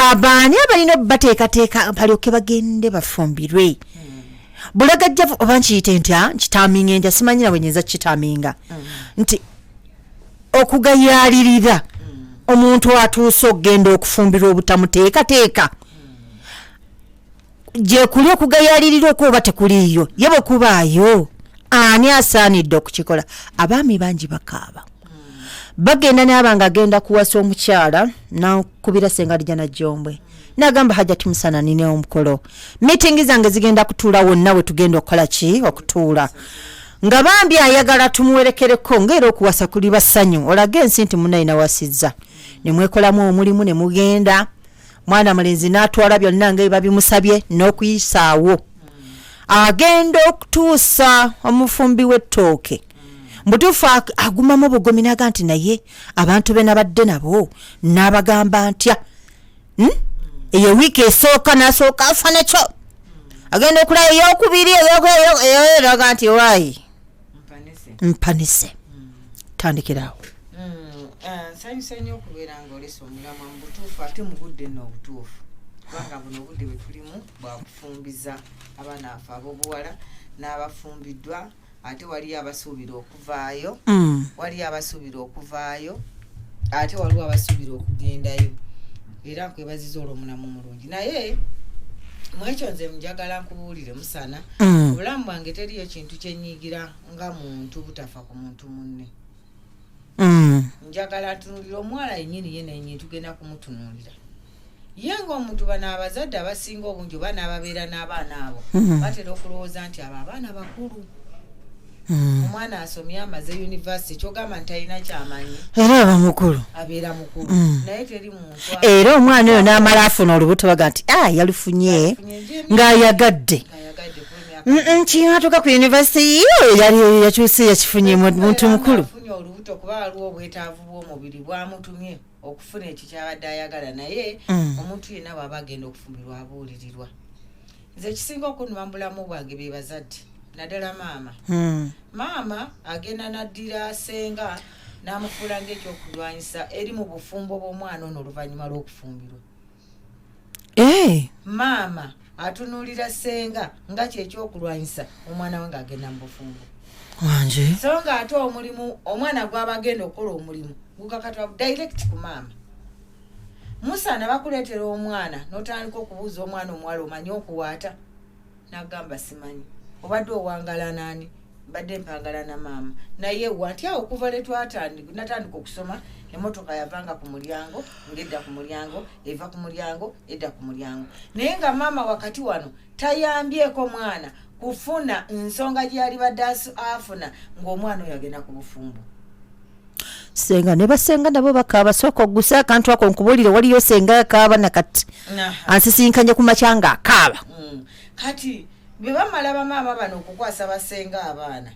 abaani abalina bateekateeka balyoke bagende bafumbirwe bulagajjavu oba nkiyite ntya nkitaminga ntya simanyi nawe nyinza kitaminga nti okugayalirira omuntu atuuse okugenda okufumbirwa obutamuteekateeka gye kuli okugayalirira okuba tekuliiyo ye bwe kubaayo ani asaanidde okukikola abaami bangi bakaaba bagenda n'abanga agenda kuwasa omukyala nakubira Ssenga Najjombwe nagamba Hajjati Musana nine omukolo meeting zange zigenda kutuula wonna we tugenda okukola ki okutuula nga bambi ayagala tumuwerekereko ng'era okuwasa kuli basanyu olage ensi nti munayina wasizza ne mwekolamu omulimu ne mugenda mwana mulenzi n'atwala byonna nga babimusabye n'okuyisaawo agenda okutuusa omufumbi w'ettooke mutuufu agumamu obugomi naga nti naye abantu be nabadde nabo n'abagamba ntya eyo wiiki esooka n'asooka afa nekyo agenda okulaba eyokubiri eraga nti waayi mpanise tandikirawo nsanyusa nnyo okubeera ng'olesa omulamwa mu butuufu ate mu budde n'obutuufu kubanga buno obudde bwe tulimu bwakufumbiza abaana baffe ab'obuwala n'abafumbiddwa ate waliyo abasuubira okuvaayo ate waliwo abasuubira okugendayo era nkwebaziza olw'omulamu omulungi naye mwekyo nze njagala nkubuulire Musana obulamu bwange teriyo kintu kyenyigira nga muntu butafa ku muntu munne njagala ntunuulira omuwala yennyini ye nennyini tugenda kumutunuulira ye ng'omuntu bano abazadde abasinga obungi oba n'ababeera n'abaana abo batera okulowooza nti abo abaana bakulu omwana asomye amaze university kyogamba nti alina kyamanyi era aba mukulu abeera mukulu naye teri muntu era omwana oyo n'amala afuna olubuto baga nti yalufunye ng'ayagadde kinatuka ku university yali yakyuse yakifunye muntu mukulu afunye olubuto kuba waliwo obwetaavu bw'omubiri bwamutumye okufuna ekyo kyabadde ayagala naye omuntu yenna bw'aba agenda okufumbirwa abuulirirwa nze ekisinga okunnuma mu bulamu bwange be bazadde naddala maama agenda naddira Ssenga n'amufuula ng'ekyokulwanyisa eri mu bufumbo bw'omwana ono oluvannyuma lw'okufumbirwa maama atunuulira Ssenga nga kyekyokulwanyisa omwana we ng'agenda mu bufumbo wanje so nga ate omulimu omwana gw'aba agenda okukola omulimu gukakatwa direct ku maama Musana bakuleetera omwana n'otandika okubuuza omwana omuwala omanyi okuwaata n'agamba simanyi obadde owangala nani badde mpangala na maama naye wanti awo okuva le natandika okusoma emotoka yavanga ku mulyango ngedda ku mulyango eva ku mulyango edda ku mulyango naye nga maama wakati wano tayambyeko mwana kufuna nsonga gyali badde afuna ng'omwana oyo agenda ku bufumbo Ssenga ne basenga nabo bakaaba soko gusa akantu ako nkubuulire waliyo Ssenga akaaba nakati ansisinkanye ku makyanga akaaba kati bwe bamala bamaama bano okukwasa basenga abaana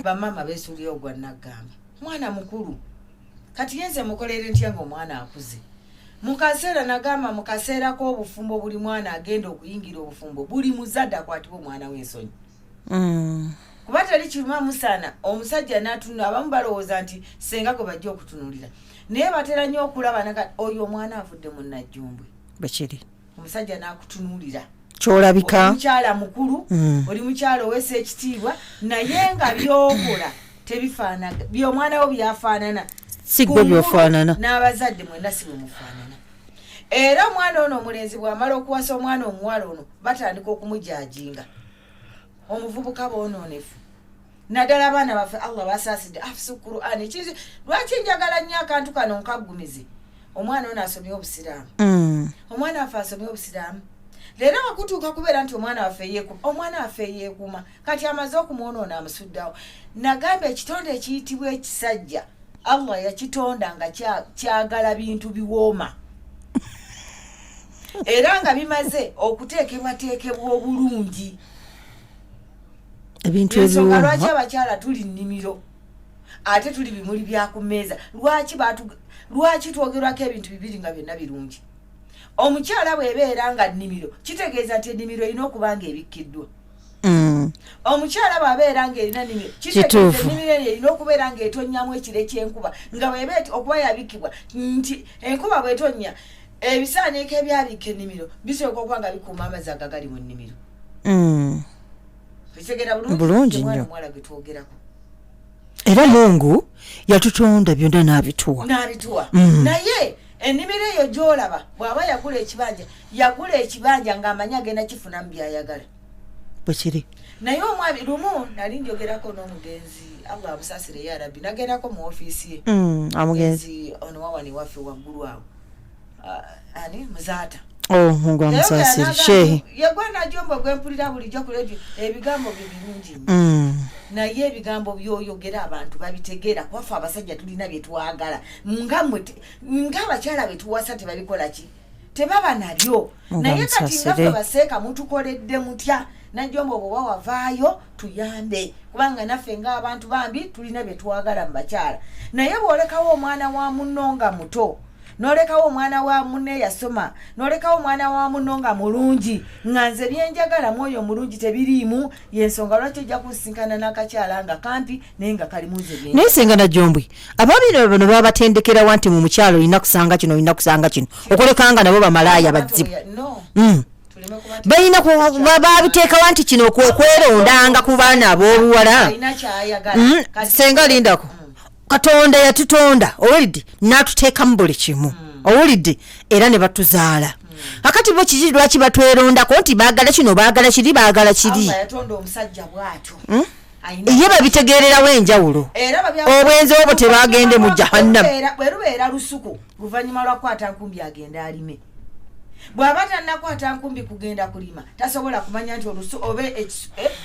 bamaama beesuulira ogwa naggamba mwana mukulu kati yenze mukolere ntya ng'omwana akuze mukaseera nagamba mukaseera k'obufumbo buli mwana agenda okuyingira obufumbo buli muzadde akwatibwa omwana w'ensonyi kuba teri kiruma Musana omusajja n'atunula abamu balowooza nti Ssenga gwe bajja okutunuulira naye batera nnyo okulaba naga oyo omwana avudde mu Najjombwe bakiri omusajja n'akutunuulira kyolabika omukyala mukulu oli mukyala owesa ekitiibwa naye nga byokola tebifaanaga byomwana wo byafaanana si gwe byofaanana n'abazadde mwenna si bwe mufaanana era omwana ono omulenzi bw'amala okuwasa omwana omuwala ono batandika okumujajinga omuvubuka boonoonefu naddala abaana baffe Allah basaasidde afusu Qur'an lwaki njagala nnyo akantu kano nkaggumize omwana ono asomye obusiraamu omwana waffe asomye obusiraamu leero wakutuuka kubeera nti omwana waffe yeekuuma kati amaze okumwonoona amusuddawo nagamba ekitonde ekiyitibwa ekisajja Allah yakitonda nga kyagala bintu biwooma era nga bimaze okuteekebwateekebwa obulungi ebintu ebiwooma lwaki abakyala tuli nnimiro ate tuli bimuli bya ku mmeeza lwaki twogerwako ebintu bibiri nga byonna birungi omukyala bw'ebeera nga nnimiro kitegeeza nti ennimiro erina okuba nga ebikkiddwa omukyala bw'abeera nga erina nnimiro kitegeeza ennimiro erina okubeera nga etonnyamu ekire ky'enkuba nga bw'eba okuba yabikkibwa nti enkuba bw'etonnya ebisaaniiko ebyabika ennimiro bisooka okuba nga bikuuma amazzi agagali mu nnimiro. Ekitegeera bulungi nnyo. Omuwala gwe twogerako. Era Mungu yatutonda byonna n'abituwa. Naye ennimiro eyo gy'olaba bw'aba yagula ekibanja ng'amanyi agenda kifunamu by'ayagala. Bwe kiri. Naye omwami lumu nali ndyogerako n'omugenzi abwa abusaasire ya Rabbi nagendako mu ofiisi ye. Omugenzi ono wawani waffe waggulu awo. Ani Muzaata. Mungu amusaasire shehe. Yegwa Najjombwe gwe mpulira bulijjo ku ledio ebigambo bye birungi. Naye ebigambo by'oyogera abantu babitegeera kwafe abasajja tulina bye twagala ng'abakyala be tuwasa tebabikola ki tebaba nabyo. Naye kati nga baseeka mutukoledde mutya Najjombwe bwe wavaayo tuyambe kubanga naffe ng'abantu bambi tulina bye twagala mu bakyala. Naye bw'olekawo omwana wa munno nga muto n'olekawo omwana wa munne yasoma n'olekawo omwana wa munno nga mulungi nga nze byenjagala mwoyo mulungi tebiriimu yensonga lwaki ojja kusinkana n'akakyala nga kampi naye nga kalimuze byenjagala. Naye Ssenga Najjombwe ababiri bano babatendekerawa nti mu mukyalo olina kusanga kino olina kusanga kino okolekanga nabo bamalaaya bazibu. Balina babiteekawa nti kino okwerondanga ku baana ab'obuwala. Ssenga lindako Katonda yatutonda owulidde n'atuteekamu buli kimu owulidde era ne batuzaala. Kakati bo kiki lwaki batwerondako nti baagala kino baagala kiri baagala kiri. Ye babitegeererawo enjawulo obwenzi obwo tebagende mu jahannam. Bwe lubeera lusuku luvannyuma lwa kwata nkumbi agenda alime. Bw'aba tannakwata nkumbi kugenda kulima tasobola kumanya nti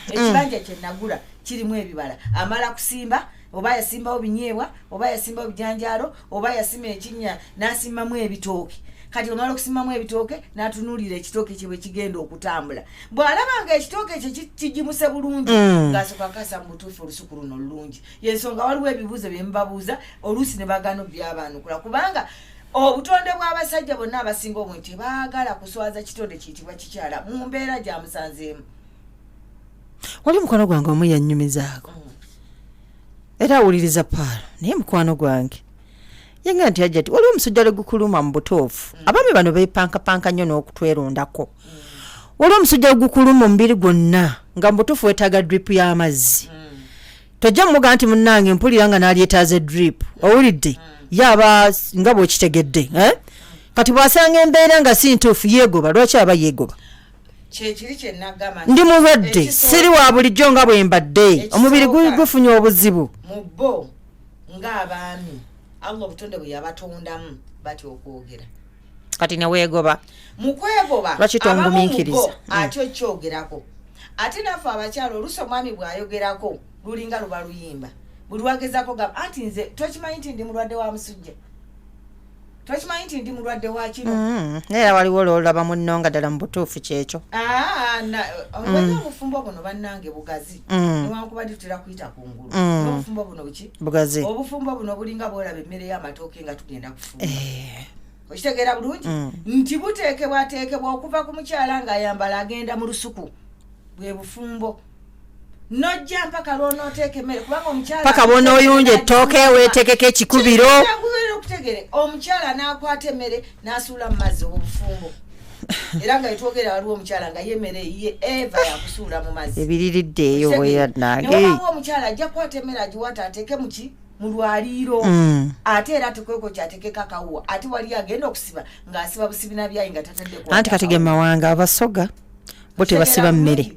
ekibanja kye nagula kirimu ebibala amala kusimba oba yasimbawo binyeebwa oba yasimbawo bijanjaalo oba yasima ekinnya n'asimbamu ebitooke. Kati omala okusimbamu ebitooke n'atunuulira ekitooke kye bwe kigenda okutambula. Bw'alaba nga ekitooke kye kijimuse bulungi ng'asooka akasa mu butuufu olusuku luno lulungi. Yensonga waliwo ebibuuzo bye mubabuuza oluusi ne bagaana by'abaanukula kubanga obutonde bw'abasajja bonna abasinga obungi tebaagala kuswaza kitonde kiyitibwa kikyala mu mbeera gya musanzeemu. Wali mukwano gwange omu yannyumizaako era awuliriza paalo naye mukwano gwange yenga nti ajja ti waliwo omusujja lwe gukuluma mu butuufu. Abaami bano beepankapanka nnyo n'okutwerondako. Waliwo omusujja lwe gukuluma omubiri gwonna nga mu butuufu weetaaga diripu y'amazzi. Tojja mmuga nti munnange mpulira nga n'alyetaaza diripu owulidde yaba nga bw'okitegedde kati bw'asanga embeera nga si ntuufu yeegoba. Lwaki aba yeegoba? Ndi mulwadde siri wa bulijjo nga bwe mbadde omubiri gufunye obuzibu. Mu bo ng'abaami Allah obutonde bwe yabatondamu bati okwogera. Kati ne weegoba mu kwegoba lwaki tongumiikiriza ate okyogerako ate naffe abakyalo oluusi omwami bw'ayogerako lulinga luba luyimba buli lwagezako gamba anti nze tokimanyi nti ndi mulwadde wa musujja tokimanyi nti ndi mulwadde wa kino. Era waliwo lwolaba munno nga ddala mu butuufu kyekyo. Obufumbo buno bannange bugazi newankubadde tutera kuyita kungulu. Obufumbo buno buki bugazi. Obufumbo buno bulinga bwolaba emmere y'amatooke nga tugenda kufumba. Okitegeera bulungi nti buteekebwateekebwa okuva ku mukyala ng'ayambala agenda mu lusuku bwe bufumbo. Nojja mpaka lw'onooteeka emmere kubanga omukyala paka bw'onooyunja ettooke weeteekeko ekikubiro. Okutegere omukyala n'akwata emmere n'asuula mu mazzi obufumbo. Era nga yetwogera waliwo omukyala nga yemmere ye eva yakusuula mu mazzi. Ebiriridde eyo bweyannange. Waliwo omukyala ajja kwata emmere agiwata ateeke muki mu lwaliiro. Ate era ateekeko kyateekeko akawuwa ate wali agenda okusiba ng'asiba busibina byayi nga tatadde anti kati ge mawanga abasoga bo tebasiba mmere.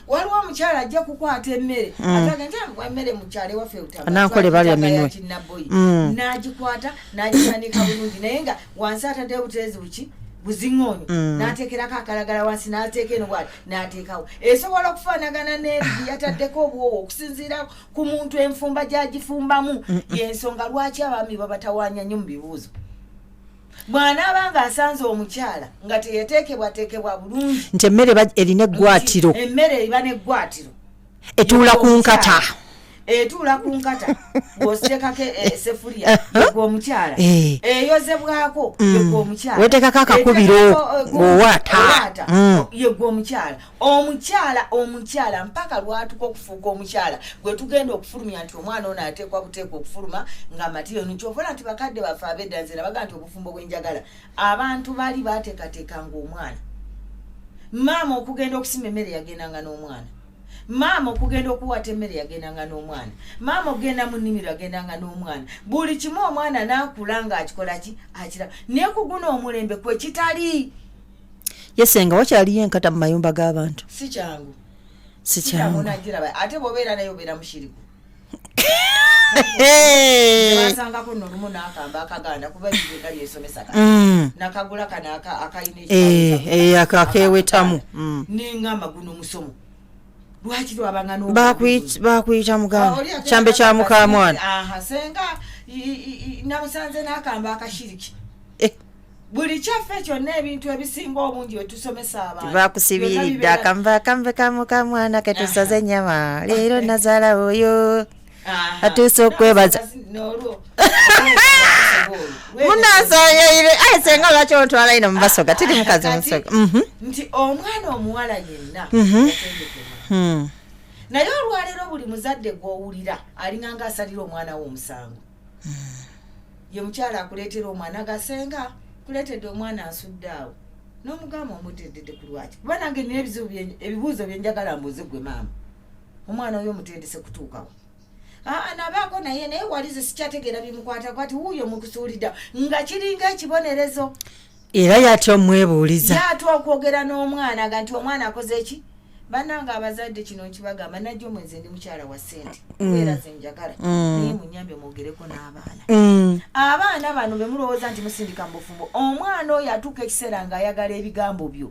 Waliwo omukyala ajja kukwata emmere atagenda emmere mu kyalo ewaffe anankole balya minwe n'agikwata n'agisanika bulungi naye nga wansi ataddeyo buteezi buki buziŋoonyo n'ateekerako akalagala wansi n'ateeka eno bwati n'ateekawo esobola okufaanagana n'ebiri yataddeko obwowo okusinziira ku muntu enfumba gy'agifumbamu yensonga lwaki abaami babatawaanya nnyo mu bibuuzo. Bw'anaaba ng'asanze omukyala nga teyeteekebwateekebwa bulungi nti emmere erina eggwatiro. Emmere eba n'eggwatiro etuula ku nkata etuula ku nkata bw'osekako esefuriya yegwa omukyala eyozebwako yegwa omukyala wetekako akakubiro ng'owaata yegwa omukyala mpaka lwatuka okufuuka omukyala gwe tugenda okufulumya nti omwana ono ateekwa buteekwa okufuluma ng'amatiyo nikyovola nti bakadde baffe ab'edda nze nabaga nti obufumbo bwenjagala abantu baali baateekateekanga omwana maama okugenda okusima emmere yagendanga n'omwana maama okugenda okuwata emmere yagendanga n'omwana maama okugenda mu nnimiro yagendanga n'omwana buli kimu omwana n'akula ng'akikola ki akiraba naye kuguna omulembe kwe kitali yesenga wakyaliyo enkata mu mayumba g'abantu si kyangu sikyangunagiraba ate bw'obeera naye obeera mushiriku basangako nno olumu n'akamba akaganda kuba ebiga byesomesa nakagula kano akayina akakewetamu neŋŋamba guno musomo lwaki lwabanga bakuyita muganda kyambe kya mukamwana senga namusanze n'akamba akashiriki buli kyaffe kyonna ebintu ebisinga obungi wetusomesa abantu bakusibiridde akambe ka mukamwana ketusaze ennyama leero nazaala oyo atuuse okwebaza munasoyeire senga lwaki ontwala ino mubasoga tiri mukazi musoga nti omwana omuwala yenna naye olwaleero buli muzadde gw'owulira alinganga asalira omwana we omusango ye mukyala akuleetera omwana gasenga kuleetedde omwana asudde awo n'omugamba omuteddede ku lwaki kuba nange nina ebibuuzo byenjagala mbuuze gwe maama omwana oyo omutendese kutuukawo nabaako naye walize sikyategeera bimukwata kwati wuuyo mukusuulidda nga kiringa ekibonerezo era yatya omwebuuliza yatya okwogera n'omwana ga nti omwana akoze eki bannanga abazadde kino nkibagamba Najjombwe nze ndi mukyala wa ssente era ze njagala naye munyambe mwogereko n'abaana abaana bano be mulowooza nti musindika mu bufumbo omwana oyo atuuka ekiseera ng'ayagala ebigambo byo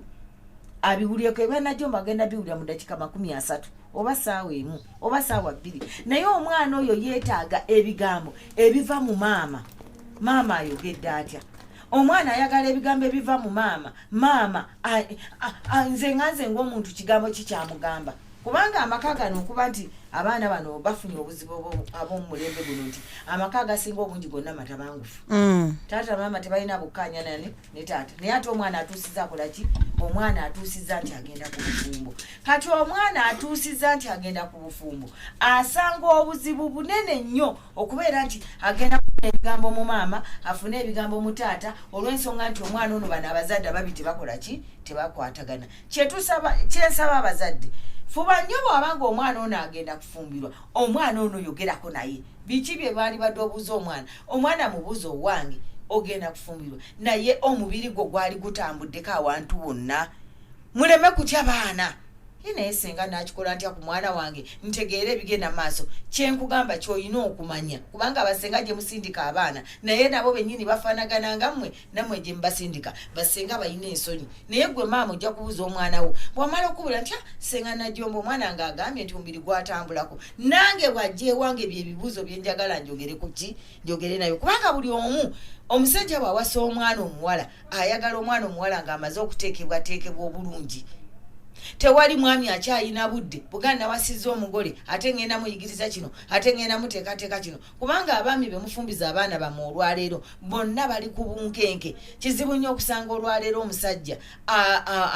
abiwulyeko eba Najjombwe agenda biwulya mu dakiika 30 oba ssaawa emu oba ssaawa 2 naye omwana oyo yeetaaga ebigambo ebiva mu maama ayogedde atya omwana ayagala ebigambo ebiva mu maama nze ng'omuntu kigambo kikyamugamba kubanga amaka gano okuba nti abaana bano bafunye obuzibu ab'omulembe guno nti amaka agasinga obungi gonna matabangufu taata maama tebalina bukkaanya ne taata naye ate omwana atuusiza akolaki omwana atuusiza nti agenda ku bufumbo kati omwana atuusiza nti agenda ku bufumbo asanga obuzibu bunene nnyo okubeera nti agenda kufuna ebigambo mu maama afune ebigambo mu taata olw'ensonga nti omwana ono bano abazadde ababi tebakola ki tebakwatagana kyensaba abazadde fuba nnyo bw'abanga omwana ono agenda kufumbirwa omwana ono yogerako naye biki bye baali badde obuuza omwana mubuuza owange ogenda kufumbirwa naye omubiri gwo gwali gutambuddeko awantu wonna muleme kutya baana naye senga nakikola ntya ku mwana wange ntegeera ebigenda maaso kyenkugamba kyolina okumanya kubanga abasenga gye musindika abaana naye nabo bennyini bafaanagana ngammwe nammwe gye mubasindika basenga balina ensonyi naye gwe maama ojja kubuuza omwana wo bw'amala okubula ntya senga Najjombwe omwana nga agambye nti omubiri gwatambulako nange bw'ajja ewange byebibuuzo byenjagala njogereko ki njogere nayo kubanga buli omu omusajja bw'awasa omwana omuwala ayagala omwana omuwala ng'amaze okuteekebwateekebwa obulungi tewali mwami akyayina budde buganda wasiza omugole ate ngenda muyigiriza kino ate ngenda muteekateeka kino kubanga abaami be mufumbiza abaana bammwe olwaleero bonna bali ku bunkenke kizibu nnyo okusanga olwaleero omusajja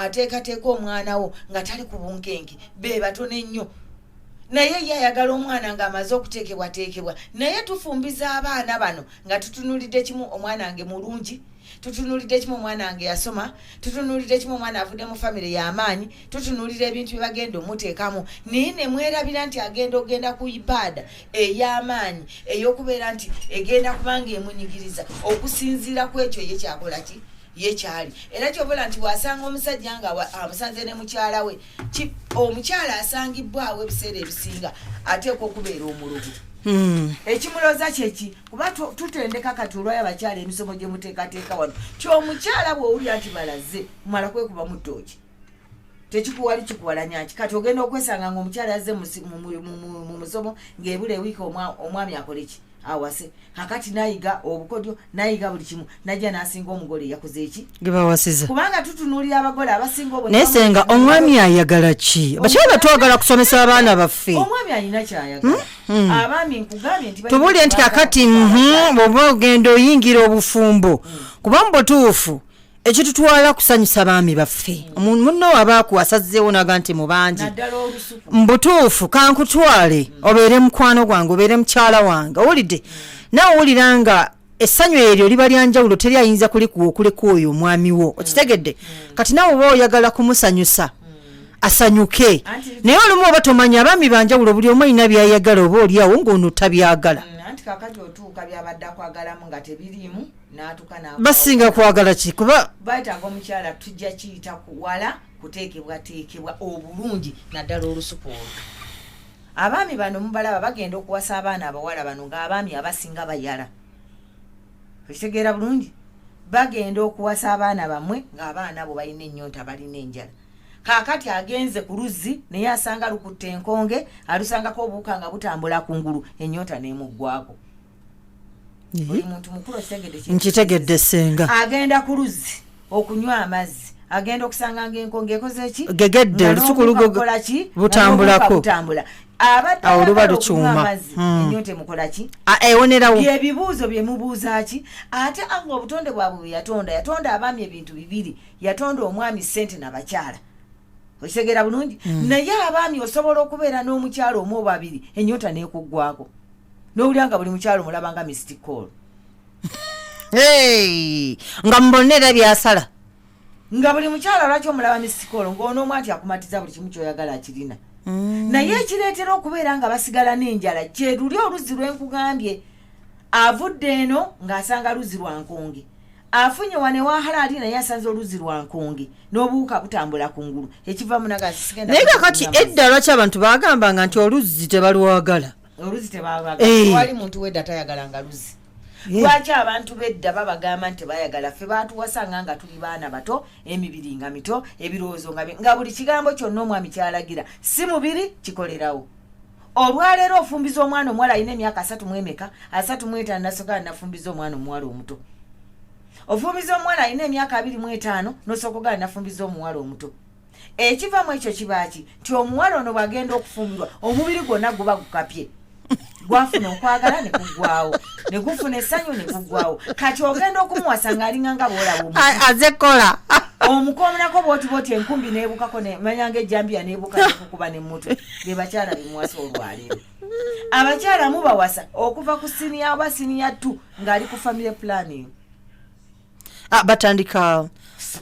ateekateeka omwana wo nga tali ku bunkenke be batono ennyo naye ye ayagala omwana ng'amaze okuteekebwateekebwa naye tufumbiza abaana bano nga tutunulidde kimu omwana wange mulungi tutunulidde kimu omwana wange yasoma tutunulidde kimu omwana avudde mu famire y'amaanyi tutunulira ebintu bye bagenda omuteekamu naye ne mwerabira nti ogenda ku ibaada ey'amaanyi ey'okubeera nti egenda kubanga emunyigiriza okusinziira ku ekyo ye kyakola ki ye kyali era kyobola nti bw'asanga omusajja nga amusanze ne mukyala we omukyala asangibwawo ebiseera ebisinga ateekwa okubeera omulugu ekimuloza kyeki kuba tutendeka kati olwayo abakyala emisomo gye muteekateeka wano kyomukyala bw'owulira nti balaze mumala kwekuba mu ttooki tekikuwali kikuwalanyaki kati ogenda okwesanga ng'omukyala yazze mu musomo ng'ebula ewiiki omwami akoleki awase kakati nayiga obukodyo nayiga buli kimu najja n'asinga omugole yakoze eki gebawasiza kubanga tutunuulira abagole abasinga nesenga omwami ayagala ki bakyala batwagala kusomesa abaana baffe omwami alina kyayagala abaami nkugambye nti tubulye nti kakati bw'oba ogenda oyingira obufumbo kuba mu butuufu ekitutwala kusanyusa baami baffe munno waba akuwasazzeewo naga nti mubangi mbutuufu kankutwale obeere mukwano gwange obeere mukyala wange owulidde nawe owulira nga essanyu eryo liba lyanjawulo teri ayinza kulikuwa okuleka oyo omwami wo okitegedde kati nawe oba oyagala kumusanyusa asanyuke naye olumu oba tomanya abaami banjawulo buli omu alina byayagala oba oliawo ng'ono tabyagala anti kakati otuuka byabadde akwagalamu nga tebiriimu n'atuuka basinga kwagala ki kuba baetaaga omukyala tujja kiyita kuwala kuteekebwateekebwa obulungi naddala olusuku olwo abaami bano mubalaba bagenda okuwasa abaana abawala bano ng'abaami abasinga bayala okitegeera bulungi bagenda okuwasa abaana bammwe ng'abaana abo balina ennyonta balina enjala kaakati agenze ku luzzi naye asanga lukutte enkonge alusangako obuuka nga butambula kungulu ennyonta n'emuggwako buli muntu mukulu nkitegedde senga agenda ku luzzi okunywa amazzi agenda okusanga ng'enkonge ekoze ki gegedde olusuku lugokola ki butambulako awo luba lukyuma ennyonta emukola ki ewonerawo byebibuuzo byemubuuza ki ate anga obutonde bwabwe bwe yatonda abaami ebintu bibiri yatonda omwami ssente n'abakyala okitegeera bulungi naye abaami osobola okubeera n'omukyalo omu babiri ennyonta n'ekuggwako n'owulira nga buli mukyalo mulaba nga mystic call nga mubonera byasala nga buli mukyala lwaki omulaba mystic call ng'onoomu anti akumatiza buli kimu kyoyagala akirina naye ekireetera okubeera nga basigala n'enjala kyeruli oluzzi lwenkugambye avudde eno ng'asanga luzzi lwa nkonge afunye wane wahalaali naye asanze oluzzi lwa nkonge n'obuwuka butambula kungulu ekiva munagasigenda naye kakati edda lwaki abantu bagambanga nti oluzzi tebalwagala oluzzi tebalwagala wali muntu wedda tayagalanga luzzi lwaki abantu bedda babagamba nti bayagala ffe batuwasanga nga tuli baana bato emibiri nga mito ebirowoozo nga buli kigambo kyonna omwami kyalagira si mubiri kikolerawo olwaleero ofumbiza omwana omuwala alina emyaka 3 35 nasoka nafumbiza omwana omuwala omuto ofumbiza omwana alina emyaka 25 nosooka ogala nafumbiza omuwala omuto ekivamu ekyo kibaki nti omuwala ono bwagenda okufumbirwa omubiri gwonna guba gukapye gwafuna okwagala ne kuggwawo ne gufuna essanyu ne kuggwawo kati ogenda okumuwasa ng'alinganga boolaba azekola omukomenako booti enkumbi neebukako manyanga ejjambiya neebuka nekukuba n'emmutwe be bakyala bemuwasa olwaleero abakyala mubawasa okuva ku siniya oba siniya 2 ng'ali ku family planning batandika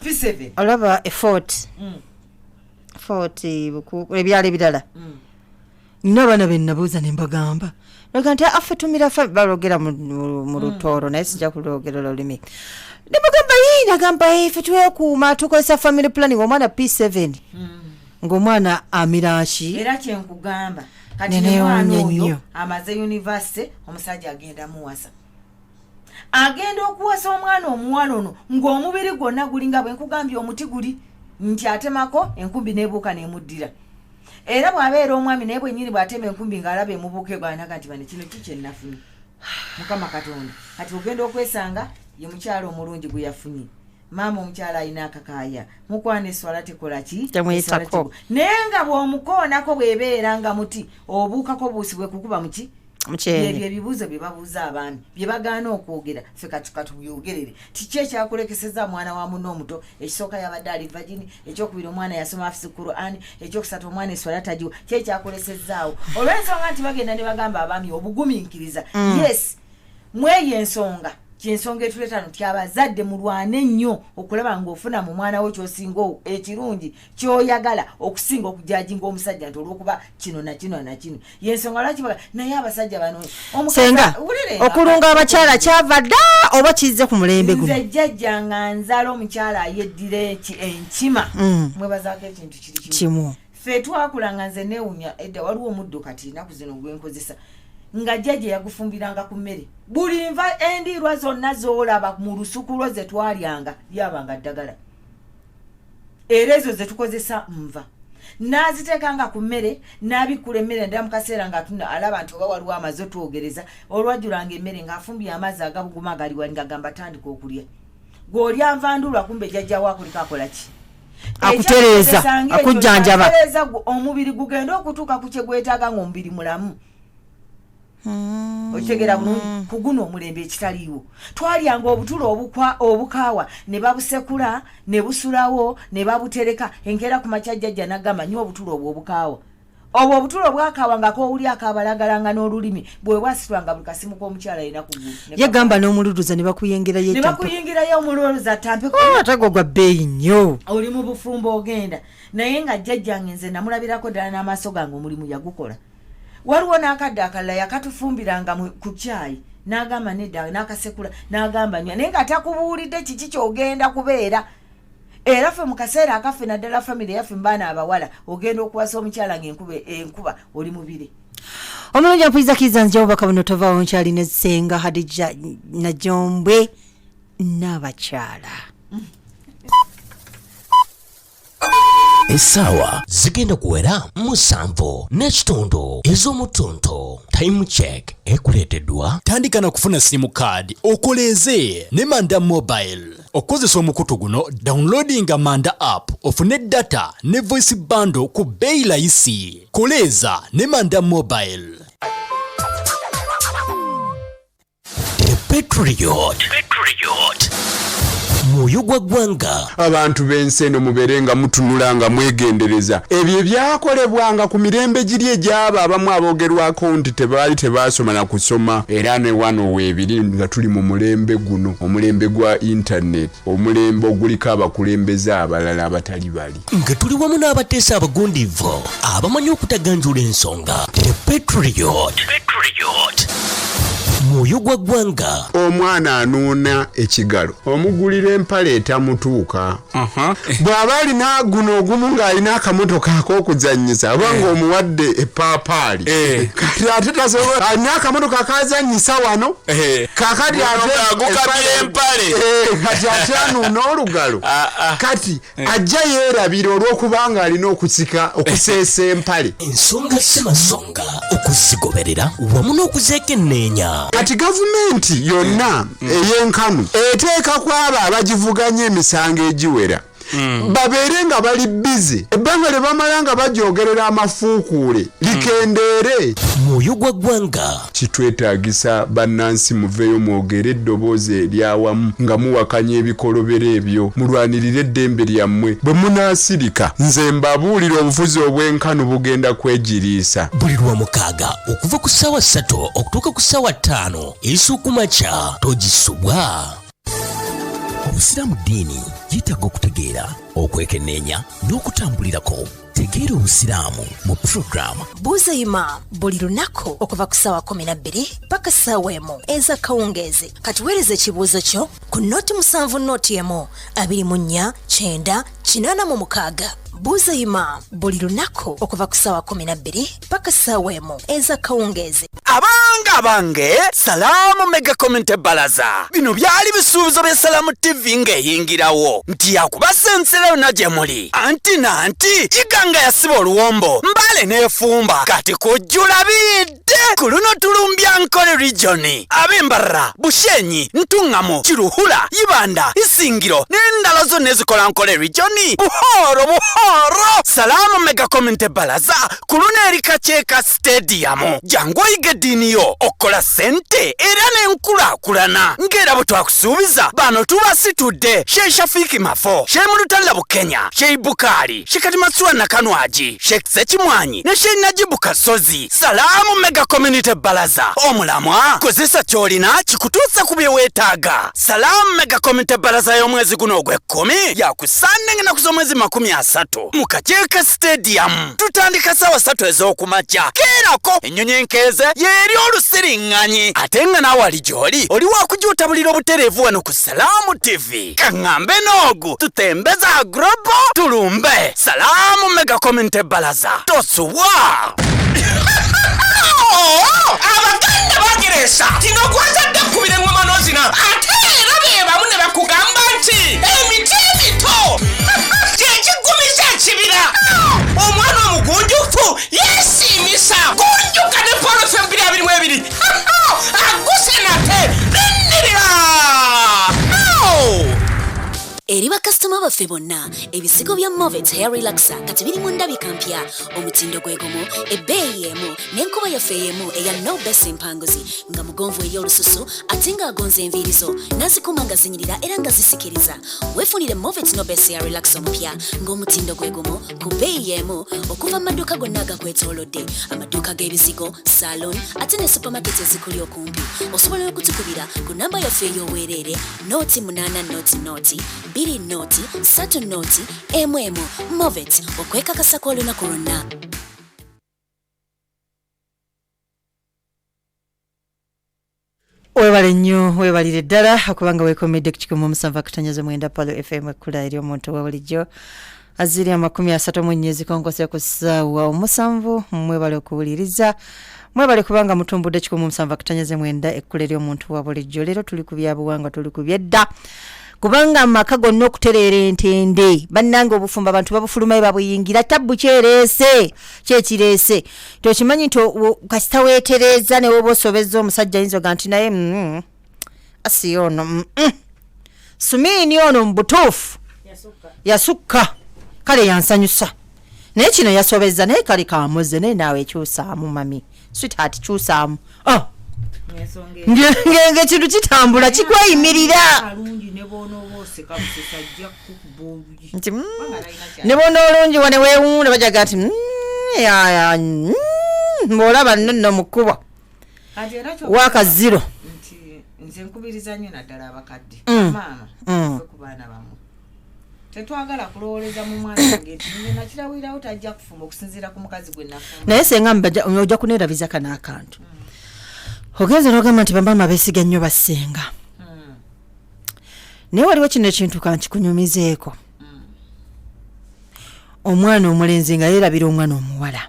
P7 olaba effort ebyalo ebirala nina abaana bennabuuza ne mbagamba laga nti affe tumira ffe balogera mu lutooro naye sijja kulogera olulimi ne bagamba nagamba ffe twekuuma tukozesa family planning omwana P7 ng'omwana amiraki era kyenkugamba kati nemwana oyo amaze university omusajja agenda muwasa agenda okuwasa omwana omuwala ono ng'omubiri gwonna gulinga bwe nkugambye omuti guli nti atemako enkumbi neebuuka neemuddira era bw'abeera omwami naye bwennyini bw'atema enkumbi ng'alaba emubuuke gwanaga nti bane kino kikyennafunye mukama katonda kati ogenda okwesanga ye mukyala omulungi gwe yafunye maama omukyala alina akakaaya mukwana eswala tekola ki naye nga bw'omukoonako bw'ebeera nga muti obuukako buusi bwe kukuba muki ebyo ebibuuzo bye babuuza abaami bye bagaana okwogera ffe katubyogerere kiki ekyakulekeseza mwana wa muno omuto ekisooka yabadde ali vagini ekyokubiri omwana yasoma afisi Qur'an ekyokusatu omwana eswala tagiwa ki ekyakulesezaawo olw'ensonga nti bagenda ne bagamba abaami obugumiikiriza yes mweyo ensonga kyensonga etuleeta nti abazadde mulwane ennyo okulaba ng'ofuna mu mwana wo ky'osinga ekirungi ky'oyagala okusinga okujajinga omusajja nti olw'okuba kino na kino na kino yensonga lwaki naye abasajja bano senga okulunga abakyala kyava dda oba kizze ku mulembe guno nze jjajja nga nzala omukyala ayeddira enkima mwebazaako ekintu kiri kimu ffe twakula nga nze neewunya edda waliwo omuddo kati naku zino gwenkozesa nga jjajja yagufumbiranga ku mmere buli nva endiirwa zonna zoolaba mu lusuku lwo ze twalyanga lyabanga ddagala era ezo ze tukozesa nva n'aziteekanga ku mmere n'abikkula emmere ndala mu kaseera nga alaba nti oba waliwo amaze otwogereza olwajjulanga emmere ng'afumbye amazzi agabuguma agaliwali nga gamba tandika okulya gw'olya nvandulwa kumbe jjajja waakuliko akola ki akutereeza akujjanjaba omubiri gugenda okutuuka ku kye gwetaaga ng'omubiri mulamu okitegera bulungi ku guno omulembe ekitaliiwo twalyanga obutulo obukaawa ne babusekula ne busulawo ne babutereka enkeera ku makya jjajja n'agamba nnyo obutulo obwo obukaawa obwo obutulo bwakawangako oli akabalagalanga n'olulimi bwe bwasitwanga buli kasimu k'omukyala yina ku gulu yagamba n'omululuza ne bakuyingirayo omululuza tampeko atagogwa bbeeyi nnyo oli mu bufumbo ogenda naye nga jjajjange nze namulabirako ddala n'amaaso gange omulimu yagukola waliwo n'akadde akalala yakatufumbiranga ku kyayi n'agamba nedda n'akasekula n'agamba nywa naye nga takubuulidde kiki ky'ogenda kubeera era ffe mu kaseera akaffe naddala famire yaffe mbaana abawala ogenda okuwasa omukyala ng'enkuba oli mubire omulungi ampulizakiriza nzija obubaka buno tovaawo nkyali ne SSenga Najjombwe n'abakyala Essaawa zigenda kuwera 7 n'ekitundu ez'omutuntu. Time check ekuleeteddwa. Tandika na kufuna simu card okoleeze ne Manda Mobile. Okozesa omukutu guno downloadinga Manda app ofune data ne voice bundle ku bbeeyi layisi. Koleza ne Manda Mobile. The Patriot. Mwoyo gwa ggwanga. Abantu b'ensi eno muberenga mutunulanga mwegendereza ebyo ebyakolebwanga ku mirembe giri egyaba abamu aboogerwako nti tebaasoma na kusoma era ne wano weebiri nga tuli mu mulembe guno omulembe gwa internet omulembe oguliko abakulembeze abalala abatali bali nga tuli wamu n'abateesa abagundivu abamanyi okutaganjula ensonga. The Patriot. Mwoyo gwa ggwanga. Omwana anuuna ekigalo omugulira empale etamutuuka bw'aba alina guno ogumu ng'alina akamotoka ak'okuzannyisa abanga omuwadde epaapaali kati ate tasobola alina akamotoka akazannyisa wano kakati kati ate anuuna olugalo kati ajja yeerabira olw'okubanga alina okuseesa empale ensonga si masonga okuzigoberera wamu n'okuzeekenneenya. Kati gavumenti yonna ey'enkanu eteeka kwaba abagivuganya emisango egiwera babeere nga bali bize ebbanga lye bamala nga bajoogerera amafuukuule likendeere. Mwoyo gwa ggwanga. Kitwetaagisa bannansi muveeyo mwogere eddoboozi eryawamu nga muwakanya ebikolobero ebyo mulwanirire eddembe lyammwe bwe munaasirika nze mbabuulira obufuzi obw'enkanu bugenda kwegiriisa. Buli Lwamukaaga okuva ku ssaawa 3 okutuuka ku ssaawa 5 ez'okumakya togisubwa. Obusiraamu ddiini yeetaaga okutegeera okwekenneenya n'okutambulirako. Tegeera obusiraamu mu puroguramu Buuzayima buli lunaku okuva ku ssaawa 12 paka ssaawa 1 eza kawungeezi. Kati weereza ekibuuzo kyo ku noti 7 noti 1 24 9 86. Buuzayima buli lunaku okuva ku ssaawa 12 paka ssaawa 1 eza kawungeezi. Abange Salaamu Mega Community Balaza bino byali bisuubizo bya Salaamu TV ng'eyingirawo nti yakubasenserayo nagye muli anti iganga yasiba oluwombo mbale n'efumba kati kujjula bidde ku luno tulumbya Nkole regioni ab'Embarra Bushenyi Ntungamo Kiruhura Ibanda Isingiro n'endala zonna ezikola Nkole regioni buhoro Salaamu Mega Community Balaza ku luno erikakyeka stadium jangu oyige eddiini yo okola sente era n'enkulaakulana ng'era bwe twakusuubiza bano tubasitudde Sheikh Shafiki Mafo Sheikh Mulutalla Bukenya Sheikh Bukari Sheikh Katimaswa Nakanwaji Sheikh Sekimwanyi ne Sheikh Najibu Kasozi. Salaamu Mega Community Balaza omulamwa kozesa kyolina kikutuusa ku bye weetaaga. Salaamu Mega Community Balaza y'omwezi guno ogw'ekkumi yakusanne na kuz'omwezi 30 mu Kakyeka Stadium tutandika ssaawa 3 ez'okumakya. Keerako ennyonyi enkeeze yeeri olusiringanyi ate nga naawe ali gy'oli oli wakujuutabulira obutereevu wano ku Salaamu TV. Kaŋŋambe noogu tutembeza grobo tulumbe. Salaamu Mega Community Balaza tosubwa. Abaganda bageresa tinogwazadde kubira engoma nozina ate era beebamu ne bakugamba nti emiti emito kyekiggumiza ekibira. Omwana omugunjufu yeesiimisa gunjuka ne polofe 22 aguse nate binnirira. Eri bakasitoma baffe bonna ebisigo bya Movet Hair Relaxer kati biri mu ndabika mpya omutindo gwegumu ebbeeyi emu n'enkuba yaffe emu eya no best empangozi nga mugonvu ey'olususu ate nga agonza enviiri zo nazikuma nga zinyirira era nga zisikiriza weefunire Movet no best Hair Relaxer omupya ng'omutindo gwegumu ku bbeeyi emu okuva mu maduuka gonna agakwetoolodde amaduuka g'ebisigo salon ate ne supermarket ezikuli okumpi osobola okutukubira ku namba yaffe ey'obwereere noti 8 noti 2 noti 3 noti emu Movet okwekakasa kw'olunaku lwonna. Webale nnyo webalire ddala okubanga weekomedde ku 107.9 Palo FM ekkula eri omuntu wa bulijjo aziri 30 kongose ku ssaawa 7 mwebale okuwuliriza mwebale kubanga mutumbudde 107.9 ekkula eri omuntu wa bulijjo leero tuli ku byabuwangwa tuli ku byedda kubanga amaka gonna okutereera entende bannange obufumba abantu babufulumayo babuyingira tabbu kyekireese tokimanyi nti kasita weetereeza ne woba osobezza omusajja yinza oga nti naye asi ono sumiini ono mu butuufu yasukka kale yansanyusa naye kino yasobezza naye kale kamuze naye naawe ekyusaamu mami sweetheart kyusaamu ngenge kintu kitambula kikweyimirira ne bona olungi wane weewuunda bajaga nti mbolaba nno mu kkubo waka zero nze nkubiriza nnyo naddala abakadde maama ku baana bamu tetwagala kulowooleza mu mwana wange nti nakirawirawo tajja kufumba okusinziira ku mukazi gwe nafumba naye senga ojja kuneerabiza kana akantu ogenze n'ogamba nti bamama beesiga nnyo bassenga naye waliwo kino ekintu kankikunyumizeeko omwana omulenzi nga yeerabira omwana omuwala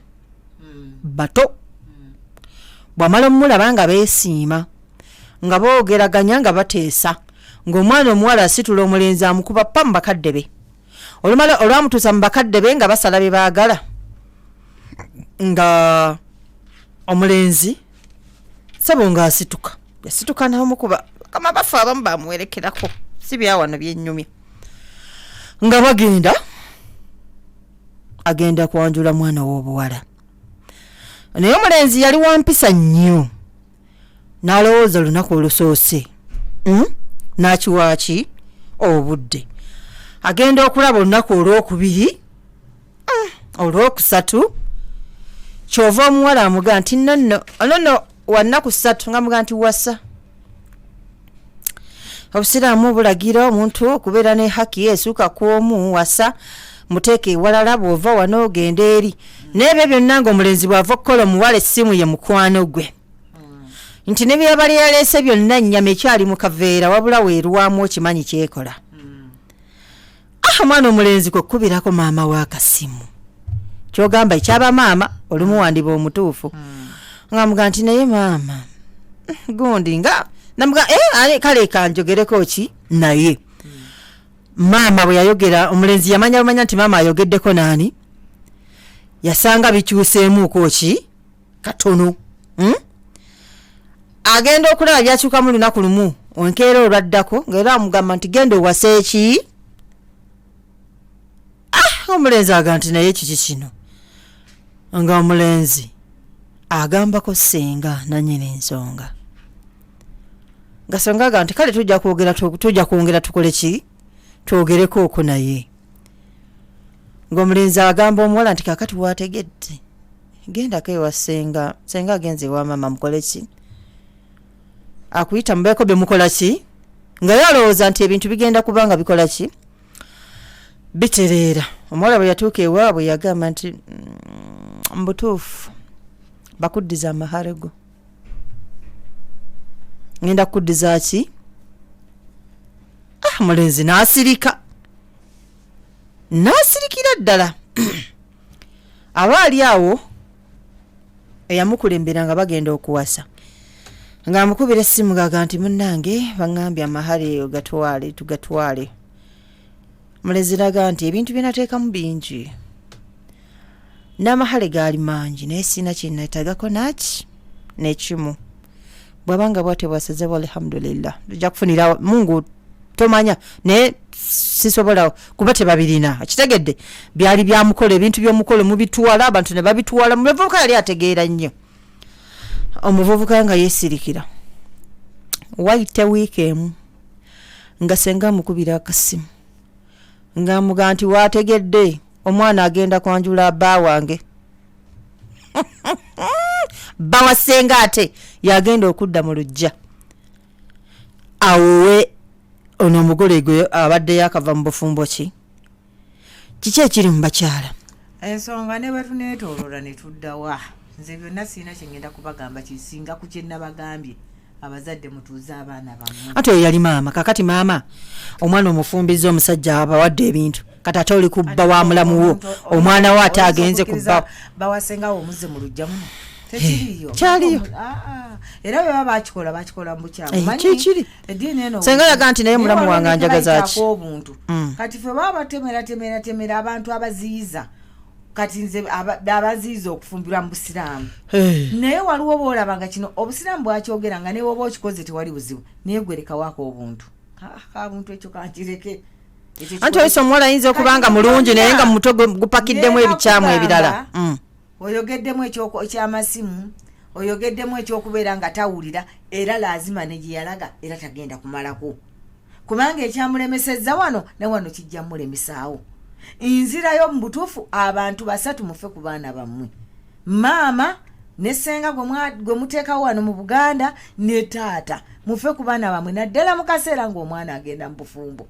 bato bw'amala omulaba nga beesiima nga boogeraganya nga bateesa ng'omwana omuwala asitula omulenzi amukuba ppa mu bakadde be olwamutuusa mu bakadde be nga basala bye baagala nga omulenzi sabo nga asituka yasituka n'omukuba kama bafa abamu bamuwerekerako si byawano byennyumya nga agenda kwanjula mwana w'obuwala naye omulenzi yali wampisa nnyo n'alowooza lunaku olusoose n'akiwaaki obudde agenda okulaba olunaku olwokubiri olwokusatu kyova omuwala amuga nti nno wannaku 3 nga muga nti wasa obusiraamu bulagira omuntu okubeera ne haki esuuka kw'omu wasa muteeke ewalala bw'ova wano ogenda eri n'ebyo byonna ng'omulenzi bw'ava okukola omuwala essimu ye mukwano gwe nti ne byebali yaleese byonna nnyama ekyali mu kaveera wabula weerwamu okimanyi kyekola omwana omulenzi kwekubirako maama w'akasimu kyogamba ekyaba maama olumu wandiba omutuufu nga muga nti naye maama gundi nga namuga kale kanjogereko ki naye maama bwe yayogera omulenzi yamanya nti maama ayogeddeko naani yasanga bikyuseemuuko ki katono agenda okulaba byakyukamu lunaku lumu onkeera olwaddako ngaera amugamba nti genda owasa eki omulenzi aga nti naye kiki kino nga omulenzi agambako senga nanyini ensonga nga songa aga nti kale tujja kwongera tukole ki twogereko oko naye ng'omulenzi agamba omuwala nti kakati wategedde gendako ewa senga agenze ewa mama mukole ki akuyita mubeeko bye mukola ki nga yalowooza nti ebintu bigenda kubanga bikola ki bitereera omuwala bwe yatuuka ewaabwe yagamba nti mbutuufu bakuddiza amahale go ngenda kukuddiza ki omulenzi n'asirikira ddala abaali awo eyamukulembera nga bagenda okuwasa ng'amukubira essimu gaga nti munnange baŋŋambye amahale tugatwale mulenzi raga nti ebintu byenateekamu bingi n'amahale gaali mangi naye sina kyenneetagako naki nekimu bw'abanga bwate bwasezebwa alhamdulillah tujja kufunira mungu tomanya naye sisobola kuba tebabirina kitegedde byali byamukolo ebintu by'omukolo mubitwala abantu ne babitwala muvubuka yali ategeera nnyo omuvubuka nga yeesirikira wayite wiiki emu nga senga mukubira akasimu nga muga nti waategedde omwana agenda kwanjula bba wange bawasenga ate yagenda okudda mu lujja awowe ono omugole gwe abadde yakava mu bufumbo kiki ekiri mu bakyala ensonga ne bwe tuneetooloola ne tuddawa nze byonna sirina kyengenda kubagamba kisinga ku kye nabagambye abazadde mutuuze abaana bammwe ate oyo yali maama kakati maama omwana omufumbiza omusajja abawadde ebintu kati ate oli kubba wa mulamuwo omwana wo ate agenze kubba bawasengawo omuzze mu lujja muno tekiriyo kyaliyo era bwe bakikola bakikola mu bukyamu kikiri eddiini eno senga yaga nti naye mulamu wange anjagazaaki obuntu kati fe baba temera abantu abaziyiza kati nze abaziyiza okufumbirwa mu busiraamu naye waliwo boolaba nga kino obusiraamu bwakyogera nga newe oba okikoze tewali buzibu naye gwerekawaako obuntu kabuntu ekyo kankireke anti oyisa omuwala ayinza okuba nga mulungi naye nga muto gupakiddemu ebikyamu ebirala oyogeddemu ekyamasimu oyogeddemu ekyokubeera nga tawulira era lazima ne gye yalaga era tagenda kumalako kubanga ekyamulemesezza wano ne wano kijja mulemesaawo nzirayo mu butuufu abantu 3 mufe ku baana bammwe maama ne senga gwe muteekawo wano mu Buganda ne taata mufe ku baana bammwe naddala mu kaseera ng'omwana agenda mu bufumbo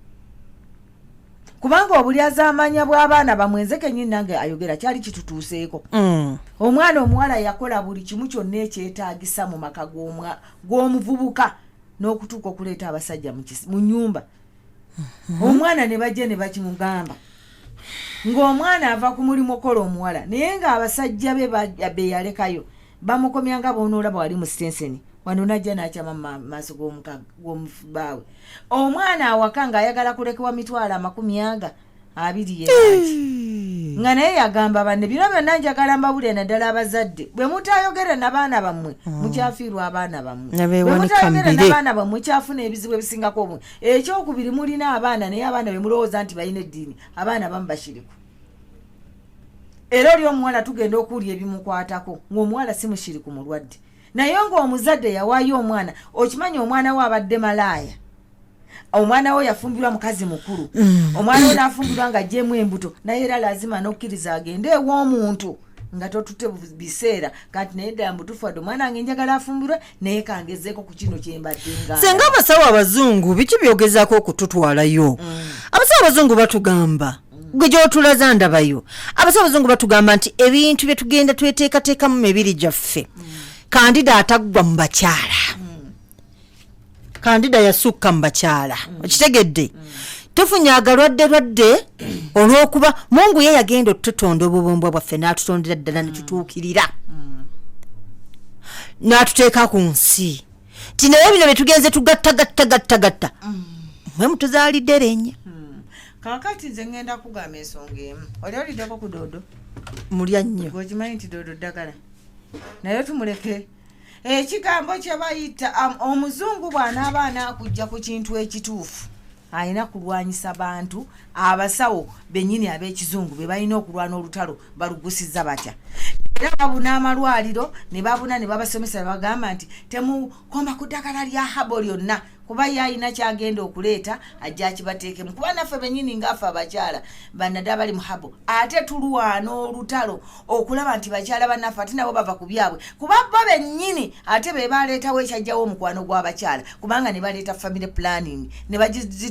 kubanga obulyazamanya bw'abaana bamwe nze kennyini nange ayogera kyali kitutuuseeko omwana omuwala yakola buli kimu kyonna ekyetaagisa mu maka g'omuvubuka n'okutuuka okuleeta abasajja mu nnyumba omwana ne bajja ne bakimugamba ng'omwana ava ku mulimu okola omuwala naye ng'abasajja be yalekayo bamukomya nga bonoolaba wali mu sitenseni wano najja n'akyama maaso g'omubaawe omwana awaka ng'ayagala kulekebwa $20,000 nga naye yagamba banne bino byonna njagala mbabulire naddala abazadde bwe mutayogere n'abaana bammwe mukyafiirwa abaana bammwe bwe mutayogere n'abaana bammwe mukyafuna ebizibu ebisingako obumwe ekyokubiri mulina abaana naye abaana be mulowooza nti balina eddiini abaana bamu bashiriku era oli omuwala tugenda okuwulya ebimukwatako ng'omuwala si mushiriku mulwadde naye ng'omuzadde yawaayo omwana okimanyi omwana we abadde malaaya omwana we yafumbirwa mukazi mukulu omwana we nafumbirwa nga ajjeemu embuto naye era lazima n'okkiriza agende ew'omuntu nga totutte biseera kati naye ddala mbutuufu wadde omwana wange njagala afumbirwe naye kangezeeko ku kino kyembadde nga senga abasawo abazungu biki byogezaako okututwalayo abasawo abazungu batugamba gwe gy'otulaza ndabayo abasawo abazungu batugamba nti ebintu bye tugenda tweteekateekamu mibiri gyaffe kandida ataggwa mu bakyala kandida yasukka mu bakyala okitegedde tufunye agalwadde olw'okuba Mungu ye yagenda otutonda obubumbwa bwaffe n'atutondera ddala ne tutuukirira n'atuteeka ku nsi ti naye bino bye tugenze tugattagatta mwe mutuzaalidde lennya kakati nze ngenda kugamba ensonga emu oli oliddeko ku doodo mulya nnyo gwekimanyi nti doodo ddagala naye tumuleke ekigambo kye bayita omuzungu bw'anaaba anaakujja ku kintu ekituufu alina kulwanyisa bantu abasawo bennyini ab'ekizungu be balina okulwana olutalo balugusiza batya era babuna amalwaliro ne babuna ne babasomesa ne bagamba nti temukoma ku ddagala lya habo lyonna kuba ye alina kyagenda okuleeta ajja kibateekemu kuba naffe bennyini ngaffe abakyala banaddala bali mu habo ate tulwana olutalo okulaba nti bakyala bannaffe ate nabo bava ku byabwe kuba bo bennyini ate be baleetawo ekyajjawo omukwano gw'abakyala kubanga ne baleeta family planning ne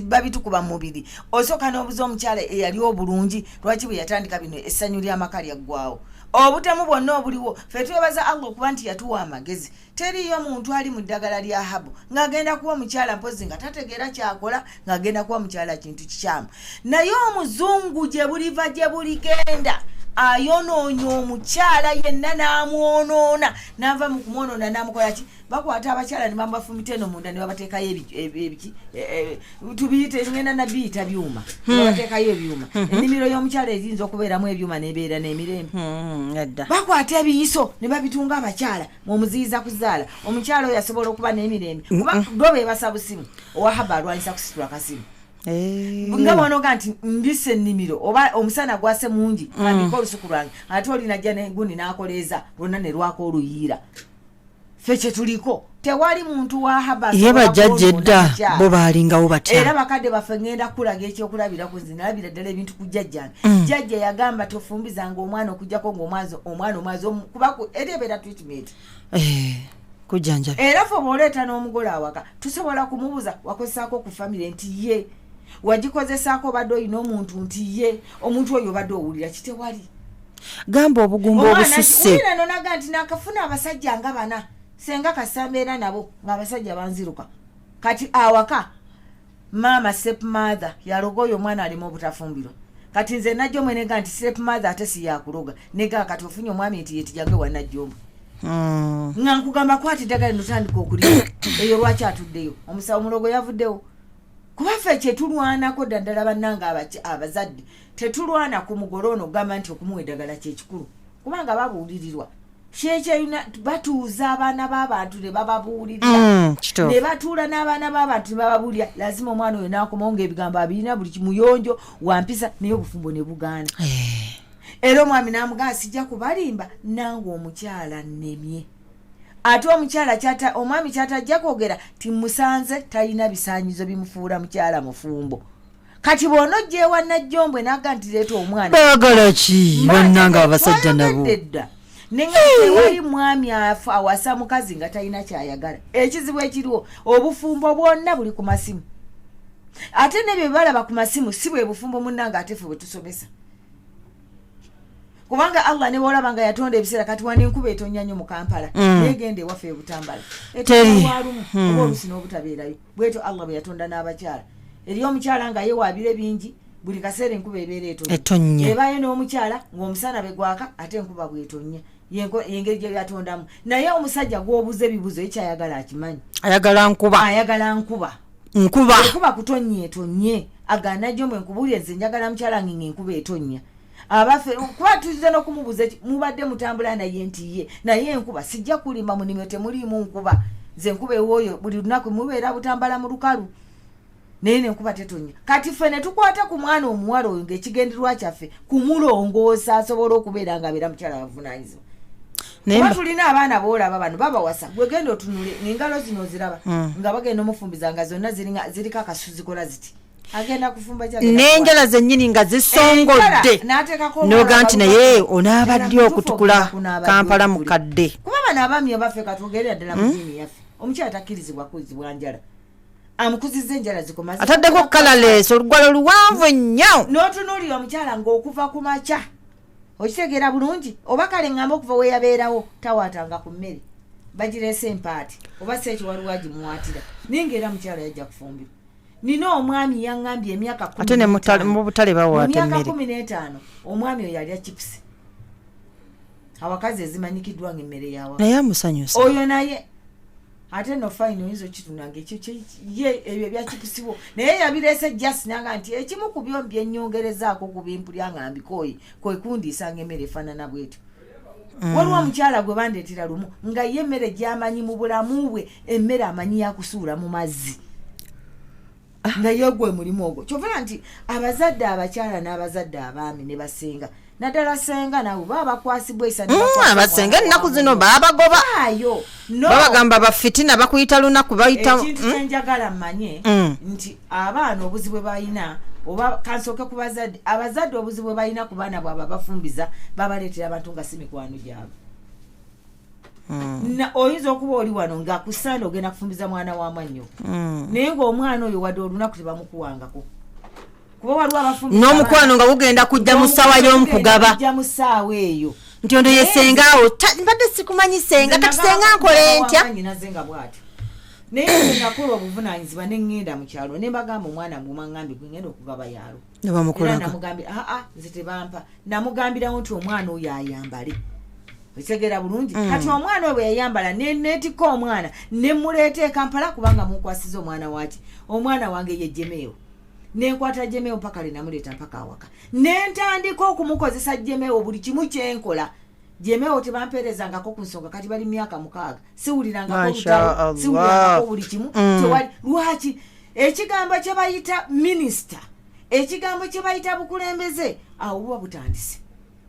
babitukuba mu mubiri osooka n'obuza omukyala eyali obulungi lwaki bwe yatandika bino essanyu ly'amaka lyaggwawo obutemu bwonna obuliwo ffe twebaza Allah okuba nti yatuwa amagezi teriyo muntu ali mu ddagala lya habo ng'agenda kuwa mukyala mpozi nga tategeera kyakola ng'agenda kuwa mukyala kintu kikyamu naye omuzungu gye buliva gye buligenda ayonoonya omukyala yenna n'amwonoona n'ava mu kumwonoona n'amukola ki bakwata abakyala ne bamubafumita eno munda ne babateekayo ebiki tubiyite ngenda nabiyita byuma ne babateekayo ebyuma ennimiro y'omukyala eyinza okubeeramu ebyuma n'ebeera n'emirembe bakwata ebiyiso ne babitunga abakyala mumuziyiza kuzaala omukyala oyo asobola okuba n'emirembe kuba bo beebasa busimu owahaba alwanyisa kusitula kasimu nga bwanoga nti mbise ennimiro oba omusana gwase mungi andika olusuku lwange ate olinajja neguni n'akoleeza lwonna ne lwako oluyiira ffe kye tuliko tewali muntu wahaba ye bajjajja edda bo baalingawo batya era bakadde baffe ngenda kulaga ekyokulabirako zinalabira ddala ebintu ku jjajjange jjajja yagamba tofumbizanga omwana okujjako ng'omwana omwazi kuba erebeera treatment kujjanja era ffe bw'oleeta n'omugole awaka tusobola kumubuza wakozesaako ku famire nti ye wagikozesaako obadde olina omuntu nti ye omuntu oyo obadde owulira kitewali gamba obugumba obususse nonaga nti nakafuna abasajja nga bana senga kasambeera nabo ng'abasajja banziruka kati awaka maama stepmother yalogoyo omwana alimu obutafumbirwa kati nze Najjombwe nega nti stepmother ate si yakuloga nega kati ofunye omwami nti yetijange wa Najjombwe nga nkugamba kwati ddagala notandika okulya eyo lwaki atuddeyo omusawo mulogo yavuddewo kuba ffe kyetulwanako ddala bannanga abazadde tetulwana ku mugole ono okugamba nti okumuwa eddagala kyekikulu kubanga babuulirirwa kyekyerina batuuza abaana b'abantu ne bababuulirira ne batuula n'abaana b'abantu ne bababuulira lazima omwana oyo n'akomawo ng'ebigambo abirina buli muyonjo wampisa naye obufumbo ne bugaana era omwami n'amugamba sijja kubalimba nange omukyala nnemye ate omukyala omwami kyatajja kwogera timusanze talina bisaanyizo bimufuula mukyala mufumbo kati bw'onojja ewa Najjombwe n'agga nti leeta omwana baagala ki bannanga abasajja nabo nenga tewali mwami awasa mukazi nga talina kyayagala ekizibu ekiriwo obufumbo bwonna buli ku masimu ate nebyo balaba ku masimu si bwe bufumbo munnanga ate ffe bwe tusomesa kubanga Allah ne bolaba nga yatonda ebiseera kati wani nkuba etonya nnyo mu Kampala negende ewaffe ebutambala etwalumu oba olusi n'obutabeerayo bwetyo Allah bwe yatonda n'abakyala eri omukyala nga yewaabire bingi buli kaseera enkuba ebeera etonya ebayo n'omukyala ng'omusana begwaka ate enkuba bwetonya yengeri gye yatondamu naye omusajja gw'obuze ebibuzo ekyayagala akimanyi ayagala nkuba kutonye etonye aga Najjombwe nkubuulire nze njagala mukyala nge enkuba etonya abaffe kuba tuzize n'okumubuza mubadde mutambula naye nti ye naye enkuba sijja kulimba mu nnimiro temuliimu nkuba nze enkuba ewooyo buli lunaku mubeera butambala mu lukalu naye nenkuba tetonya kati ffe ne tukwata ku mwana omuwala oyo ng'ekigenderwa kyaffe kumulongoosa asobola okubeera ng'abeera mukyala wavunaanyizibwa kuba tulina abaana boolaba bano babawasa gwegenda otunule ng'engalo zino oziraba nga bagenda omufumbiza nga zonna ziriko akasuzi kola ziti agenda kufumba n'enjala zennyini nga zisongodde noga nti naye onaabadde okutukula Kampala mukadde kuba bano abaami abaffe katwogerera ddala mu ddiini yaffe omukyala takkirizibwa kuzibwa njala amukuziza enjala zikomazi ataddeko kalaleeso olugwalo luwanvu nnyo n'otunuulira omukyala ng'okuva ku makya okitegeera bulungi oba kale ngamba okuva weyabeerawo tawaatanga ku mmere bagireese empaati oba seeki waliwo agimuwaatira naye ng'era mukyala yajja kufumbirwa nina omwami yaŋŋambye emyaka ate ne mu butale bawaata emmere 15 omwami oyo alya chipusi awakazi ezimanyikiddwa ng'emmere yawa naye amusanyusa oyo naye ate no fine oyinza okitunanga ekyo ye ebyo bya chipusiwo naye yabireese jasi nanga nti ekimu ku byo byennyongerezaako ku bimpulya ngambikoyi kwe kundiisanga emmere efaanana bwetyo waliwo omukyala gwe bandeetera lumu nga ye emmere gy'amanyi mu bulamu bwe emmere amanyi yakusuula mu mazzi naye gwe mulimu ogwo kyovera nti abazadde abakyala n'abazadde abaami ne basenga naddala senga nabo baba bakwasibwa abasenga ennaku zino babagoba babagamba bafitina bakuyita lunaku bayita ekintu kyenjagala mmanye nti abaana obuzibu bwe balina oba kansooke ku bazadde abazadde obuzibu bwe balina ku baana bwaba bafumbiza babaleetera abantu nga si mikwano gyabwe oyinza okuba oli wano nga kusanda ogenda kufumbiza mwana wa mwanyo naye ng'omwana oyo wadde olunaku tebamukuwangako kuba waliwo abafumbiza n'omukwano nga gugenda kujja mu ssaawa y'omukugaba mu ssaawa eyo nti ono yesengaawo mbadde sikumanyi senga kati senga nkole ntya nazenga bw'atyo naye nakola obuvunaanyizibwa ne ŋŋenda mu kyalo ne mbagamba omwana muguma ŋŋambye gwe ŋŋenda okugaba yaalo namugambira nze tebampa namugambira nti omwana oyo ayambale Otegera bulungi kati omwana oyo yayambala netika omwana nemuleeta Kampala kubanga munkwasiza omwana wati omwana wange ye Jemeo nenkwata Jemeo mpaka lenamuleeta mpaka awaka nentandika okumukozesa Jemeo buli kimu kyenkola Jemeo tebamperezangako ku nsonga kati bali myaka 6 siwulirangako lutalo siwulirangako buli kimu tewali lwaki ekigambo kye bayita minister ekigambo kye bayita bukulembeze awo buba butandise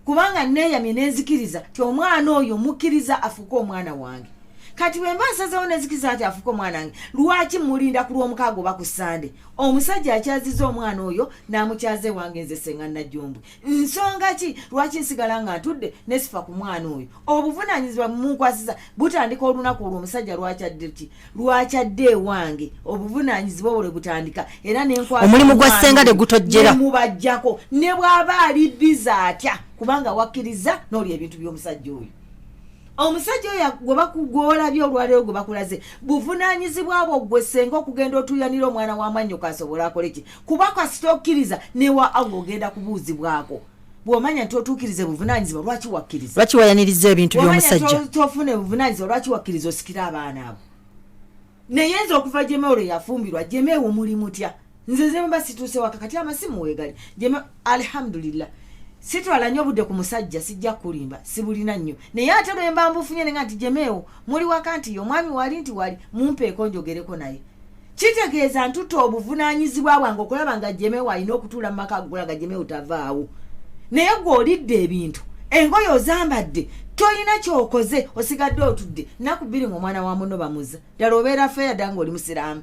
kubanga neyamye nenzikiriza ti omwana oyo mukkiriza afuka omwana wange kati bwemba nsazeewo nenzikiriza ati afuka omwana wange lwaki mulinda ku lw'omukaaga oba ku Sande omusajja akyaziza omwana oyo n'amukyaze wange nze Ssenga Najjombwe nsonga ki lwaki nsigala nga ntudde nesifa ku mwana oyo obuvunaanyizibwa munkwasiza butandika olunaku olwo omusajja lwakyadde ki lwakyadde wange obuvunaanyizibwa obwo butandika era nenkwasa omulimu gwa Ssenga tegutojjera mubajjako ne bw'aba ali biza atya kubanga wakkiriza n'oli ebintu by'omusajja oyo omusajja oyo gwe bakugoola by'olwaleero gwe bakulaze buvunaanyizibwa bwo gwe Ssenga okugenda otuyanira omwana wa Mannyoka asobola akole ki kuba kasita okkiriza newa awo ogenda kubuuzibwako bw'omanya nti otuukirize buvunaanyizibwa lwaki wakkiriza lwaki wayaniriza ebintu by'omusajja tofune buvunaanyizibwa lwaki wakkiriza osikira abaana abo naye nze okuva Jemeo lwe yafumbirwa Jemeo muli mutya nze zemba situuse waka kati amasimu weegali Jemeo alhamdulillah sitwala nnyo budde ku musajja sijja kulimba sibulina nnyo naye ate lwe mba mbufunye nga nti Jemeo muli waka nti omwami wali nti wali mumpeeko njogereko naye kitegeeza ntuta obuvunaanyizibwa bwange okulaba nga Jemeo alina okutuula mu maka agulaga Jemeo tavaawo naye gw'olidde ebintu engoye ozambadde toyina kyokoze osigadde otudde naku 2 ng'omwana wa muno bamuza ddala obeera feya dda ng'oli musiraamu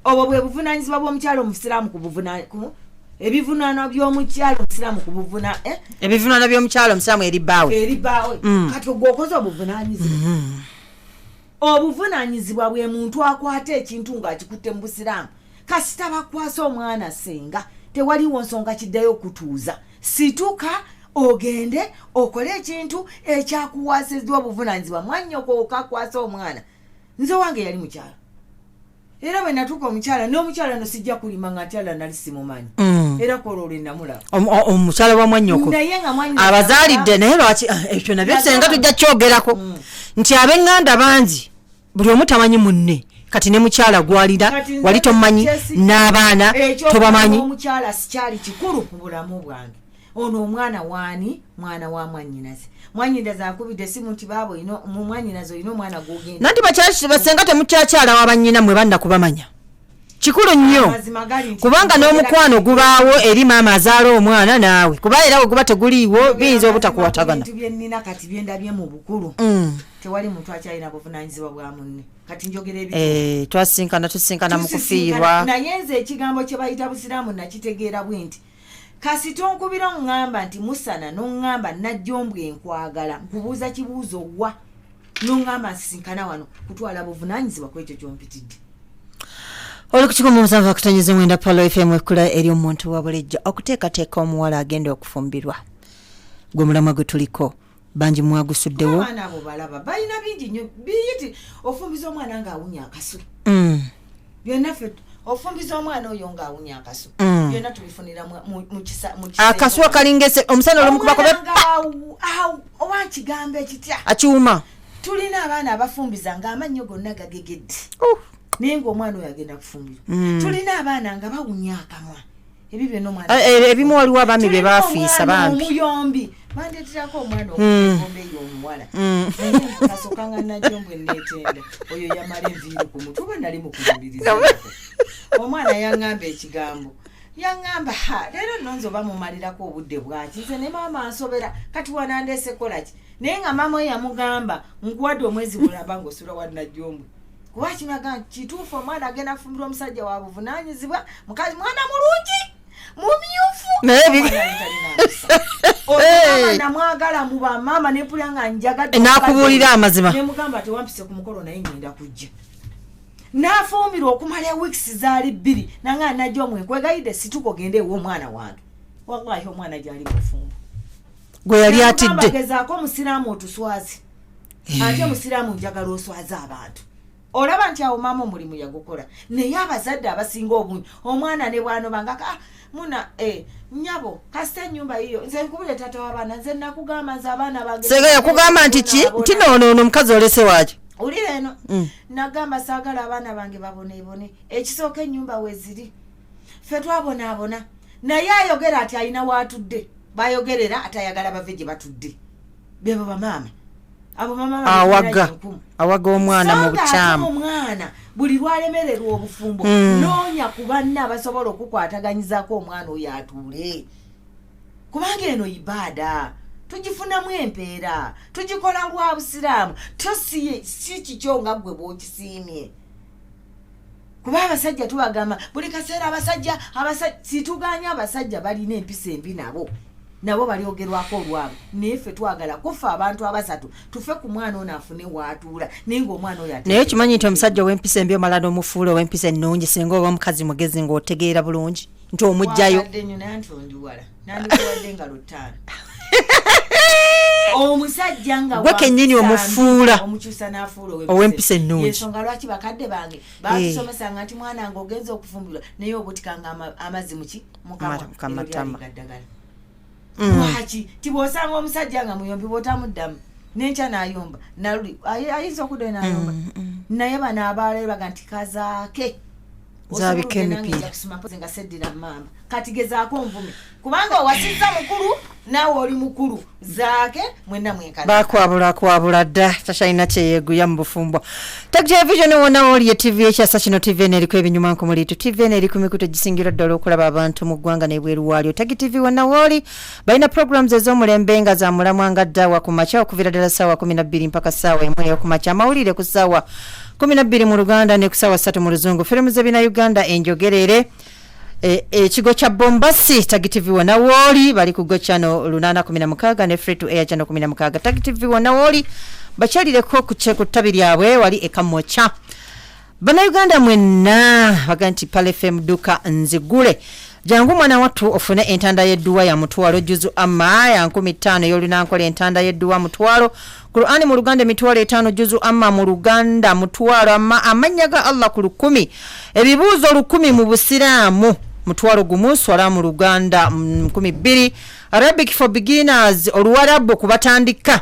obwo bwe buvunaanyizibwa bw'omukyalo omusiraamu ku buvunaanyizibwa ebivunaano by'omukyalo omusiraamu ku buvuna ebivunaano by'omukyalo omusiraamu eribaawe kati ogwokoze obuvunaanyizibwa obuvunaanyizibwa bwe muntu akwata ekintu ng'akikutte mu busiraamu kasita bakwasa omwana Ssenga tewaliwo nsonga kiddayo okutuuza situka ogende okole ekintu ekyakuwasiddwa obuvunaanyizibwa Mwannyoko okakwasa omwana nze wange yali mukyalo era bwe natuuka omukyala n'omukyala no sijja kulima nga atyala nali simumanyi era kolole namulaba omukyala wa Mwannyoko abazaalidde naye lwaki ekyo nabyo Ssenga tujja kyogerako nti ab'eŋŋanda bangi buli omu tamanyi munne kati ne mukyala gwalira wali tomanyi n'abaana tobamanyi omukyala sikyali kikulu mu bulamu bwange ono omwana waani mwana wa mwannyinaze akubidde simu nti baabo ino mu mwannyinaze olina omwana gwogenda nanti Ssenga temukyakyala wa bannyina mwe banda kubamanya kikulu nnyo kubanga n'omukwano gubaawo eri maama azaala omwana naawe kuba era bwe guba teguliiwo biyinza obutakuwatagana bintu byennina kati byendabye mu bukulu tewali muntu akyalina buvunaanyizibwa bwa munne kati njogera ebyo tusinkana mu kufiirwa naye nze ekigambo kye bayita busiraamu nakitegeera bwe nti kasita onkubira oŋŋamba nti musana n'oŋŋamba Najjombwe nkwagala nkubuuza kibuuzo wa n'oŋŋamba nsisinkana wano kutwala buvunaanyizibwa ku ekyo kyompitidde oli ku 17.9 Palo FM ekkula eri omuntu wa bulijjo okuteekateeka omuwala agenda okufumbirwa gwe mulamwa gwe tuliko bangi mwagusuddewo abaana abo balaba balina bingi nnyo biyiti ofumbiza omwana ng'awunya akasu byonna ffe ofumbiza omwana oyo ng'awunya akasu byonna tubifunira mu kisa akasu akalingese omusana olumukubako oba nkigambo ekitya akiwuma tulina abaana abafumbiza ng'amannyo gonna gagegedde naye ng'omwana oyo agenda kufumbirwa tulina abaana nga bawunya akamwa ebyo byonna omwana ebimu waliwo abaami bye baafiisa bambi omuyombi bandeeterako omwana okuombe eyo omuwala naye kasookanga Najjombwe neetenda oyo yamala enviiri ku mutwe oba nali mukulumbiriza omwana yaŋŋamba ekigambo yaŋŋamba leero nonze oba mumalirako obudde bwaki nze ne maama ansobera kati wanandeese kolaki naye nga maama we yamugamba nkuwadde omwezi bulaba ng'osula wa Najjombwe kuba kimaga kituufu omwana agenda kufumbirwa omusajja wa buvunaanyizibwa mukazi mwana mulungi mumyufu namwagala mu bamaama nepulya nga njagadde n'akubuulira amazima nemugamba tewampise ku mukolo naye ngenda kujja n'afumbirwa okumala weeks zaali 2 nanga Najjombwe nkwegayidde situko gende ewo omwana wange wallahi omwana gyali mufumbo gwe yali atidde gezaako omusiraamu otuswazi ate musiraamu njagala oswaza abantu olaba nti awo maama omulimu yagukola naye abazadde abasinga obungi omwana ne bwano bangaka muna nyabo kasita ennyumba yiyo nze nkubule tata w'abaana nze nakugamba nze abaana bange Senga yakugamba nti ki nti noono omukazi olese waaki ulira eno nagamba saagala abaana bange baboneebone ekisooka ennyumba weziri ffe twabonaabona naye ayogera ati alina waatudde bayogerera atayagala bave gye batudde bebo bamaama abo mama awaga omwana mu bukyamu omwana buli lwalemererwa obufumbo noonya ku banne abasobola okukwataganyizaako omwana oyo atuule kubanga eno ibaada tugifunamu empeera tugikola lwa busiraamu si kikyo nga ggwe bw'okisiimye kuba abasajja tubagamba buli kaseera abasajja situganya abasajja balina empisa embi nabo balyogerwako olwabo naye ffe twagala kufa abantu abasatu tufe ku mwana ono afune waatuula naye ngaomwana oyo naye kimanyi nti omusajja ow'empisa embi omala n'omufuula ow'empisa ennungi singa oba omukazi mugezi ng'otegeera bulungi nti omugjayo nandikuwadde engalo ttaano omusajja nga gwe kennyini omufuula omukyusa n'afuula ow'empisa ennungi ensonga lwaki bakadde bange batusomesanga nti mwana nga ogenza okufumbirwa naye obutikanga amazzi muki mukamatama lwaki tibwosanga omusajja nga muyombi bwotamuddamu nenkya n'ayomba naluli ayinza okuddayo n'ayomba naye bano abaalebaga nti kazaake zabika emipiira nga seddira mamba kati gezaako nvume kubanga owasizza mukulu naawe oli mukulu zaake mwenna mwenkana bakwabula dda takyalina kyeyeeguya mu bufumbwa television wona oli ye tv ekyasa kino tv eno eriko ebinyuma nkumuliitu tv eno eri ku mikutu egisingira ddala okulaba abantu mu ggwanga n'ebweru waalyo tagi tv wona wooli balina programs ez'omulembe nga za mulamwa nga ddawa ku makya okuviira ddala ssaawa 12 mpaka ssaawa 1 ey'okumakya amawulire ku ssaawa 12 mu Luganda ne ku ssaawa 3 mu Luzungu firimu z'ebina Uganda enjogerere ekigo kya Bombasi Tagi TV wona wooli bali ku go channel 816 ne free to air channel 16 Tagi TV wona wooli bakyalireko ku ttabi lyabwe wali ekamocha bana Uganda mwenna baga nti Pale FM duka nzigule jangu mwana watu ofune entanda y'edduwa ya mutwalo juzu amma ya 15 y'olunankola entanda y'edduwa mutwalo Qur'ani mu Luganda mitwalo 5 juzu amma mu Luganda mutwalo amma amanyaga Allah ku 10 ebibuuzo 10 mu Busiraamu mutwalo gumu swala mu Luganda 12 Arabic for beginners oluwarabu kubatandika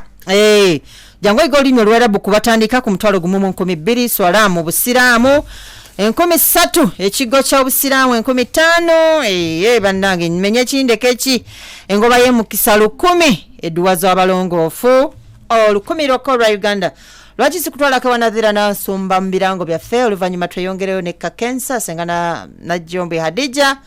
jangu igolino oluwarabu kubatandika ku mutwalo gumu mu 12 swala mu Busiraamu 13 ekigo kya Busiraamu 15 bannange menye kindekeki engoba ye mukisa 10 edduwa z'abalongoofu 10 lwa Uganda lwaki sikutwala kawanadhira na nsumba mbirango byaffe oluvannyuma tweyongereyo ne Kakensa Senga Najjombwe Hadija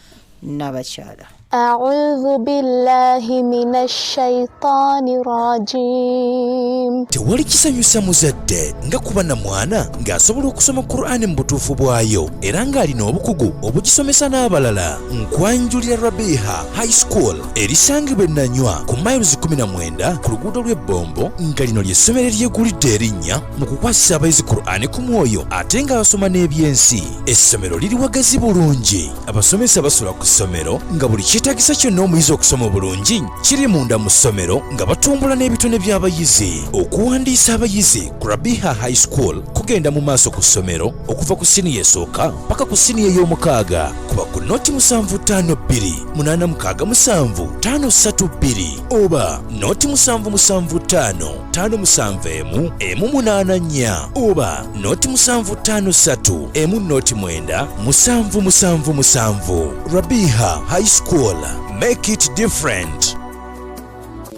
n'abakyala أعوذ بالله من الشيطان الرجيم tewali kisanyusa muzadde nga kuba na mwana ng'asobola okusoma Qur'ani mu butuufu bwayo era ng'alina obukugu obugisomesa n'abalala nkwanjulira Rabiha High School erisangibwa Nanywa ku miles 19 ku luguudo lw'Ebombo nga lino ly'essomero eryegulidde erinnya mu kukwasisa abayizi Qur'ani ku mwoyo ate nga basoma n'ebyensi. Essomero liri wagazi bulungi, abasomesa basula ku ssomero nga buli kyetaagisa kyonna omuyizi okusoma obulungi kiri munda mu ssomero nga batumbula n'ebitone by'abayizi. Okuwandiisa abayizi ku Rabiha High School kugenda mu maaso ku ssomero okuva ku siniya esooka paka ku siniya ey'omukaaga kuba ku noti 752-867-532 oba noti 775-571-84 oba noti 753-997-777. Rabiha High School, make it different.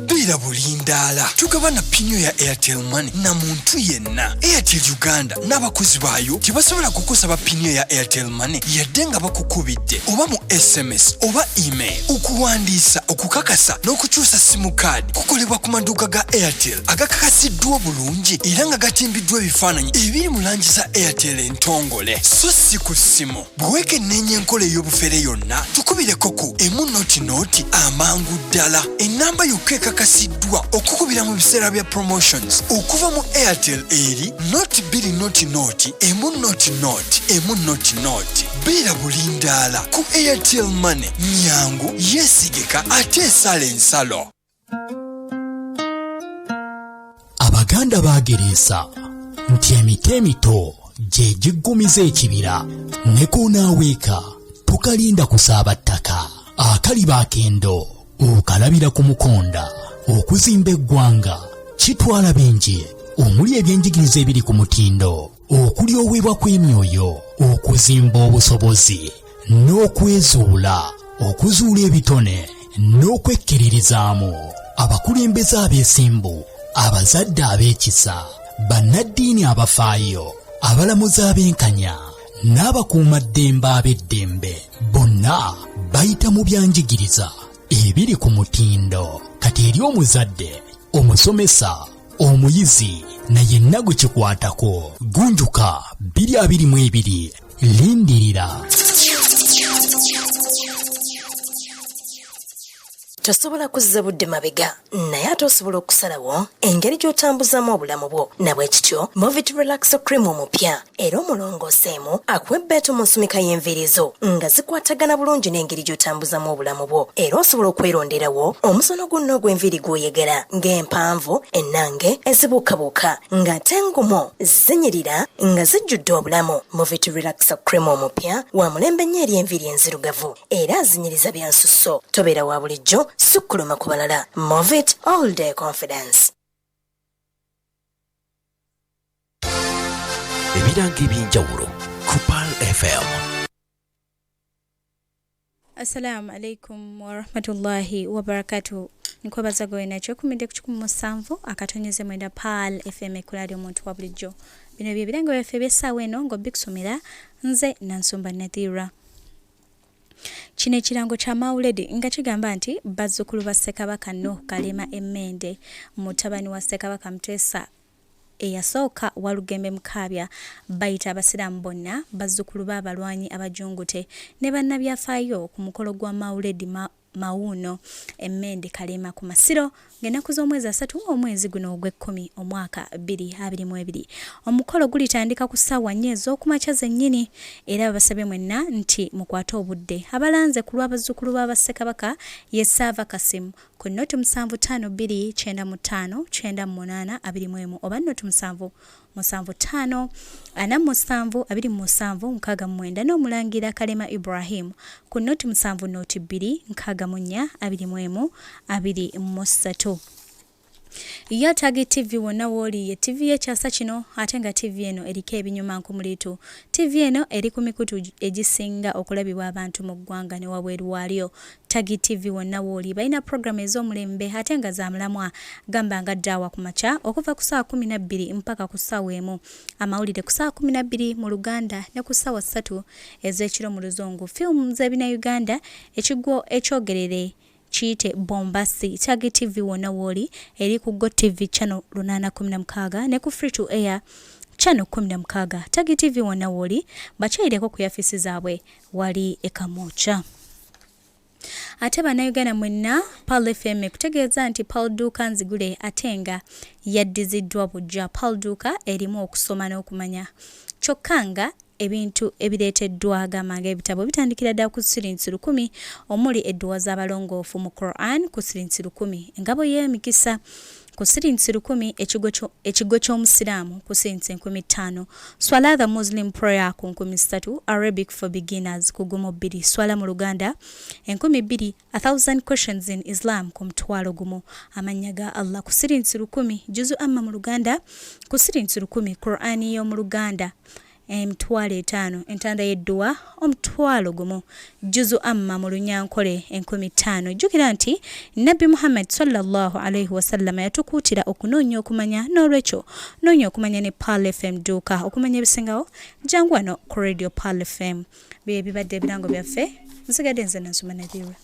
Tuira bulindaala tugabana pinyo ya Airtel Money na muntu yenna. Airtel Uganda n'abakozi bayo tebasobola kukusaba pinyo ya Airtel Money yadde nga bakukubidde oba mu SMS oba email. Okuwandiisa, okukakasa n'okukyusa simu card kukolebwa ku maduuka ga Airtel agakakasiddwa bulungi era nga gatimbiddwa ebifaananyi ebiri mu langi za Airtel entongole. So si ku ssimu bwekenneenya enkola ey'obufere yonna tukubireko ku emunoti amangu ddala. Ennamba yokka ekakasiddwa okukubira mu biseera bya promotions okuva mu Airtel eri noti 2 emunoti. Bira bulindaala ku Airtel Money. Nyangu yesigika ate esala ensalo. Abaganda bageresa nti emito emito gye giggumiza ekibira ne koonaaweeka tokalinda kusaaba ttaka akaliba akendo okalabira ku mukonda okuzimba eggwanga kitwala bingi omuli ebyenjigiriza ebiri ku mutindo okuli oweebwa kw'emyoyo okuzimba obusobozi n'okwezuula okuzuula ebitone n'okwekkiririzaamu abakulembeze abeesimbu abazadde ab'ekisa bannaddiini abafaayo abalamuzi ab'enkanya n'abakuumaddembe ab'eddembe bonna bayita mu byanjigiriza ebiri ku mutindo kati eri omuzadde omusomesa omuyizi naye nnago kikwatako gunjuka 222 lindirira. Tosobola kuzza budde mabega naye ate osobola okusalawo engeri gy'otambuzamu obulamu bwo nabwekityo Movit Relaxo Cream omupya era omulongooseemu akuwa ebbeetu mu nsumika y'enviirizo nga zikwatagana bulungi n'engeri gy'otambuzamu obulamu bwo era osobola okweronderawo omusono gwonna ogw'enviiri gw'oyagala ng'empanvu ennange ezibuukabuuka ng'ate engumu zinyirira nga zijjudde obulamu. Movit Relaxo Cream omupya wa mulembe nnyo eri enviiri enzirugavu era azinyiriza bya nsusso. Tobeera wa bulijjo sukkuluma ku balala. Movit all day confidence. ebiranga eby'enjawulo ku Pal FM. Assalamu alaikum warahmatullahi wabarakatuh. Nkwebaza gwe nakyo kumidde ku 17 akatonyeze mwenda Pal FM ekulali omuntu wa bulijjo. Bino bye biranga byaffe by'essaawa eno ng'obbikusomera nze Nansumba Nathira. Kino ekirango kya Mawuledi nga kigamba nti bazzukulu ba Ssekabaka Nuhu Kalema Emmende mutabani wa Ssekabaka Mutesa eyasooka Walugembe Mukaabya bayita abasiraamu bonna bazzukulu b'abalwanyi abajungute ne bannabyafaayo ku mukolo gwa Mawuledi Mawuno Emmende Kalema ku Masiro ng'ennaku z'omwezi 3 omwezi guno ogw'ekkumi omwaka 2022. Omukolo gulitandika ku ssaawa 4 ez'okumakya zennyini era basabye mwenna nti mukwate obudde. Abalanze ku lw'abazzukulu b'Abassekabaka ye Sava Kasimu ku nnoti 75959821 oba nnoti 754747 n'omulangira Kalema Ibrahim ku nnoti 7 Ya Tagi TV wonna woli ye TV yekyasa kino ate nga TV eno eriko ebinyuma nkumulitu. TV eno eri ku mikutu egisinga okulabibwa abantu mu ggwanga ne wabweru waalyo. Tagi TV wonna woli balina programu ez'omulembe ate nga za mulamwa gamba nga ddaawa ku makya okuva ku ssaawa 12 mpaka ku ssaawa 1. Amawulire ku ssaawa 12 mu Luganda ne ku ssaawa 3 ez'ekiro mu Luzungu. Filimu z'ebina Uganda ekigwo ekyogerere Chite Bombasi. Tagi TV wonna woli eri ku Go TV channel 816 ne ku Free to Air channel 16. Tagi TV wonna woli bakyayireko ku yafisi zaabwe wali ekamocha. Ate bannayuganda mwenna Pal FM kutegeeza nti Pal Duka nzigule atenga yaddiziddwa bujja. Pal Duka erimu okusoma n'okumanya kyokka ebintu ebireeteddwa agamba ng'ebitabo bitandikira ddala ku sirinsi 10 omuli edduwa z'abalongoofu mu Quran ku sirinsi 10, engabo y'emikisa ku sirinsi 10, ekigo ky'omusiraamu ku sirinsi 50, Swala the Muslim prayer ku 3, Arabic for beginners ku 2, Swala mu Luganda 2000, 1000 questions in Islam ku 1,000, amanya ga Allah ku sirinsi 10, Juzu amma mu Luganda ku sirinsi 10, Quran y'omu Luganda 5,000, entanda y'edduwa 1,000, Juzu amma mu Lunyankole 5,000. Jjukira nti Nabbi Muhammad sallallahu alaihi wasallam yatukuutira okunoonya okumanya, n'olwekyo noonya okumanya ne Pal FM Duka. Okumanya ebisingawo jangu wano ku Radio Pal FM. Bye bibadde ebirango byaffe, nsigadde nze Nansuma Nathira.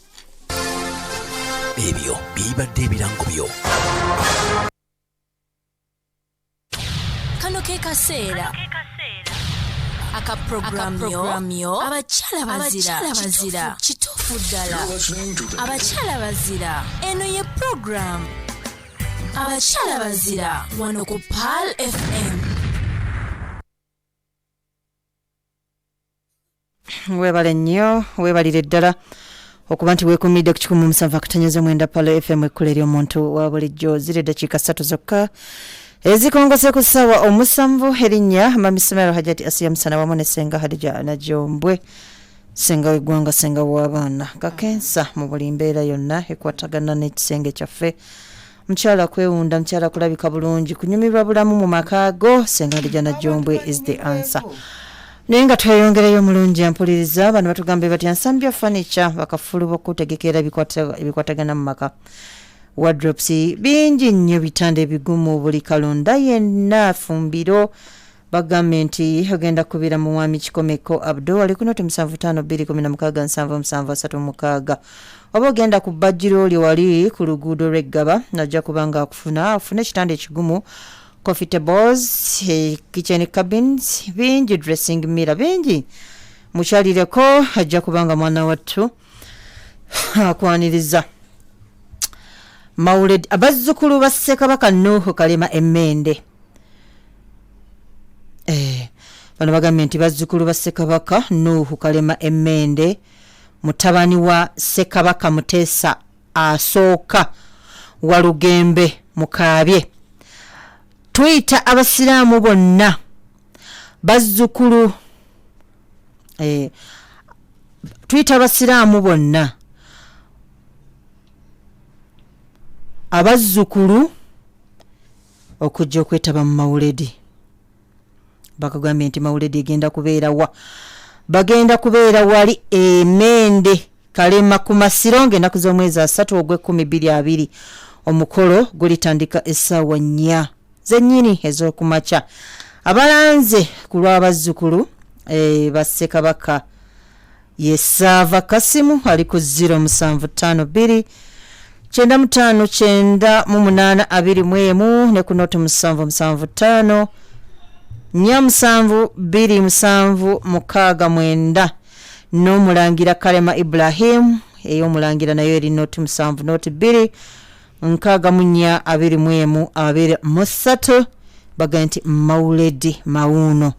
Ebyo bibadde ebirango byo. Kano ke kaseera akaprogramyo abakyala bazira kituufu ddala abakyala bazira. Eno ye program abakyala bazira wano ku Pal FM. Webale nnyo, webalire ddala okuba nti weekumidde ku 17 akatonyeza mwenda Pal FM ekkula eri omuntu wa bulijjo. Ziri eddakiika 3 zokka ezikongose ku ssaawa omusanvu erinnya mamisomero hajati asiya musana wamu ne SSenga Najjombwe senga w'eggwanga senga w'abaana kakensa mu buli mbeera yonna ekwatagana n'ekisenge kyaffe mukyala kwewunda mukyala kulabika bulungi kunyumirwa bulamu mu makaago SSenga Najjombwe is the answer. Naye nga tweyongereyo mulungi empuliriza bano batugambe bati nsambya furniture bakafulu b'okutegekera ebikwatagana mu maka wardrobes bingi nnyo bitanda ebigumu buli kalonda yenna fumbiro bagambe nti ogenda kubira mu mwami kikomeko Abdo ali kuno 7526 oba ogenda ku bajjiro oli wali ku luguudo lw'eggaba najja kubanga afune ekitanda ekigumu coffee tables, kitchen cabins, bingi dressing mirror bingi mukyalireko ajja kubanga mwana wattu akwaniriza Maulid abazzukulu ba Ssekabaka Nuhu Kalema Emmende bano bagambye nti bazzukulu ba Ssekabaka Nuhu Kalema Emmende mutabani wa Ssekabaka Muteesa asooka Walugembe Mukaabye tuyita abasiraamu bonna bazzukulu tuyita abasiraamu bonna abazzukulu okujja okwetaba mu mawuledi bakagambye nti mawuledi egenda kubeera wa bagenda kubeera wali Emmende Kalema ku Masiro ng'ennaku z'omwezi 3 ogw'Ekumi 20 omukolo gulitandika essaawa 4 zennyini ez'okumakya abalanze ku lw'abazzukulu ba Ssekabaka Yesaava Kasimu ali ku 0752 959821 ne ku noti 775 4727 n'omulangira Kalema Ibrahim ey'omulangira nayo eri noti 7 noti 2 nkaaga 21 bagenti mawuledi mawuno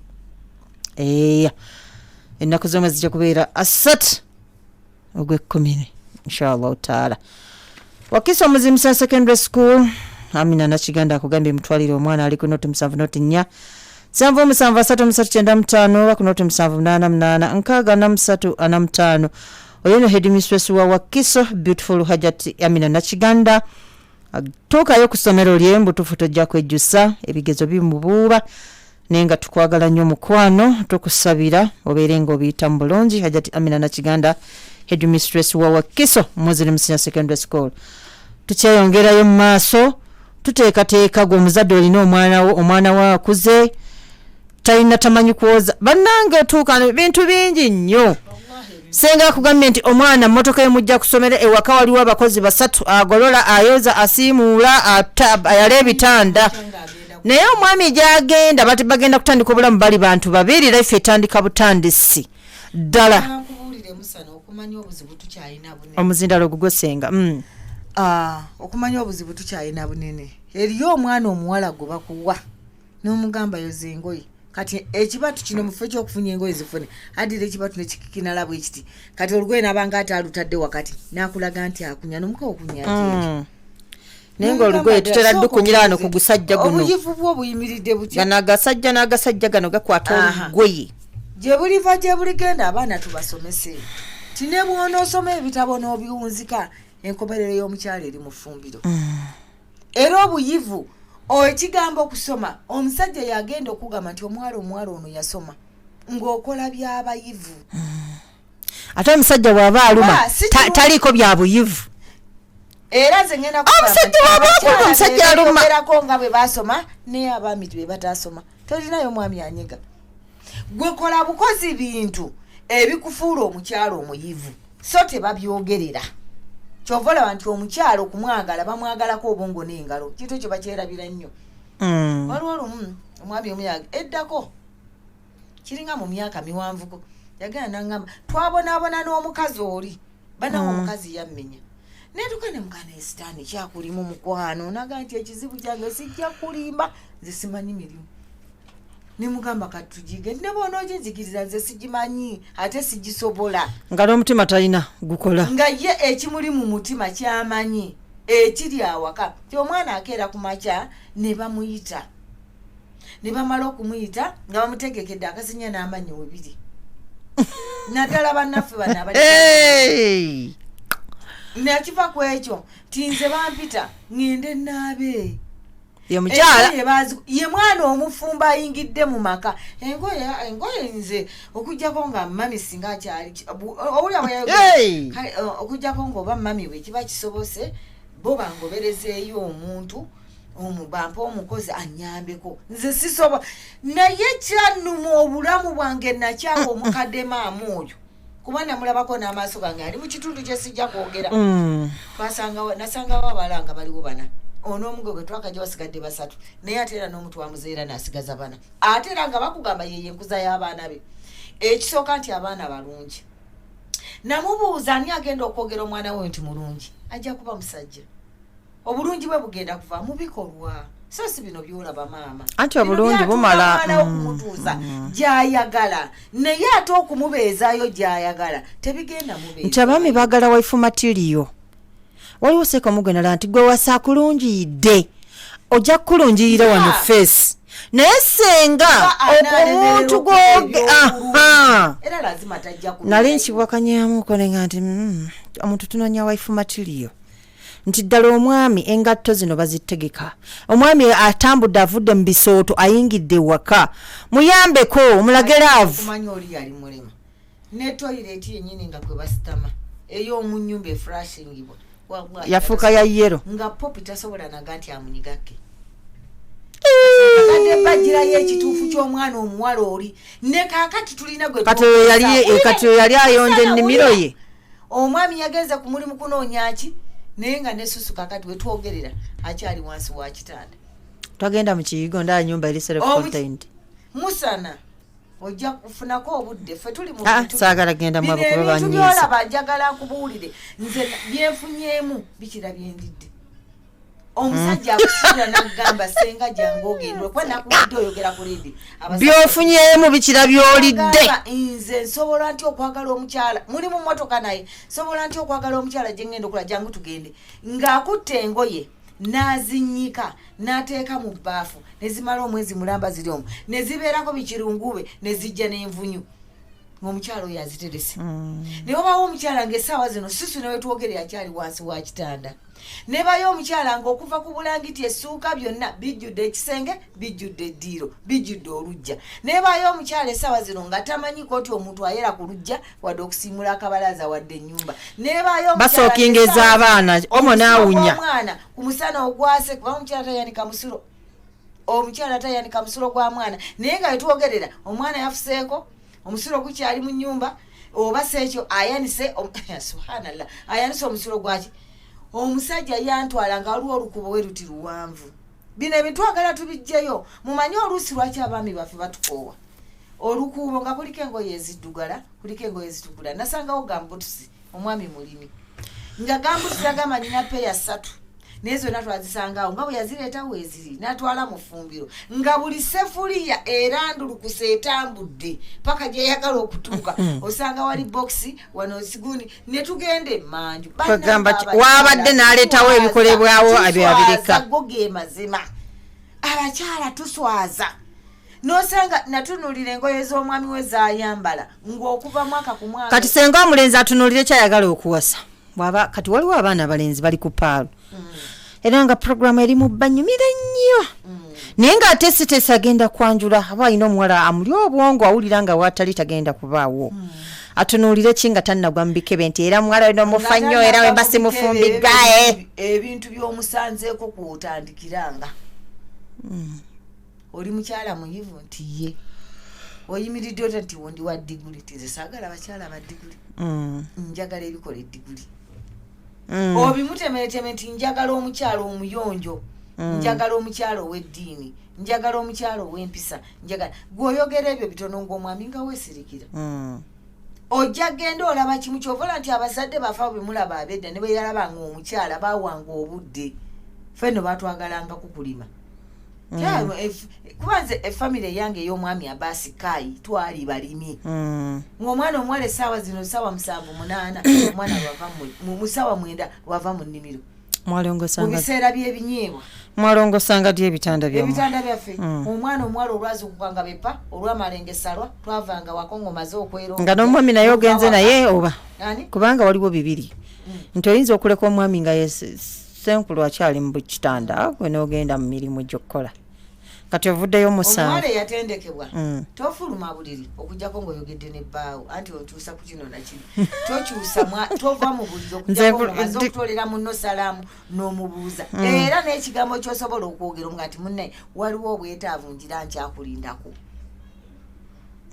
ennaku zomwe zijja kubeera 3 ogw'Ekumi inshallah taala. Wakiso Omuzimisa Secondary School Amina Nakiganda akugambye mutwalire omwana ali ku noti 7 noti 4 77395 ku noti 788 nkaaga 345 oyo headmistress wa Wakiso Beautiful Hajati Amina Nakiganda tuukayo ku ssomero lye mbutufu tojja kwejjusa ebigezo bimubuuba naye nga tukwagala nnyo mukwano tukusabira obeere ng'obiyita mu bulungi Hajati Amina Nakiganda headmistress wa Wakiso Muslim Senior Secondary School. Tukyeyongerayo mu maaso tuteekateeka gwe omuzadde olina omwana wa akuze talina tamanyi kwoza bannange otuuka bintu bingi nnyo. Senga akugambye nti omwana mmotoka emujja kusomera ewaka waliwo abakozi 3 agolola ayoza asiimuula ayala ebitanda naye omwami gy'agenda bati bagenda kutandika obulamu bali bantu 2 life etandika butandisi ddala omuzindalo ogugwesenga okumanya obuzibu tukyalina bunene eriyo omwana omuwala gwe bakuwa n'omugamba yoza engoye kati ekibatu kino mufe ky'okufunya engoye zifune adira ekibatu nekikinalabwa ekiti kati olugoye nabanga ate alutadde wakati nakulaga nti akunya nomuka okunya naye ng'olugoye tutera ddukunyira wano ku gusajja guno obuyivu bwo buyimiridde butya n'agasajja gano gakwata olugoye gye buliva gye buligenda abaana tubasomese tine bw'onoosoma ebitabo n'obiwunzika enkomerero y'omukyala eri mu ffumbiro era obuyivu ekigambo okusoma omusajja yagenda okugamba nti omwala ono yasoma ng'okola by'abayivu ate omusajja bw'aba aluma taliiko bya buyivu era ze ngenda omusajja aluma nga n'omutima talina gukola nga ye ekimuli mu mutima kyamanyi ekiri awaka ti omwana akeera ku makya ne bamuyita ne bamala okumuyita nga bamutegekedde akasinya n'amannya webiri naddala bannaffe bano abali nakiva ku ekyo tinze bampita ngende naabe ye mukyala ye mwana omufumba ayingidde mu maka engoye nze okujjako nga mami singa akyali okujjako nga oba mami we kiba kisobose bo bangoberezeeyo omuntu omubampa omukozi anyambeko nze sisoba naye kyannuma obulamu bwange nakyanga omukadde maamu oyo kuba namulabako n'amaaso gange ali mu kitundu kye sijja kwogera nasangawo abalala nga baliwo bana on'omugo gwe twakajja basigadde basatu naye ate era n'omuntu wamuzeera n'asigaza bana ate era nga bakugamba yeye enkuza y'abaana be ekisooka nti abaana balungi namubuuza ani agenda okwogera omwana we nti mulungi ajja kuba musajja obulungi bwe bugenda kuva mu bikolwa so si bino byolaba maama anti obulungi bumala okumutuuza gy'ayagala naye ate okumubeezaayo gy'ayagala tebigenda mubeeza nti abaami baagala waifu matiriyo waliwo seeka omugwenala nti gwe wasa kulungiyidde ojja kukulungirira wano face naye senga omuntu nali nkiwakanyamuko nenga nti omuntu tunoonya waifu matiriyo nti ddala omwami engatto zino bazitegeka omwami atambudde avudde mu bisooto ayingidde waka muyambeko omulage laavu kumanya oli yali mulema ne toilet yennyini nga kwe basitama ey'omu nnyumba efrashingibwa yafuuka ya yero nga popi tasobola naga nti amunyigake kadde bajirayo ekituufu ky'omwana omuwala oli ne kaakati tulina gwe kati yali ayonja ennimiro ye omwami yagenze ku mulimu kunoonya ki naye nga nesusu kakati wetwogerera akyali wansi wa kitanda twagenda mu kiyigo ndala nyumba eri self-contained musana ojja kufunako obudde ffe tuli saagala genda mwabo kuba banyiisa byolaba njagala nkubuulire nze byenfunyemu bikira byendidde omusajja akusira n'agamba senga jangu ogendwe kuba nakubudde oyogera ku leedi byofunyemu bikira byolidde nze nsobola nti okwagala omukyala muli mu mmotoka naye nsobola nti okwagala omukyala gye ngenda okula jangu tugende ng'akutte engoye n'azinnyika n'ateeka mu bbaafu ne zimala omwezi mulamba ziri omwo ne zibeerako bikirungube ne zijja n'envunyu ng'omukyala oyo aziterese naye obaawo omukyala ng'essaawa zino susu ne wetwogerera akyali wansi wa kitanda ne bayo omukyala ng'okuva ku bulangiti essuuka byonna bijjudde ekisenge bijjudde eddiiro bijjudde olujja ne bayo omukyala essaawa zino nga tamanyiko nti omuntu ayera ku lujja wadde okusiimula akabalaza wadde ennyumba ne bayo basookingeza abaana omo naawunya omwana ku musana ogwase kuba omukyala tayanika musulo omukyala tayanika musulo gwa mwana naye nga wetwogerera omwana yafuseeko omusulo gukyali mu nnyumba oba seekyo ayanise subhanallah ayanise omusulo gwaki omusajja yantwala nga waliwo olukubo we luti luwanvu bino ebintu twagala tubijjeyo mumanye oluusi lwaki abaami baffe batukoowa olukuubo nga kuliko engoye eziddugala kuliko engoye ezitukula nasangawo gambutusi omwami mulimi nga gambutusi agamba nina peya 3 naye zonna twazisangaawo nga bwe yazireetawo eziri n'atwala mu ffumbiro nga buli sefuliya erandulukuse etambudde paka gyeyagala okutuuka osanga wali bokisi wano siguni ne tugenda emmanju wabadde n'aleetawo ebikolebwawo abireka go ge mazima abakyala tuswaza nosanga natunulira engoye z'omwami we zaayambala ng'okuva mwaka ku mwaka kati senga omulenzi atunulire kyayagala okuwasa bwaba kati waliwo abaana abalenzi bali ku paalo era nga programu eri mu banyumira nnyo naye ng'ate sitesi agenda kwanjula aba alina omuwala amuli obwongo awulira nga watali tagenda kubaawo atunuulire ki nga tannagwa mu bikebe nti era muwala wena omufa nnyo era wemba simufumbigae ebintu by'omusanzeeko kwotandikiranga oli mukyala muyivu nti ye oyimiridde ota nti wondi wa diguli tize saagala bakyala ba diguli njagala ebikola eddiguli obimutemereteme nti njagala omukyalo omuyonjo njagala omukyalo ow'eddiini njagala omukyalo ow'empisa njagala gweoyogera ebyo bitono ng'omwami nga weesirikira ojja genda olaba kimu kyovola nti abazadde bafa bwe mulaba abedda ne beyalabanga omukyala baawanga obudde ffenno batwagalanga kukulima kubanze efamire yange ey'omwami abasikayi twali balimi ng'omwana omuwala essaawa zino ssaawa 7-8 omwana musawa 9 wava mu nnimiro mwalongosanga biseera by'ebinyeebwa mwalongosanga dye ebitanda byamu ebitanda byaffe omwana omuwala olwazukukanga bepa olwamalengesalwa twavanga wakongomaze okwera nga n'omwami naye ogenze naye oba kubanga waliwo bibiri nti oyinza okuleka omwami nga senkulu akyali mu kitanda gwe n'ogenda mu mirimu gy'okkola kati ovuddeyo musanvu omuwala eyatendekebwa tofuluma buliri okujjako ng'oyogedde n'ebbaawo anti otuusa ku kino nakino tokyusa tova mu buliri okujjako ng'omaze okutolera munno salaamu n'omubuuza era n'ekigambo ky'osobola okwogera nga nti munne waliwo obwetaavu ngira nkyakulindako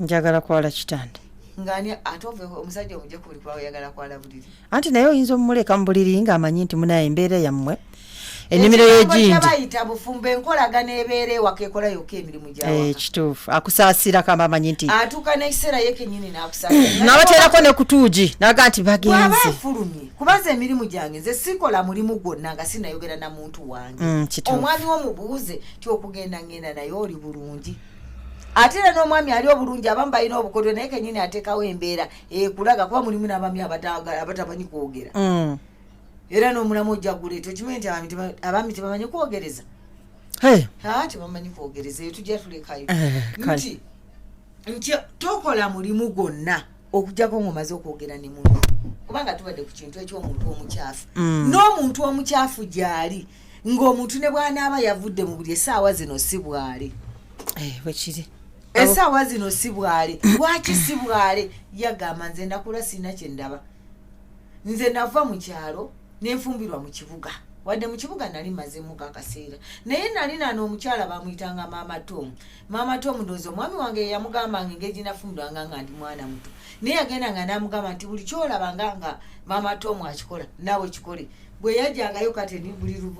njagala kwala kitanda ngani ate oveeko omusajja omujja ku buli kuba oyagala kwala buliri anti naye oyinza omumuleka mu buliri ng'amanyi nti munaye embeera yammwe ennimiro y'egindi bayita bufumbo enkolagana ebeera ewaka ekola yokka emirimu gyawaka kituufu akusaasira kamba amanyi nti atuuka n'ekiseera ye kennyini n'akusaasira n'abateerako ne kutuugi naga nti bagenze fulumye kubaza emirimu gyange nze sikola mulimu gwonna nga sinayogera na muntu wange omwami w'omubuuze ti okugenda ngenda naye oli bulungi ate era n'omwami ali obulungi abamu balina obukodwe naye kennyini ateekawo embeera ekulaga kuba mulimu n'abami abatamanyi kwogera era n'omulamu ojja guleeta okimanyi nti abaami tebamanyi kwogereza tebamanyi kwogereza eyo tujja tulekayo nti tokola mulimu gwonna okujjako ng'omaze okwogera ne muntu kubanga tubadde ku kintu eky'omuntu omukyafu n'omuntu omukyafu gy'ali ng'omuntu ne bw'anaaba yavudde mu buli essaawa zino si bwale wekiri essaawa zino si bwale lwaki si bwale yagamba nze ndakula sirina kye ndaba nze nava mu kyalo nenfumbirwa mu kibuga wadde mu kibuga nali mazemu kakaseera naye nali nano omukyala bamuyitanga maama tom ndowooza omwami wange yamugamba nga engeri ginafumbirwanga nga ndi mwana muto naye yagenda nga namugamba nti buli kyolabanga nga maama tom akikola naawe kikole bwe yajjangayo kateni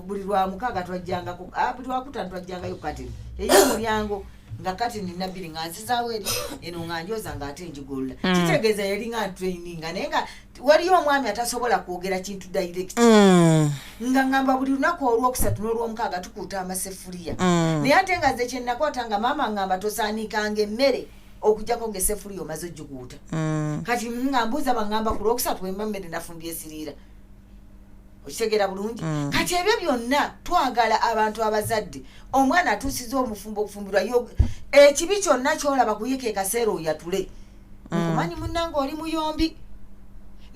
buli lwa mukaaga twajjangako buli lwakutano twajjangayo kateni ey'omulyango nga kateni nabbiri nga nzizaawo eri eno nga njoza nga ate njigolola kitegeeza yali nga traininga naye nga waliyo omwami atasobola kwogera kintu direct nga ngamba buli lunaku olwokusatu n'olwomukaaga tukuuta amaseffuliya naye ate nga ze kyennakwata nga maama ngamba tosaanikanga emmere okujjako ng'eseffuliya omaze ogikuuta kati nga mbuuza bangamba ku lwokusatu wemba mmere nafumbye esiriira okitegeera bulungi kati ebyo byonna twagala abantu abazadde omwana atuusiza omufumbo okufumbirwa ekibi kyonna kyolaba kuyika ekaseera oyatule nkumanyi munnanga oli muyombi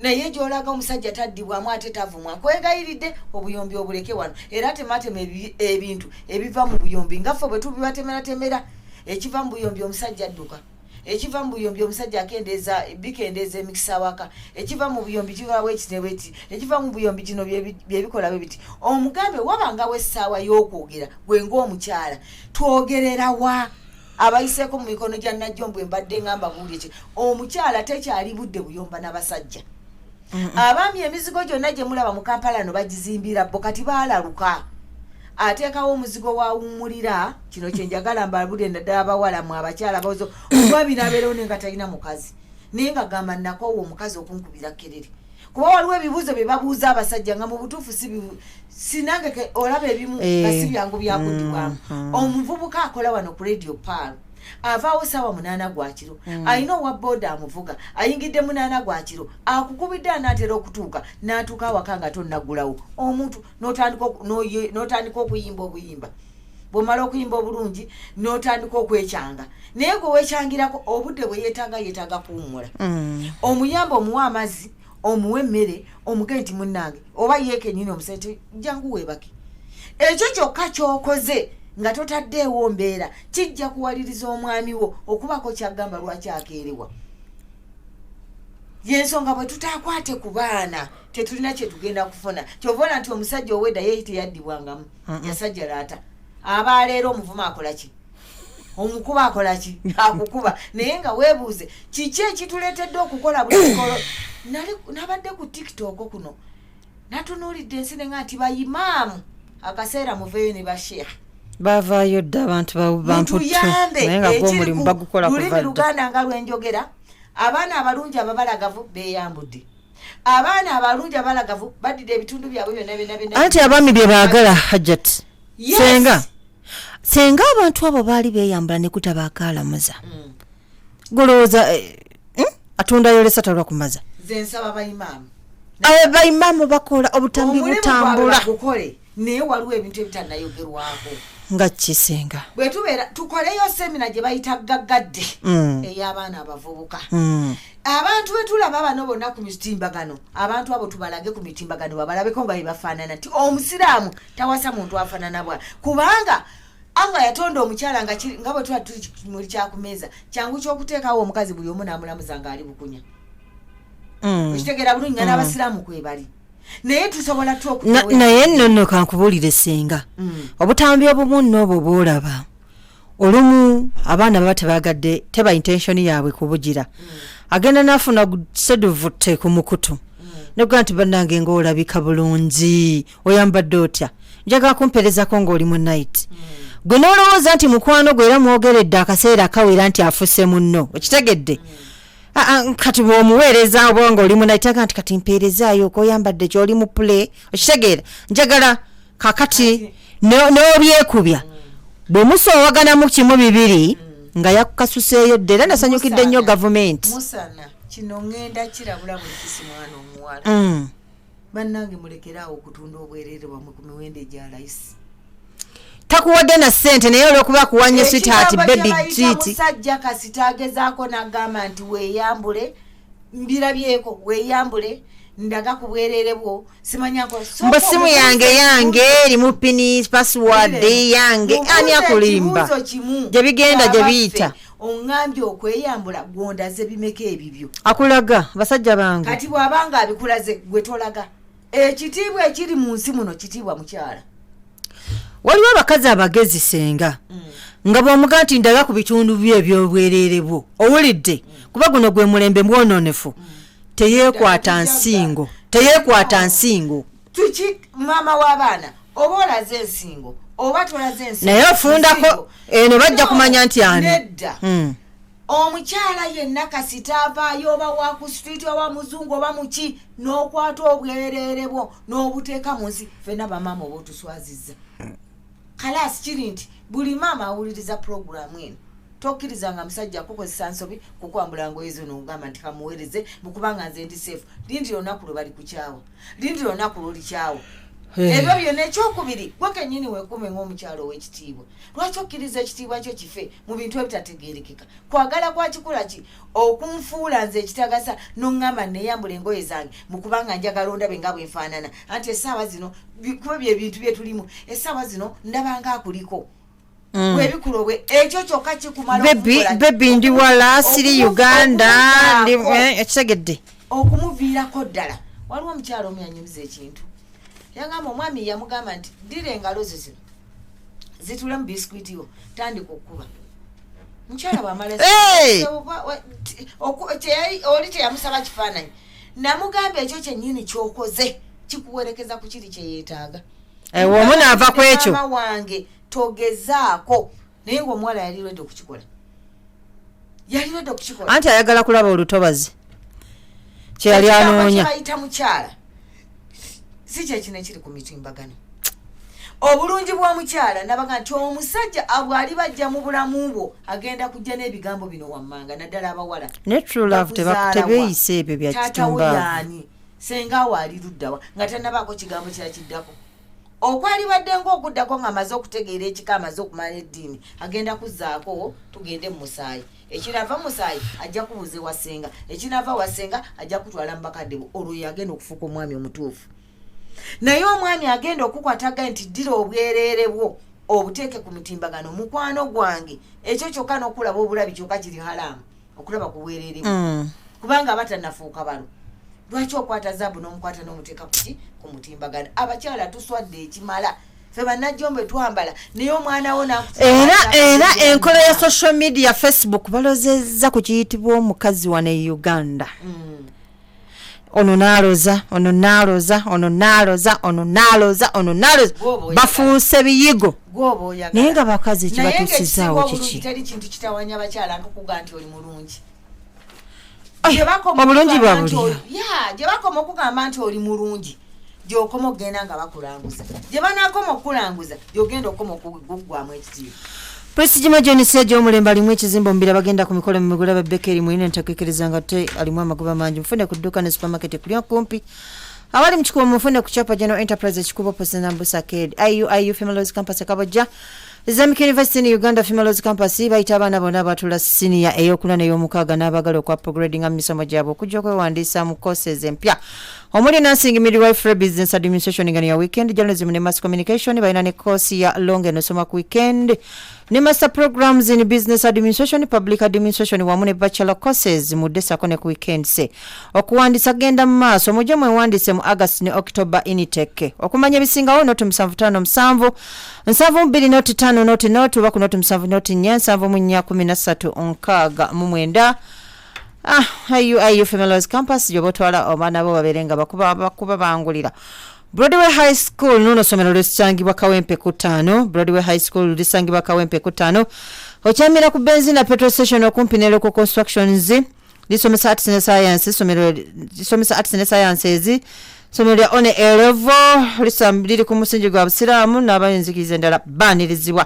naye gyolaga omusajja taddibwamu ate tavumwa nkwegayiridde obuyombi obuleke wano era tematema ebintu ebiva mu buyombi ngaffe bwe tubibatemeratemera ekiva mu buyombi omusajja adduka ekiva mu buyombi omusajja bikendeeza emikisa waka ekiva mu buyombi kikola ekitebweti ekiva mu buyombi kino byebikola bwe biti omugambe wabangawo essaawa y'okwogera gwe ng'omukyala twogerera wa abayiseeko mu mikono gya Najjombwe mbadde ngamba buulye omukyala tekyali budde buyomba n'abasajja abaami emizigo gyonna gye mulaba mu Kampala no bagizimbira bo kati baalaluka ateekawo omuzigo wawummulira kino kyenjagala mbalabudde naddala abawala mu abakyala bazo olwabinaabeerawo nenga talina mukazi naye nga gamba nnakoowa omukazi okunkubira kerere kuba waliwo ebibuuzo bye babuuza abasajja nga mu butuufu sinange olaba ebimu nga si byangu byakuddibwamu omuvubuka akola wano ku radio paal avaawo saawa 8 gwa kiro alina owa booda amuvuga ayingidde 8 gwa kiro akukubidde anaatera okutuuka n'atuuka awaka nga tonnaggulawo omuntu n'otandika okuyimba obuyimba bw'omala okuyimba obulungi n'otandika okwekyanga naye gwe weekyangirako obudde bwe yeetaaga kuwummula omuyamba omuwa amazzi omuwe emmere omugee nti munnange oba yeekenyini omusente jangu weebake ekyo kyokka ky'okoze nga totaddeewo mbeera kijja kuwaliriza omwami wo okubako kyagamba lwaki akeerewa yensonga bwe tutaakwate ku baana tetulina kye tugenda kufuna kyovona nti omusajja owedda ye teyaddibwangamu yasajja laata aba leero omuvuma akola ki omukuba akola ki akukuba naye nga weebuuze kiki ekituleetedde okukola bulikolo nabadde ku tiktok kuno natunuulidde ensi nenga nti bayimaamu akaseera muveeyo ne basheekha bavaayo dda abantu bamputuyambe naye nga gw'omulimu bagukola lulimi luganda nga lwenjogera abaana abalungi ababalagavu beeyambudde abaana abalungi abalagavu baddidde ebitundu byabwe byonna anti abaami bye baagala hajjati senga abantu abo baali beeyambula ne kutabaakaalamuza golowooza atunda yolesa talwa kumaza nze nsaba bayimaamu abe bayimamu bakola obutambi butambula gukole naye waliwo ebintu ebitanayogerwako nga kisenga bwe tubeera tukoleyo semina gye bayita gaggadde ey'abaana abavubuka abantu betulaba bano bonna ku mitimbagano abantu abo tubalage ku mitimbagano babalabeko nga bebafaanana nti omusiraamu tawasa muntu afaanana bwa kubanga anga yatonda omukyala nga bwe tuba tuli kimuli kyakumeeza kyangu ky'okuteekawo omukazi buli omu n'amulamuza ng'ali bukunya ekitegeera bulungi nga n'abasiraamu kwebali naye tusobola naye nno kankubulire senga obutambi obumu n'obwo bwolaba olumu abaana baba tebagadde teba intentioni yaabwe kubugira agenda n'afuna seduvutte ku mukutu nokuga nti bannange ng'olabika bulungi oyambadde otya njagala kumperezako ng'oli mu night gwe n'olowooza nti mukwano gwe era mwogeredde akaseera akawera nti afuse munno okitegedde kati bw'omuweereza oba ng'oli mu night aga nti kati mpeerezaayo okoyambadde ky'oli mu play okitegeera njagala kakati n'obyekubya bwe musoowaganamu kimu bibiri nga yakukasuseeyo dde era nasanyukidde nnyo gavumenti musana kino ngenda kirabula buli kisi mwana omuwala bannange mulekeraawo okutunda obwereere bwamwe ku miwendo egya layisi takuwadde na ssente naye olwokuba kuwanye sitaati baby treat musajja kasita agezaako n'agamba nti weeyambule mbirabyeko weeyambule ndaga ku bwereere bwo simanyako mba simu yange erimu pini password yange ani akulimba gye bigenda gye biyita oŋŋambye okweyambula gwondaze bimeka ebibyo akulaga basajja bange kati bw'abanga abikulaze gwe tolaga ekitiibwa ekiri mu nsi muno kitiibwa mukyala waliwo abakazi abagezi senga nga bw'omuga nti ndaga ku bitundu bye ebyobwereere bwo owulidde kuba guno gwe mulembe mwonoonefu teyeekwata nsingo tuki maama w'abaana oba olaze ensingo oba tolaze ensingo naye ofundako eno bajja kumanya nti ani nedda omukyala yenna kasita avaayo oba wa ku street oba muzungu oba muki n'okwata obwereere bwo n'obuteeka mu nsi fenna bamaama oba otuswazizza kalaasi kiri nti buli maama awuliriza puroguramu eno tokkirizanga musajja kukozesa nsobi kukwambula ngoye zo n'ogamba nti kamuweereze bukubanga nze ndi seefu lindi lunaku lwe bali kukyawa lindi lunaku luli kyawo ebyo byonna ekyokubiri gwe kennyini weekume ng'omukyalo ow'ekitiibwa lwaki okkiriza ekitiibwa kyo kife mu bintu ebitategeerekeka kwagala kwakikola ki okunfuula nze ekitagasa n'oŋŋamba neeyambula engoye zange mukubanga njagala ondabe nga bwenfaanana anti essaawa zino kuba byebintu bye tulimu essaawa zino ndabanga akuliko webikulobwe ekyo kyokka kikumala bebi ndi wala siri uganda ekitegedde okumuviirako ddala waliwo omukyalo omu yanyumiza ekintu yagamba omwami yamugamba nti ddira engalo zo zino zitula mu bisikuiti yo tandika okuba mukyala bwamala oli teyamusaba kifaananyi namugamba ekyo kyennyini kyokoze kikuwerekeza ku kiri kyeyeetaaga omu naava ku ekyo wange togezaako naye ngaomuwala yali lwedde okukikola anti ayagala kulaba olutobazi kyeyali anoonya bayita mukyala si kyekino ekiri ku mitimbagano obulungi bw'omukyala nabaga nti omusajja bwali bajja mu bulamu bwo agenda kujja n'ebigambo bino wammanga naddala abawala ne true love tebeeyisa ebyo bya kitumbaani senga waali luddawa nga tannabaako kigambo kira kiddako okwali badde ng'okuddako ng'amaze okutegeera ekika amaze okumala eddiini agenda kuzzaako tugende mu musaayi ekirava musaayi ajja kubuuza wasenga ekinava wasenga ajja kutwala mu bakadde bo olwo yagenda okufuuka omwami omutuufu naye omwami agenda okukwataga nti ddira obwereere bwo obuteeke ku mitimbagano mukwano gwange ekyo kyokka n'okulaba obulabi kyokka kiri halamu okulaba ku bwereere bwo kubanga abatannafuuka balo lwaki okwata zaabu n'omukwata n'omuteeka kuki ku mutimbagano abakyala tuswadde ekimala fe bannajjombwe twambala naye omwana wo era enkola ya social media Facebook balozezza ku kiyitibwa omukazi wane Uganda ono naaloza bafuuse biyigo naye nga bakazi kibatuusizaawo kiki teri kintu kitawanya bakyala nkukuga nti oli mulungi obulungi bwa buli gye bakoma okugamba nti oli mulungi gyokoma okugenda nga bakulanguza gye banakoma okukulanguza gyogenda okoma okuggwamu ekitiibwa President John Sejo omulembe alimu ekizimbo mbira bagenda ku mikolo migula ba Bekeri mwine ntakekereza nga te alimu amagoba mangi mfune ku dduka ne supermarket kulya kumpi Awali mchukua mufune kuchapa General Enterprise chikubo posena mbusa ked. IU Females Campus Kaboja. Islamic University in Uganda Females Campus baita abana bonna batula senior eyokula ne yomukaga n'abagala kwa upgrading amisomo gyabo kujja kwewandisa mu courses empya. Omuli nursing midwifery business administration ngani ya weekend journalism ne mass communication baina ne course ya long and soma ku weekend ne master programs in business administration public administration wamu ne bachelor courses mu desa kone ku weekend se okuwandisa genda mu maaso mujje mwewandise mu August ne October initeke okumanya bisingawo note 757 7 note 5 note oba ku note 7 note 4 onkaga mu mwenda. IU Females Campus jobotwala omwana bo baberenga bakuba bangulira. Broadway High School nuno somero lisangibwa Kawempe ku 5. Broadway High School lisangibwa Kawempe ku 5. Ochamira ku benzina petrol station okumpi ne local constructions. Lisomesa arts and science somero lisomesa arts and sciences. Somero ya one level lisambiri ku musingi gwa Abusiramu n'abayinzikize ndala banirizibwa.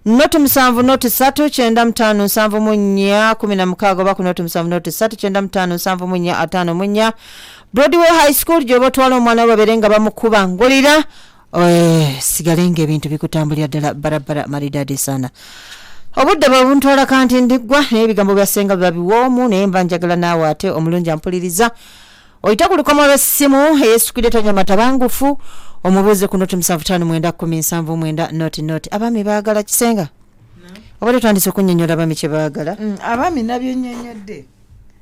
Note 7 note 3 chenda 5 7 munya 16 ba ku note 7 note 3 chenda 5 7 munya 5 munya. Broadway High School jobo twala omwana baberenga bamukuba ngolira sigalenge ebintu bikutambulira ddala barabara maridadi sana. Obudde babuntwala kanti ndigwa n'ebigambo bya Ssenga babiwoomu naye mba njagala naawe ate omulungi ampuliriza. Oyita ku lukomo lw'essimu eyesukidde tonya matabangufu omubuuze ku note 75 note abami baagala Kisenga obadde twandise okunnyonnyola abami kye baagala. Abami nabyo nnyonnyodde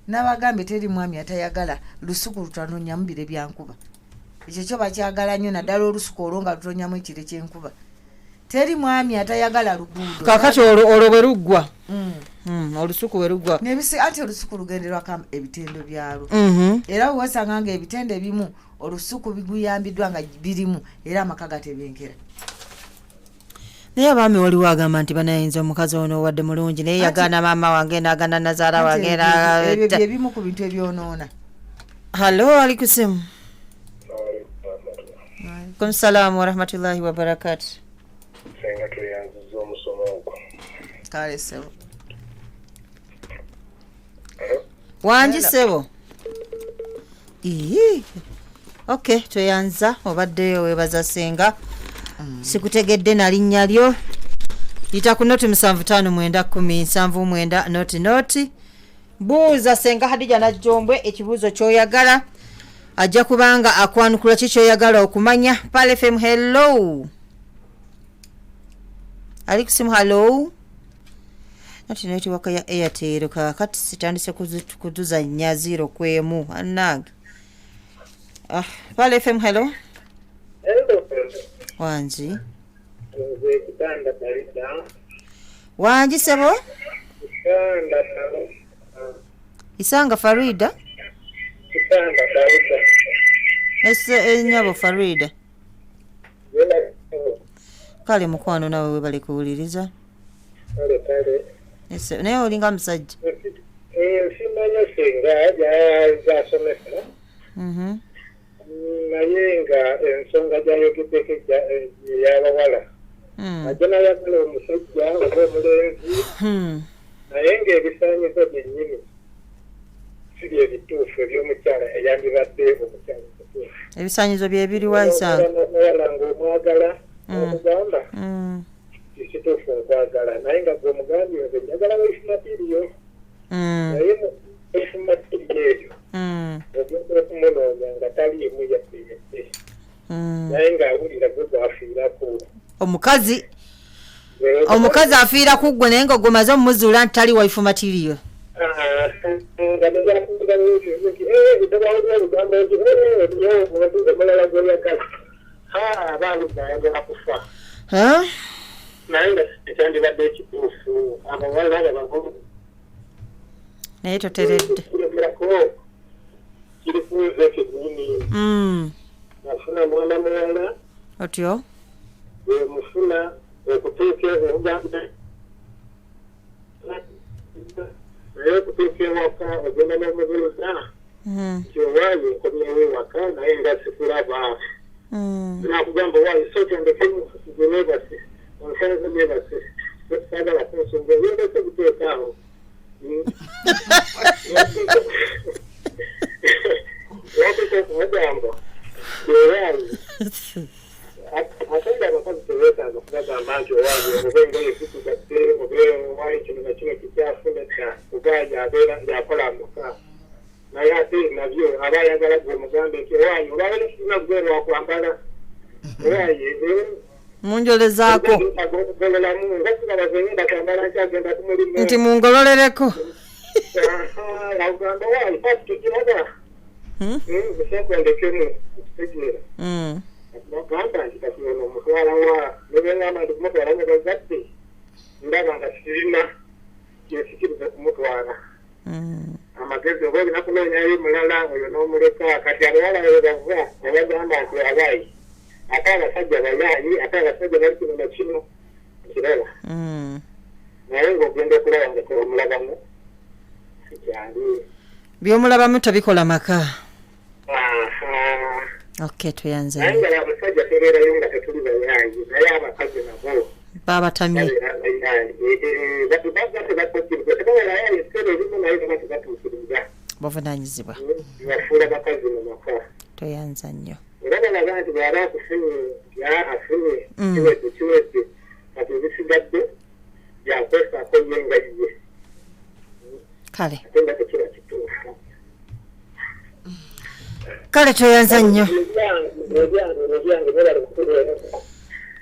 n'abagambe teri mwami atayagala lusuku lutanonyamu bire byankuba ekyo kyo bakyagala nnyo naddala olusuku olwo nga lutonyamu ekire ky'enkuba teri mwami atayagala luguudo kakati olwo bwe luggwa olusuku bwe luggwa ate olusuku lugenderwako ebitendo byalwo era wasanga nga ebitendo ebimu olusuku biguyambiddwa nga birimu era amaka gatebenkera. Naye abaami waliwo agamba nti banayinza omukazi ono wadde mulungi naye yagaana maama wange n'agaana nazaala wange ebyo byebimu ku bintu ebyonoona. Halo alikusimu. Alaikum salaam wa rahmatullahi wa barakatuh. Senga tuyanziza omusomo ogwo. Kale sebo. Wanji sebo. Okay, tuyanza obaddeyo webaza Senga. Sikutegedde na linnya lyo. Yita ku note 75 note. Buuza Senga Hadija Najjombwe ekibuuzo ky'oyagala. Ajja kubanga akwanukula kikyoyagala okumanya. Pale FM hello. Alikusimu hello. Nati neti waka ya Airtel kakati sitandise kuduza nya 0 kwemu anange. Pale FM hello. Hello. Wanji. Kitanda barida. Wanji sebo? Kitanda. Isanga Farida. Kitanda barida. Nyabo Farida. Kale mukwano nawe webale kuwuliriza. Kale. Naye olinga musajja. Simanya Senga zasomesa. Naye nga ensonga gyayogedeko y'abawala ajja nayagala omusajja oba omulenzi naye ng'ebisaanyizo byennyini si bye bituufu eby'omukyala eyandibadde omukyala omutuufu. Ebisaanyizo bye biriwa Isanga? Omuwala ng'omwagala omugamba kisituufu okwagala naye nga gw'omugambye nze njagala weifumatiiriyo naye eifumatiiriyo eyo ogenda okumunoonya nga taliimu yadde naye ng'awulira gwe gwafiirako omukazi afiira ku ggwe naye nga gwomaze omumuzuula nti tali waifu matiriyo nga nezakuga nti tebawulira lugamba nti omulala gweyagala abaami gayagala kufa naye nga ekyandibadde ekituufu abawala ababavu naye toteredde kiri kuuza ekinyini afuna mwana muwala otyo mufuna okuteeka obuganda naye okuteeka ewaka ogenda n'omubuuza nti owaayo nkomyewo ewaka naye nga sikulaba nakugamba owaayo sotondekemu gwe neebase onsanze neebase saagala kunsonga yendese guteekaawo wakuta okumugamba obenga ekikugatte obeera wali kino na kino kikyafundeka kugaja abeera ng'akola amuka naye ate nabyo aba ayagala gwe mugambe nti owaye olaba nesirina kubeera wakwambala owaye munjolezaako ogololamu nga kirabazenye batambala nkyagenda kumulimu nti mungololereko agamba wayi pati tukiraga busakwendekemu kitegeera bagamba nti kati ono omutwala wa nebengamba nti kumutwala mugazadde ndaba nga kirina kyesikiriza kumutwala amagezi oba olina kunoonyayo mulala oyo n'omuleka kati abawala webava nebagamba nti abayi ate abasajja bayayi ate abasajja bali kino na kino kirala naye ng'ogenda okulaba nga tewamulabamu sikyali byomulabamu tabikola maka okay tuyanze naye nga abasajja tebeerayo nga tetuli bayayi naye abakazi nabo babatamye buvunanyizibwa bafuula bakazi mu maka toyanza nnyo era balaga nti bw'aba akufunye afunye kiwedde kati ebisigadde byakwesaako ye nga ye kale ate nga tekiba kituufu kale toyanza nnyo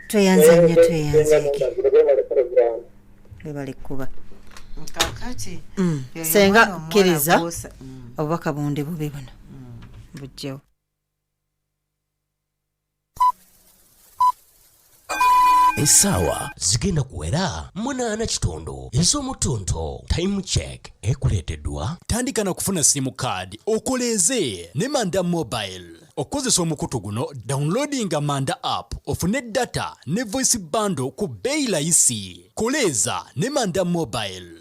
toyanza nnyo bebali kuba kakati senga kkiriza obubaka bundi bubi buno bujjewo essaawa zigenda kuwera 8 ez'omutunto time check ekuleeteddwa tandika na kufuna simu kaadi okoleeze ne manda mobile okozesa omukutu guno downloadinga manda app ofune data ne voice bando ku bbeeyi layisi koleeza ne manda mobile.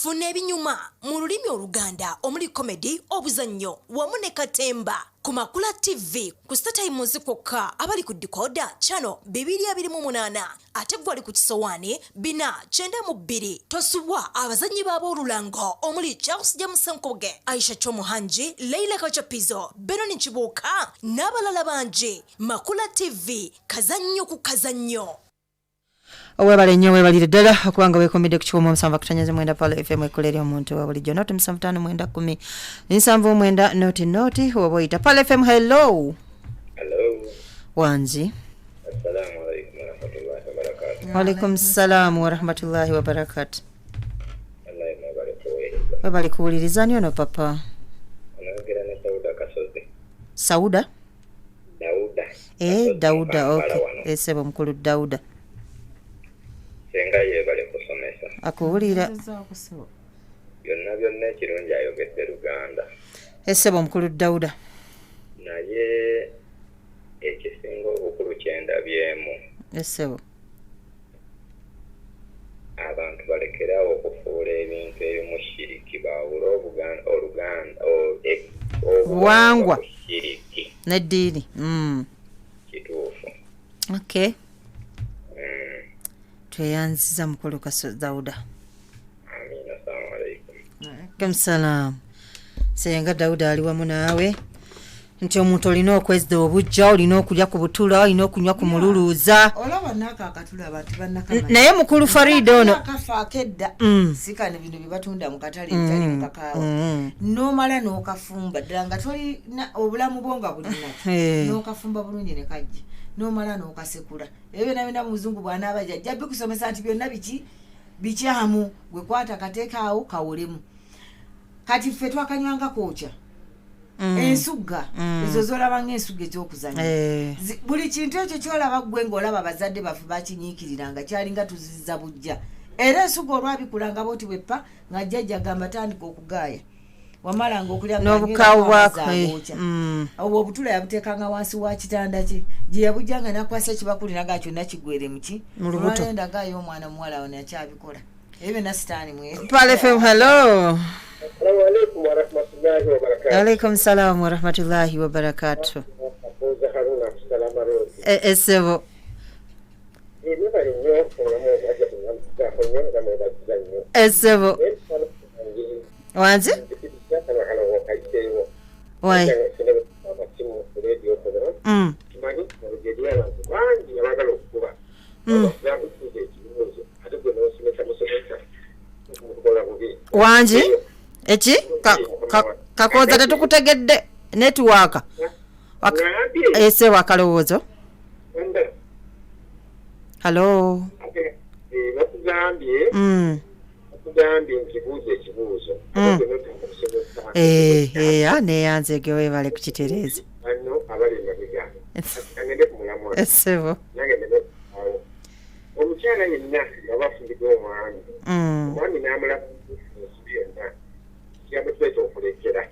funa ebinyuma mu lulimi oluganda omuli komedi obuzannyo wamu ne katemba ku Makula TV ku StarTimes kwokka abali ku decoder channel 228 ate gwali ku kisowaani 492 tosubwa abazannyi b'ab'olulango omuli Charles Jamusankoge, Aisha Chomuhanji, Leila Kachapizo, Benoni Chibuka n'abalala bangi. Makula TV kazannyo ku kazannyo. Owebale nnyo webalire ddala okubanga weekomedde ku kikumu 7.9 Pale FM ekolera omuntu wa bulijjo noti 7.9 7 noti oba oyita Pale FM. Hello wanzi. Assalamu alaikum warahmatullahi wabarakatuh. Walaikum salam warahmatullahi wabarakatuh. Wallahi mabarekuwe. Webali kuwuliriza nnyo no papa. Onogera ne Sauda Kasozi. Sauda? Dauda. Dauda okay. Sebo mukulu Dauda. Senga yebale kusomesa. Akuwulira. Byonna ekirungi ayogedde Luganda. Sebo mukulu Dauda. Naye ekisinga obukulu kyendabyemu. Sebo. Abantu balekerawo okufuula ebintu ebimushiriki bawula Wangwa. Shiriki. Neddiini. Kituufu. Okay. Tweyanziza mukulu Dauda. Amina, assalamu alaikum. Alaikum salam. Senga Dauda ali wamu naawe nti omuntu olina okwezza obujja, olina okulya ku butula, olina okunywa ku mululuuza. Olaba naka akatula abantu bannakama. Naye mukulu Farid ono kafa akedda sikane bino bibatunda mu katale bitali mu kakaawa. Nomala n'okafumba ddala nga tolina obulamu bwonga bulina. N'okafumba bulungi ne kajja. Nomala n'okasekula. Ebyo nabina muzungu bw'anaaba jjajja bikusomesa nti byonna bikyamu gwe kwata kateekaawo kawolemu. Kati ffe twakanywanga kwokya. Ensugga ezo zolaba ng'ensugga ekyokuzanya. Buli kintu ekyo kyolaba ggwe ng'olaba bazadde baffe bakinyiikiriranga kyalinga tuzizza bujja. Era ensugga olwabikulanga bwoti bweppa nga jjajja agamba tandika okugaaya. Wamalanga okulya n'obukaawu bwako. Obwo obutula yabuteekanga wansi wa kitanda kye. Gye yabujjanga n'akwasa ekibakuliraga kyonna kigwere muki. Mu lubuto. Olwalendagayo omwana omuwala ono yakyabikola. Ebyo na sitaani mwe. Pale FM. Hello. Assalamu alaikum warahmatullahi wabarakatuh. Alaikum salam warahmatullahi wabarakatuh. Sebo. Sebo. Wanzi? Why? abantu bangi abagala okukuba yakutuuza ekibuuzo ate gwe n'osomesa musomesa mukukola bubi wangi eki kakooza tetukutegedde netiwaaka ese wakalowoozo halo bakugambye nti buuza ekibuuzo neyanzege webale kukitereeza ano abali emabega agende ku mulamwa essebo nange neawo omukyala yenna nga bafumbidde omwami n'amulaba ensi byonna kyamutweta okulekera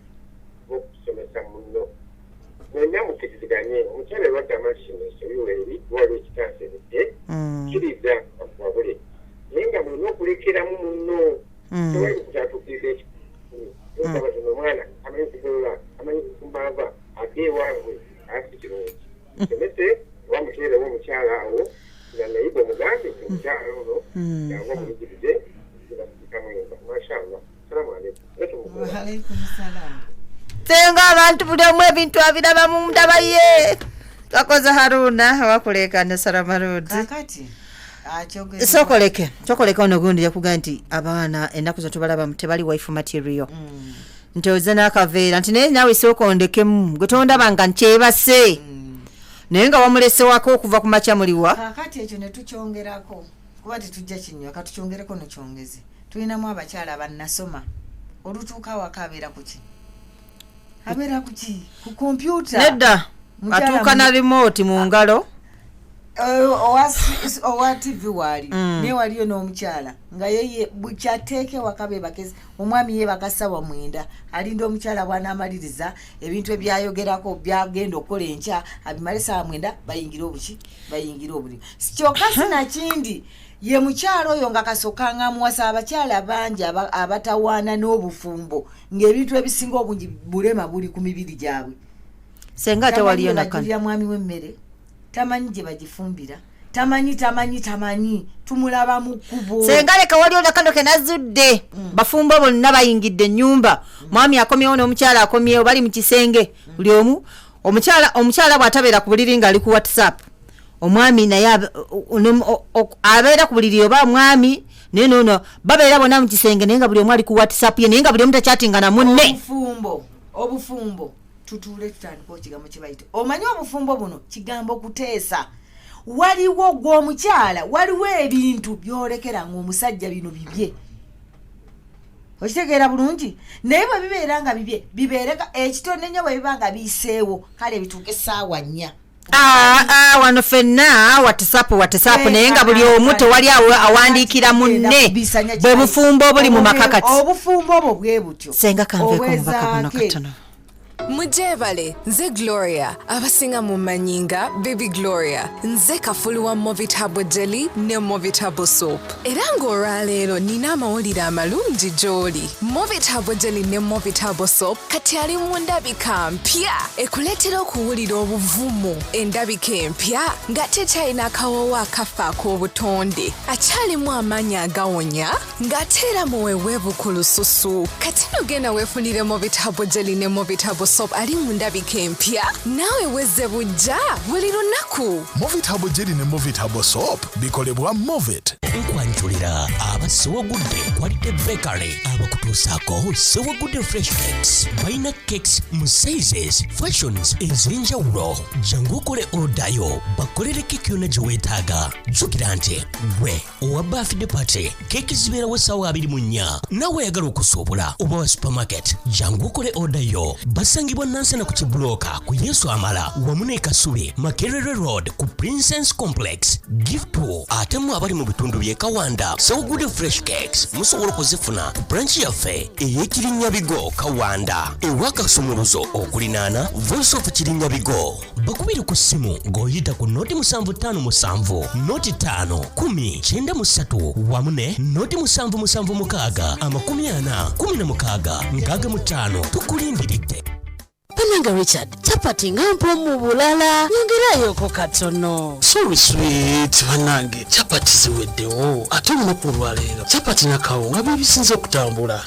okusomesa munno mwenna mukkiriziganye omukyala lwagamba nti kino esomyiwa eri waliwo ekitanseredde kiriza wabule naye nga mulina okulekeramu munno tewali kukyatuukiriza ekikulu batono omwana amanyi kugolola amanyi kukumbava ate ewaabwe asi kirungi somese wamuteerewo omukyala awo nga nayiba omugambe omukyala ono yanga omuyigirize ikamwemba mashallah salamu aleikum senga abantu buli omu ebintu abiraba mu ndaba ye kakoza haruna wakulekana salamarudi sokoleke ono gundi yakuga nti abaana ennaku zetubalaba tebali wife material nti oze n'akaveera nti naye naawe sookondekemu gwe tondabanga nkyebase naye nga wamulesewako okuva ku makya muliwa kakati ekyo ne tukyongerako kuba tetujja kinywa katukyongereko nokyongeze tulinamu abakyala bannasoma olutuuka awaka abeera kuki abeera kuki ku kompyuta nedda atuuka na remote mu ngalo owa TV wali naye waliyo n'omukyala nga yeye bukyateeke wakabe bakezi omwami ye bakasawa mwenda alinda omukyala bw'anaamaliriza ebintu ebyayogerako byagenda okukola enkya abimale sawa mwenda bayingira obuki bayingira obuli kyokka sinakindi ye mukyala oyo nga kasokanga muwasa abakyala bangi abatawaana n'obufumbo ng'ebintu ebisinga obungi bulema buli ku mibiri gyabwe senga ate waliyo nakana mwami w'emmere tamanyi gye bagifumbira tamanyi tumulaba mu kkubo senga leka waliyo nakano kenazudde bafumbo bonna bayingidde ennyumba mwami akomyewo n'omukyala akomyewo bali mu kisenge buli omu omukyala bw'atabeera ku buliri ng'ali ku WhatsApp omwami naye abeera ku buliri oba mwami naye noono babeera bonna mu kisenge naye nga buli omu ali ku WhatsApp ye naye nga buli omu takyatinga na munne obufumbo tutuule tutandika ekigambo kye bayita omanyi obufumbo buno kigambo kuteesa waliwo gw'omukyala waliwo ebintu byolekera ng'omusajja bino bibye okitegeera bulungi naye bwe bibeera nga bibye bibeereka ekitonde nnyo bwe biba nga biiseewo kale bituuka essaawa 4 wano fenna WhatsApp naye nga buli omu tewali awandiikira munne bwe bufumbo obuli mu makakati obufumbo obwo bwe butyo senga kanveeko mubaka buno katono mujebale nze Gloria abasinga mumanyinga Baby Gloria nze kafulu wa Movitable Jelly ne Movitable Soap era ng'olwaleero nina amawulire amalungi gy'oli. Movitable Jelly ne Movitable Soap kati ali mu ndabika mpya ekuleetera okuwulira obuvumu endabika empya nga tekyalina akawoowo akafa ak'obutonde akyalimu amaanyi agawonya ng'ate era muweweevu ku lususu kati nogenda weefunire Movitable Jelly ne Movitable Soap ali mu ndabika empya naawe wezze bujja buli lunaku. Movitable Jelly ne Movitable Soap bikolebwa Movit. Nkwanjulira abasewagudde Quality Bakery abakutuusaako sewagudde fresh cakes balina cakes mu sizes fashions ez'enjawulo jangu okole odayo bakolere keki yonna gye weetaaga jjukira nti gwe owa birthday party keki zibeerawo essaawa 24 nawe ayagala okusuubula oba wa supermarket jangu okole odayo basangibwa nansana ku kibulooka ku Yesu Amala wamu ne Kasubi Makerere Road ku Princess Complex Gift ate mu abali mu bitundu by'e Kawanda So Good Fresh Cakes musobola okuzifuna ku branch yaffe ey'Ekirinnya-Bigo Kawanda ewa Kasumuluzo okulinaana Voice of Kirinnya-Bigo bakubiri ku ssimu ng'oyita ku noti 757 noti 5 10 93 wamu ne noti 776 40 16 tukulindiridde. Pananga Richard, chapati ngampo mu bulala nyongerayo katono. Sorry sweet banange, chapati ziweddewo ate lunaku lwaleero chapati na kawunga bibisinze okutambula.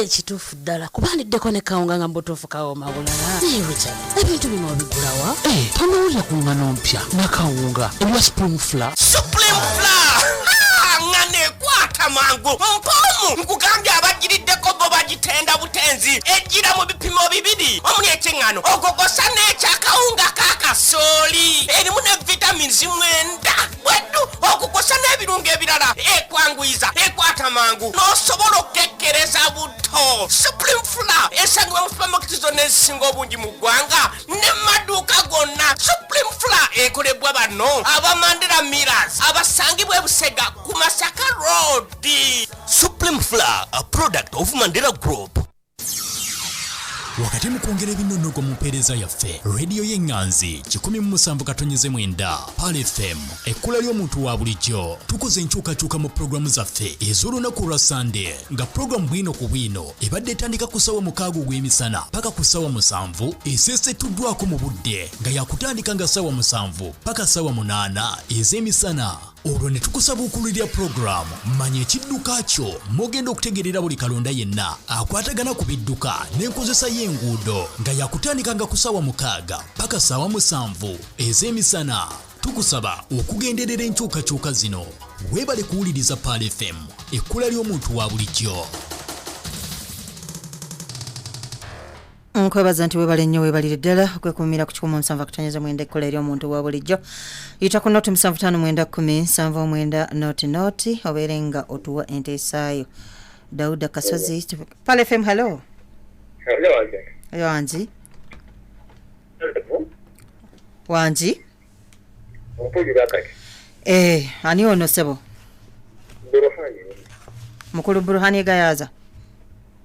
kituufu ddala kubandiddeko ne kawunga nga mbutuufu kawooma bulala. Richard, ebintu bino obigulawa? Tonowulira ku ngano mpya nakawunga ebya spring flour. Supreme flour nga nekwata mangu mpomu nkugambye abagiriddeko bo bagitenda butenzi ejjira mu bipimo bibiri omuli ekyeŋŋano ogogosa n'ekyakawunga kakasooli erimu ne vitamins mwenda bweddu okukosa n'ebirungo ebirala ekwanguyiza ekwata mangu n'osobola okukekkereza buto. Supreme flour esangibwa mu supermarket zonna ezisinga obungi mu ggwanga ne maduuka gonna. Supreme flour ekolebwa bano abamandera Millers abasangibwa e Busega ku Masaka Road. Supreme flour, a product of Mandela Group. Wakati mukwongera ebinnonogo mu mpeereza yaffe rediyo y'eŋŋanzi 107.9 Pal FM ekkula ly'omuntu wa bulijjo tukoze enkyukakyuka mu pulogulamu zaffe ez'olunaku lwa Sande nga pulogulamu bwino ku bwino ebadde etandika ku ssaawa 6 ogw'emisana paka ku ssaawa 7 eseesetuddwako mu budde nga yakutandika nga ssaawa 7 paka ssaawa 8 ez'emisana. Olwo ne tukusaba okululira pulogulamu manya ekidduka kyo mogenda okutegerera buli kalonda yenna akwatagana ku bidduka n'enkozesa y'enguudo nga yakutandika nga ku ssaawa 6 paka ssaawa 7 ez'emisana. Tukusaba okugenderera enkyukakyuka zino weebale kuwuliriza Pal FM ekkula ly'omuntu wa bulijjo. Nkwebaza nti weebale nnyo weebalire ddala okwekumira ku 107.9 ekkula ery'omuntu wa bulijjo. Yita ku noti 7510 obeere nga otuwa enteesaayo. Dauda Kasozi Pal FM. Hello. Hello Wanji. Wanji. Mpulira kati. Ani ono sebo? Buruhani. Mukulu Buruhani Gayaza.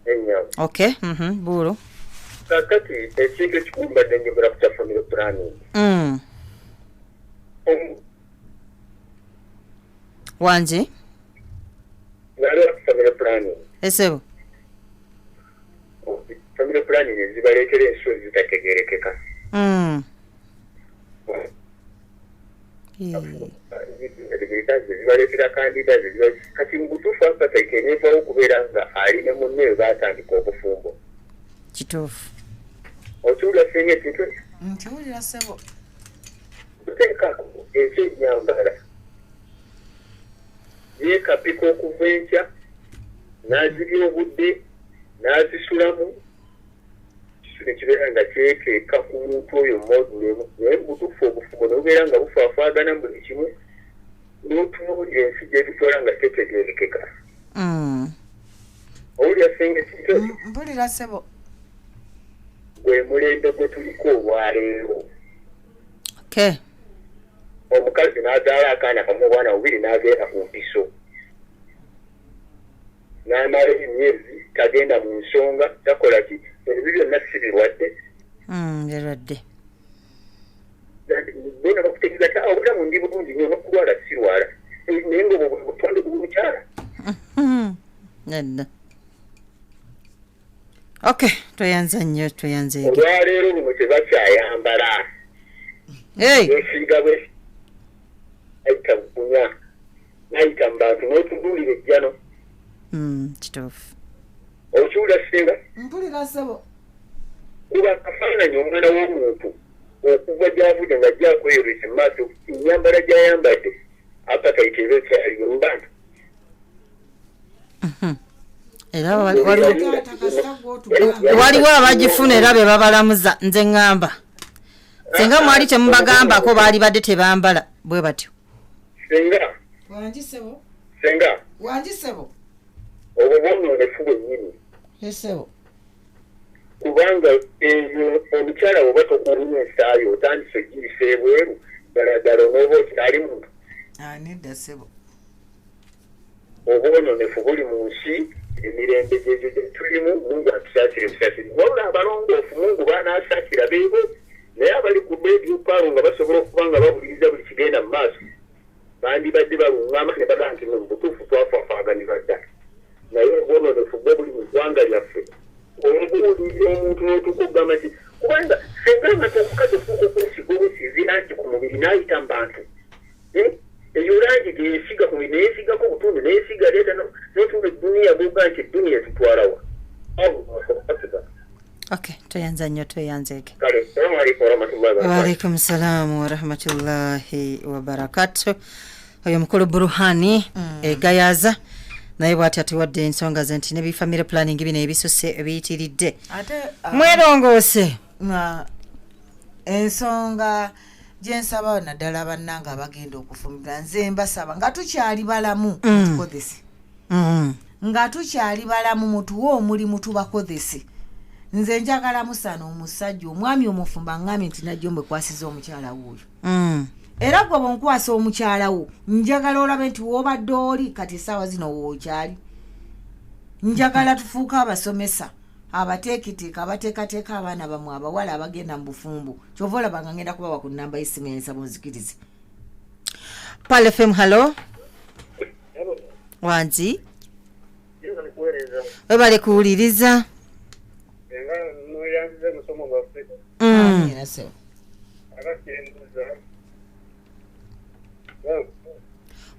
Enyawo. Okay, buru. Kakati ekintu ekikumbadde njogera ku kya family planning. Wanji. Nalwa ku family planning. Esebo. Family planning ezibaleetera ensuwa zitategeerekeka. Zibaleetera kandida kati mu butuufu appetite eneevawo okubeera nga ali ne munne we baatandika obufumbo. Kituufu. Okiwulira senga ekintu ekyo? Nkiwulira sebo. Tuteekako ekyennyambala yeekapika okuva enkya n'azirya obudde n'azisulamu kisune kibeera nga kyeteeka ku muntu oyo modulemu naye butuufu obufumbo nobubeera nga bufaafaagana buli kimu n'otunuulira ensi gyetutwala nga tetegeerekeka. Owulira senga ekintu ekyo? Mpulira sebo. Gwe mulembe gwe tuliko olwaleero. Okay. Omukazi n'azaala akaana kamu obwana bubiri n'agenda ku mpiso. N'amala emyezi tagenda mu nsonga takola ki ebyo byonna si birwadde. Birwadde. Bona bakutegeeza ti obulamu ndi bulungi nnyo n'okulwala sirwala naye ng'obwo butonde bw'omukyala. Nedda. Okay, toyanza nnyo toyanze. Olwaleero luno tebakyayambala. Esiiga bwe ayita bukunya n'ayita mu bantu n'otuduulira ejjano. Kituufu. Okiwulira senga? Mpulira sebo. Kuba akafaananyi omwana w'omuntu okuva gy'avudde nga gyakweresa mu maaso ennyambala gy'ayambadde appetite eba ekyaliyo mu bantu. Era waliwo abagifuna era be babalamuza nze ŋŋamba senga mwali temubagambako baali badde tebambala bwe batyo. Senga Wanjisebo. Senga Wanjisebo. obwo bwonoonefu bwennyini. Esebo. Kubanga eyo omukyala bw'oba tokulinya ensaayo otandise ogiyisa ebweru ddala onooba okyali muntu. Nedda sebo. Obwononefu buli mu nsi emirembe gyegyo gye tulimu Mungu atusaasire busasiri. Wabula abalongoofu Mungu baanaasakira beebo naye abali ku radio paalo nga basobola okuba nga bawuliriza buli kigenda mu maaso bandibadde baluŋŋama ne bagamba nti mu butuufu twafaafaganirwa dda. Naye obwononefu bwe buli mu ggwanga lyaffe obuwulirira omuntu n'otukugamba nti kubanga senga amata omukazi ofuuka okunsiga obusizi langi ku mubiri n'ayita mu bantu eyo langi gyeyesiga ku mubiri neyesigako obutundu neyesiga leeta n'otunga edduniya bwoga nti edduniya tutwalawa Okay, toyanza nnyo toyanzeeke. Kale, salamu alaikum warahmatullahi wabarakatuh. Waalaikum salamu warahmatullahi wabarakatuh. Oyo mukulu Buruhani egayaza naye bw'ati atuwadde ensonga ze nti ne bifamily planning bino ebisose ebiyitiridde mwerongoose. Ensonga gyensaba naddala bannanga abagenda okufumbira nze mbasaba nga tukyali balamu tukozese nga tukyali balamu mutuwe omulimu tubakozese. Nze njagala musana omusajja omwami omufumba ngambye nti Najjombwe kwasiza omukyala wuuyo era gwe bonkwasa omukyala wo njagala olabe nti wobadde oli kati essaawa zino wookyali. Njagala tufuuka abasomesa abateekiteeka abateekateeka abaana bamwe abawala abagenda mu bufumbo kyova olaba nga ngenda kubawa ku nnamba y'essimu ensaba onzikirize. Pal FM hello wanzi webale kuwuliriza.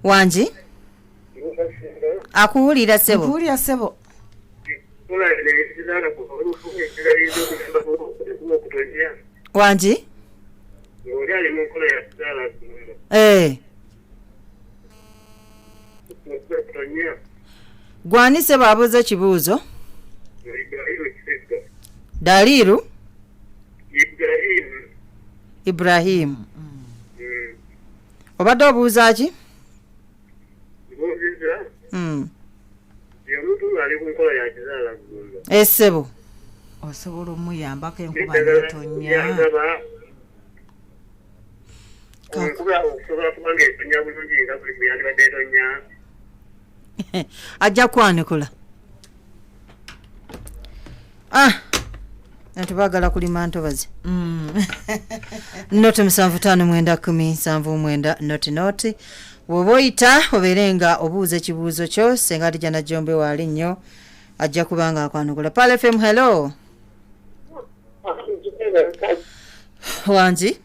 Wanji akuwulira sebo. Akuwulira sebo. Wanji gwani sebo abuuza ekibuuzo. Daliru Ibrahim obadde obuuza ki? Essebo osobola omuyambako enkuba netonya. Ajja kwanukula. Natubagala kulima ntobazi. Noti 7559 noti woba oyita obeerenga obuuza ekibuuzo kyo Ssenga Najjombwe waali nnyo ajja kubanga akwanukula. Pal FM hello wanji.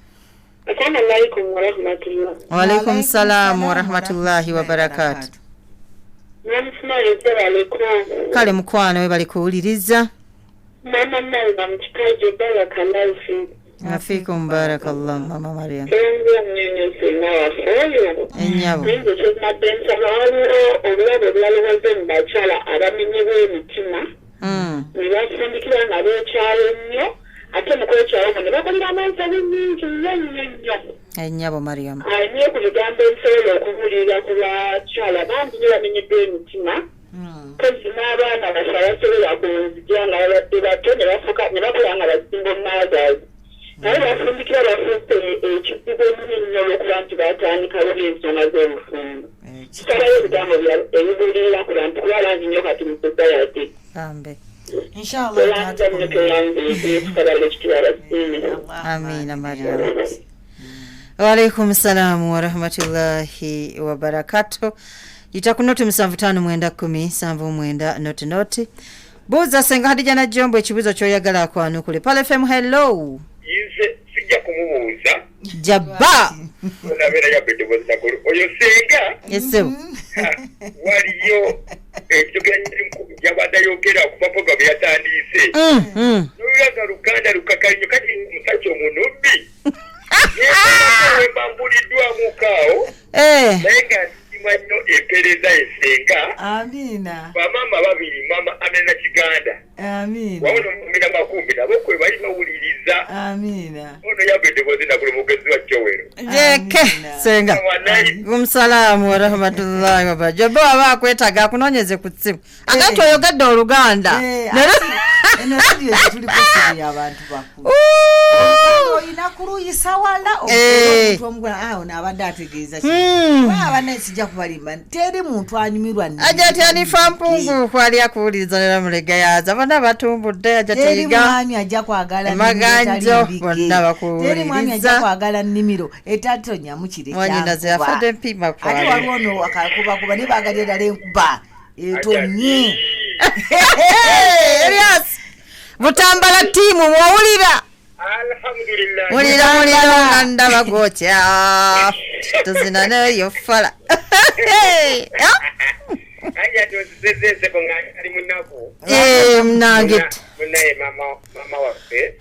Waalaikum salamu warahmatullahi wabarakatuh. Kale mukwano we bali kuwuliriza. Mama Malva mchikaji baraka life. Afikum barakallah mama Maryam. Enyabo. Nze kyonna bensaba waliwo obulabe obulala bwazemba akyala abamenyebwa emitima. Ne basindikira nga beekyalo nnyo ate mu kwekyalo ne bakolera amansabi nnyingi nnyo. Enyabo Maryam. Niyo ku bigambo ensobola okubuulira ku bakyala bangi nnyo bamenyeddwa emitima. Kasi n'abaana basabasobola kunzija nga babadde bato ne bakola nga basinga maagazi naye bafundikira bafuuse ekizibu ennyo olwokuba nti batandikawo n'ensonga z'obufumbo. Kisalayo ebigambo ebibuulirira ku bantu kuba bangi nnyo kati mu society. Inshallah Amina Maryam. Waalaikum salamu warahmatullahi wabarakatuh. Yita ku noti 7559 noti. Buuza Ssenga Najjombwe ekibuuzo ky'oyagala akwanukule. Pal FM hello. Yinze sijja kumubuuza. Jabba. Onabeera yabedde bozakulu. Oyo Ssenga. Yesebo. Waliyo ekitogera yabadde ayogera ku mapoga bye yatandiise. N'olulaga Luganda lukakalinyo kati musajja omunubbi. Yewe bambuliddwamu kaawo. Naye nga manyo empereza Ssenga. Amina. Bamama babiri mama amena Kiganda. Amina. Waona mumina makumbi nabo kwe bali bawuliriza. Amina. Ono yabedde bozina kule mugezi wa Kyowero. Jeke Ssenga. Gumsalamu wa rahmatullahi wa barakatuh. Jobo abakwetaga akunonyeze ku tsimu. Akati oyogadde Oluganda. Eno radio tuli kusiri abantu bakulu. Oyina kuluyisa wala omuntu omugula awo abadde ategeeza ki. Abana sijja kubalimba teri muntu anyumirwa nne. Ajati anifa mpungu kwali akuwuliriza nera mulega yaza bana batumbudde ajati yiga. Teri mwami ajja kwagala maganjo bonna bakuwuliriza. Teri mwami ajja kwagala nnimiro etatonya mukire kyangwa. Wanyina ze afadde mpima kwa. Ati waliwo no akakuba ne bagalira ddala enkuba etonye. Elias Butambala timu mwawulira. Alhamdulillah. Mulira ndaba gocha. Tuzina nayo fala. Anja tuzezeze konga ali munaku. Mnange. Munaye mama waffe.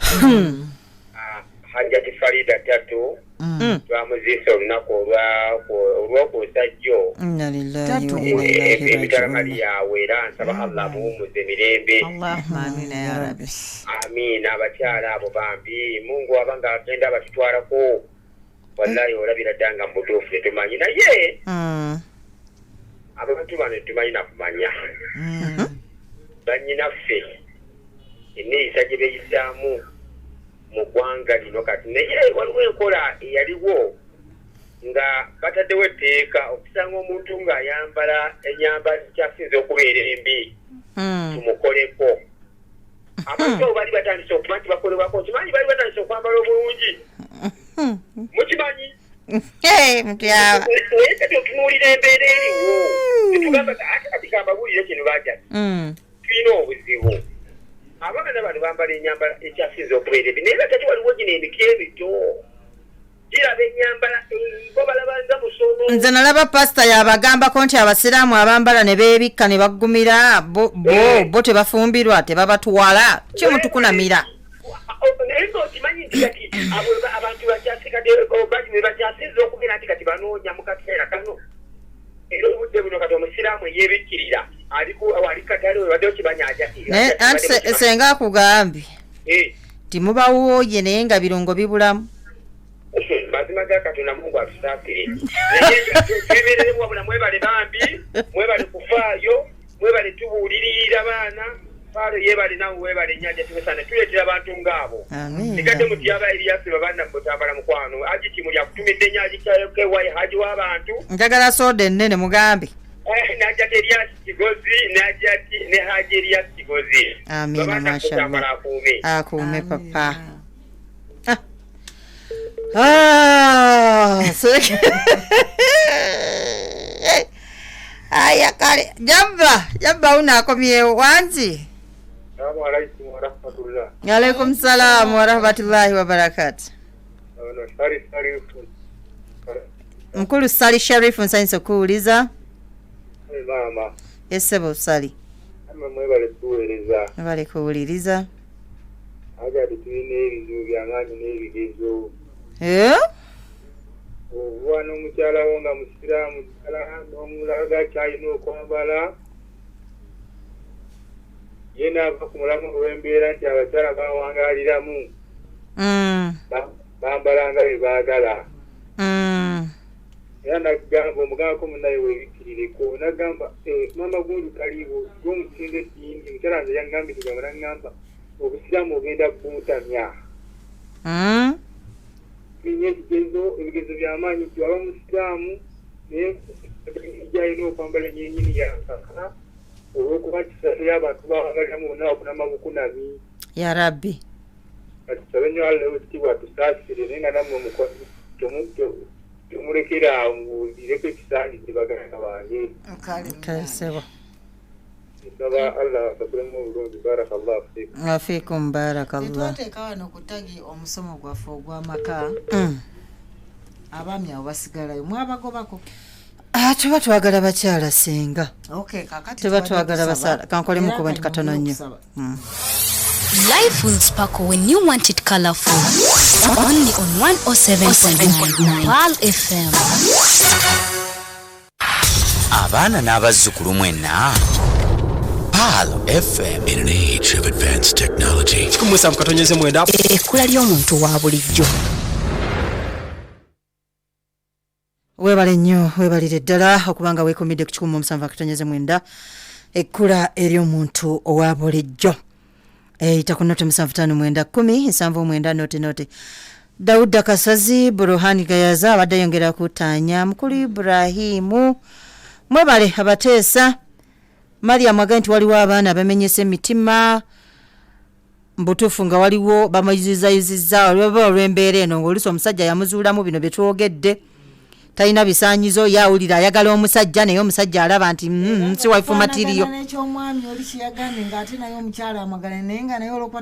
Hanja Farida tatu. Twamuzisa olunaku olw'okusajjo. Inna lillahi wa inna ilaihi raji'un. Yawe era nsaba Allah muwumuze mirembe. Allahumma amina ya rabbi. Amina abakyala abo bambi Mungu abanga agenda abatutwalako. Wallahi olabira ddanga mu butuufu tetumanyi naye abantu bano tetumanyi na kumanya bannyinaffe enneeyisa gye beeyisaamu mu ggwanga lino kati naye waliwo enkola eyaliwo nga bataddewo etteeka okusanga omuntu ng'ayambala enyambala kyasinze okubeera embi tumukoleko abantu abo bali batandise okuba nti bakolebwako kimanyi bali batandise okwambala obulungi mukimanyi mutyaba naye kati otunuulira embeera eriwo tetugamba ate kati kambabuulire kino bajja tulina obuzibu abaana bano bambala enyambala ekyasinze okubeera ebi naye batati waliwo gino emiko emito giraba enyambala bo balabanza musono nze nalaba pasita yabagambako nti abasiraamu abambala ne beebikka ne baggumira bo tebafumbirwa tebabatwala kyemutukunamira naye ng'okimanyi nti kati abantu bakyasinze okubeera nti kati banoonya mu kaseera kano era obudde buno kati omusiraamu yeebikkirira ali katale wadde okibanyajatira senga akugambye timubawooye naye nga birungo bibulamu mazima ga katonda Mungu atusaasire ebibereremu wabula mwebale bambi mwebale kufaayo mwebale tubuulirira baana faalo yebale nawe webale ennyanja tubesana tuleetera abantu ng'abo sikadde mutyaba eriyasi babanna mutambala mukwano agiti muli akutumidde ennyanja kyayokewaye haji w'abantu njagala sooda ennene mugambe najjati eriyasi kigozi najjati ne haji eriyasi kigozi amina mashallah akuume papa aya kale jabba unakomyewo wanzi alaikum salamu warahmatullahi wabarakatu mkulu Sali Sharifu nsanyisa okuwuliza esebo Sali bale kuwuliriza tulina ebizibu byanganyi n'ebigezo obuwa n'omukyala wo nga musiraamu n'omulaga kyalina okwambala ye naava ku mulamu olw'embeera nti abakyala bawangaaliramu bambala nga bye baagala era nagamba omugambako munaye weebikkirireko nagamba mama gundi kalibo g'omusinga ekiyindi mukyala nze yangambye kigamba nagamba obusiraamu ogenda kubutamya tulina ebigezo by'amaanyi nti waba musiraamu naye gyalina okwambala enyenyini yankaka olw'okuba kisasira abantu bawangaliramu bonna bakunama bukunami ya rabbi katusabe nnyo Allah ekitiibwa tusaasire naye nga nammwe tomulekera awo mubuulireko ekisaanidde baganda bange kalesebo nsaba Allah asakulemu obulungi barakallahu fiikum afiikum barakallah twateeka wano ku tagi omusomo gwaffe ogw'amaka abaami abo basigalayo mwabagobako tuba twagala bakyala senga tuba twagala basala kankolemu kuba nti katono nnyo Life will sparkle when you want it colorful. Only on 107.9 Pal FM. Abaana n'abazzukulu mwenna Pal FM. In an age of advanced technology. Ekkula ly'omuntu wa bulijjo. Webale nnyo webalire ddala okubanga weekumidde ku 107.9 ekkula ery'omuntu owa bulijjo. Eita ku note 7559 note Dauda Kasazi Buruhani Gayaza abadde yongera kutanya mukulu Ibrahimu mwebale abateesa Maria Mwaganti waliwo abaana bamenyese mitima mbutufu nga waliwo bamayiziza waliwo olw'embeera eno ng'olusi omusajja yamuzuulamu bino bye twogedde talina bisaanyizo yawulira ayagala omusajja naye omusajja alaba nti si waifu matiriyo n'ekyomwami oli kiyagambye ng'ate naye omukyala amagala naye nga naye olwokuba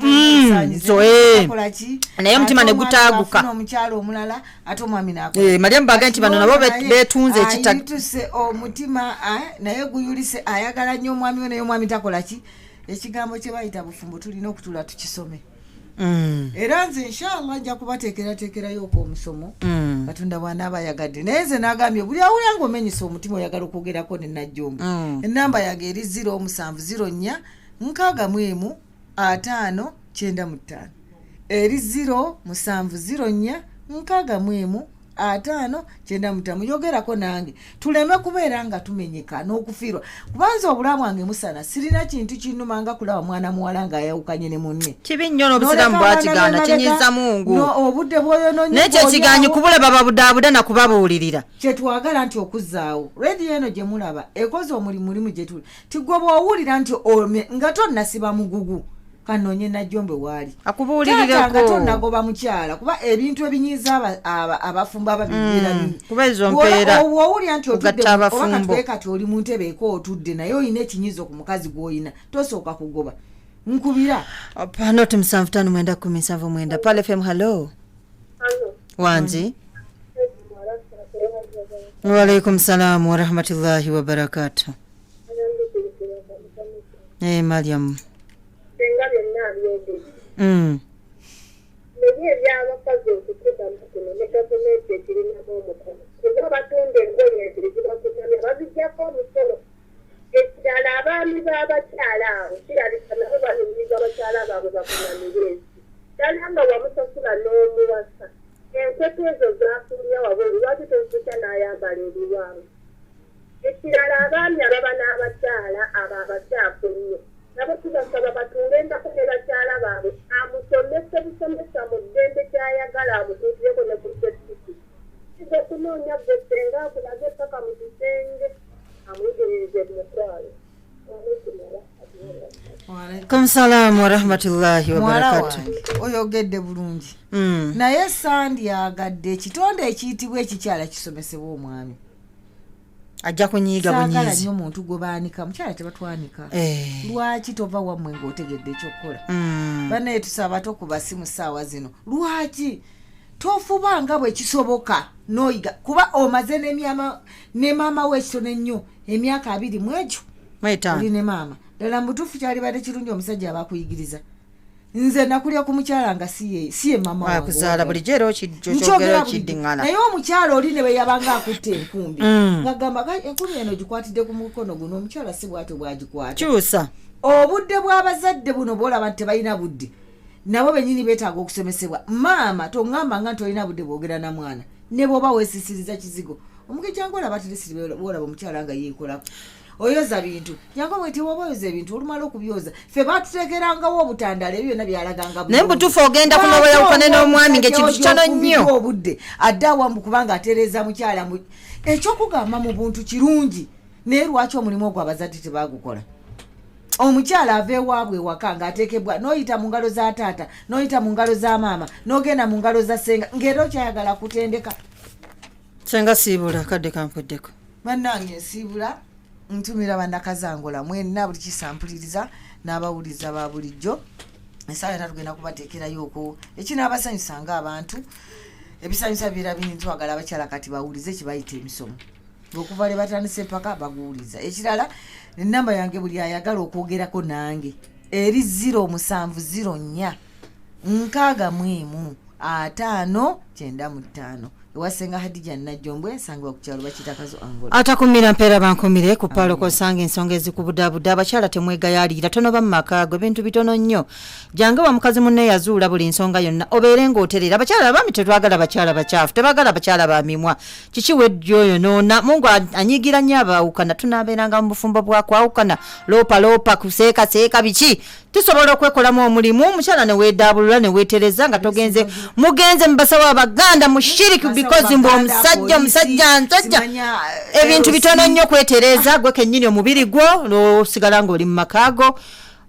naye omutima ne gutaaguka omukyala omulala ate omwami Mariam baga nti bano nabo beetunze ekitayituse omutima naye guyulise ayagala nnyo omwami we naye omwami takola ki ekigambo kye bayita bufumbo tulina okutula tukisome era nze inshallah nja kubateekerateekerayo omusomo Katonda bw'anaaba yagadde naye nze n'agambye buli awulira ng'omenyesa omutima oyagala okwogerako ne Najjombwe ennamba yange eri 0704559595 eri 0704559595 yogerako nange tuleme kubeera nga tumenyeka n'okufiirwa kubanza obulamu wange musana sirina kintu kinnuma nga kulaba mwana muwala ng'ayawukanye ne munne kibi nnyo n'obusiramu bwakigaana kinyiza mungu obudde bw'oyonoonye n'ekyo ekiganyi kubulaba babudaabuda na kubabuulirira kyetwagala nti okuzzaawo rediyo eno gye mulaba ekoze omulimu gye tuli tigwe bw'owulira nti nga tonnasiba mugugu kanoonye Najjombwe waali akubuulirireko nga tonnagoba mukyala kuba ebintu ebinyiiza abafumbo ababibeera kuba ezo mpeera owulira nti otudde oba kati oli mu ntebe eko otudde naye olina ekinyiizo ku mukazi gw'olina tosooka kugoba nkubira panoti 7597 pale FM hello wanzi waalaikum salam warahmatullahi wabarakatuh Mariam senga byonna byogere naye ebyabakazi okukuba mukuno ne gavumenti ekirinamu omukono kuba batunda engoye eziri zibakutamya babijjako omusolo ekirala abaami b'abakyala abo kirabika nabo balumiriza abakyala baabwe bakunamire ezi dala nga wamusasula n'omuwasa enkweto ezo zakulya wabweru lwaki tozikya n'ayambala ebiwangu ekirala abaami ababa n'abakyala abo abakyafu nnyo nabo tubasaba batulendako ne bakyala baabwe amusomese busomesa mu ddembe kyayagala amutuutireko ne ku septiki kiza okunoonya gwesenga akulage paka mu kisenge amuyigiririze mutwalo Kum salamu warahmatullahi wabarakatuh oyogedde bulungi naye sandi agadde ekitonde ekiyitibwa ekikyala kisomesebwa omwami ajja kunyiiga bunyiizi saagala nnyo omuntu gwe baanika mukyala tebatwanika lwaki tova wammwe ng'otegedde ekyokukola banaye tusaba tokuba simu ssaawa zino lwaki tofuba nga bwe kisoboka n'oyiga kuba omaze ne maama w'ekitono ennyo emyaka 2 mu ekyo oli ne maama ddala mutuufu kyali badde kirungi omusajja abakuyigiriza nze nakulya ku mukyala nga siye mama wange akuzaala bulijjo era okyogera okiddiŋŋana naye omukyala oli ne bwe yabanga akutte enkumbi ngagamba enkumbi eno gikwatidde ku mukono guno omukyala si bwatyo bwagikwata kyusa obudde bw'abazadde buno bwolaba nti tebalina budde nabo bennyini beetaaga okusomesebwa maama toŋŋamba nga nti olina budde bwogera na mwana ne bw'oba weesisiriza kizigo omugejjangu olaba teresiri bwolaba omukyala nga yeekolako oyoza bintu yango mwete woboyoza ebintu olumala okubyoza fe batutekerangawo obutandala ebyo byonna byalaganga naye butuufu ogenda kunoweyawukane n'omwami ng'ekintu kitono nnyo obudde adde awambu kubanga atereeza mukyala ekyokugamba mu buntu kirungi naye lwaki omulimu ogwo abazadde tebagukola omukyala ava ewaabwe ewaka ng'ateekebwa n'oyita mu ngalo za taata n'oyita mu ngalo za maama n'ogenda mu ngalo za senga ng'era okyayagala kutendeka senga siibula kadde kampweddeko bannange nsiibula ntumira bannakazangola mwenna buli kisampuliriza n'abawuliza ba bulijjo esaawa yonna tugenda kubateekerayooko ekinaabasanyusanga abantu ebisanyusa biira bingi twagala abakyala kati bawulize kibayita emisomo okuva le batandise paka baguwuliza ekirala ennamba yange buli ayagala okwogerako nange eri 0704559595 ewasenga Hadija Najjombwe nsangibwa ku kyalo bakitakazo Angola atakumira mpeera bankumire ku palo kosanga ensonga ezikubudaabuda abakyala temwegayaalira tonoba mu maka gwe bintu bitono nnyo jange wa mukazi munne yazuula buli nsonga yonna obeere ng'oterera abakyala bami tetwagala bakyala bakyafu tebagala bakyala bamimwa kiki weddyo yonoona mungu anyigira nnyo abaawukana tunaabeeranga mu bufumbo bwakwawukana loopa kuseekaseeka biki tusobola okwekolamu omulimu omukyala ne weedaabulula ne weetereza nga mugenze mu basawo abaganda mu shiriki because mbu omusajja ebintu bitono nnyo kwetereza gwe kennyini omubiri gwo n'osigala ng'oli mu makaago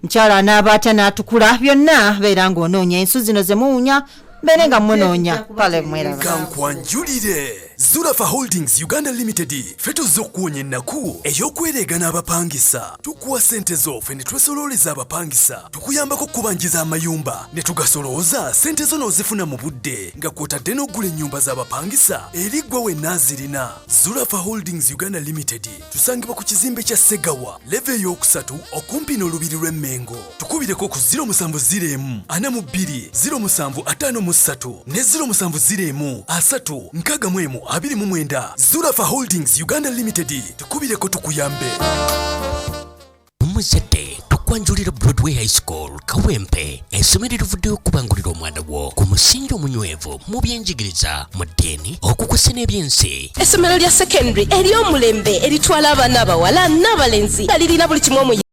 mukyala anaaba n'atukula byonna beera ng'onoonya ensu zino ze muwunya mbeere nga munoonya pale mweraba kankwanjulire Zulafa Holdings Uganda Limited fetu zokuonye naku eyokwerega n'abapangisa tukuwa sente zofe ne twesololeza abapangisa tukuyambako kubanjiza amayumba ne tugasolooza sente zo n'ozifuna mu budde nga kwotadde n'ogula ennyumba z'abapangisa eriggwa we naazirina. Zulafa Holdings Uganda Limited tusangibwa ku kizimbe kya Segawa leve eyokusatu okumpi n'olubiri lw'Emmengo. Tukubireko ku 0701 42 0753 ne 0701 3 29 Zulafa Holdings Uganda Limited tukubireko tukuyambe. Muzete tukwanjulira Broadway High School Kawempe essomero livuddeyo okubangulira omwana wo ku musingi omunywevu mu byenjigiriza mu ddeeni okukusa n'ebyensi. Essomero lya secondary ery'omulembe eritwala abaana abawala n'abalenzi balirina buli kimu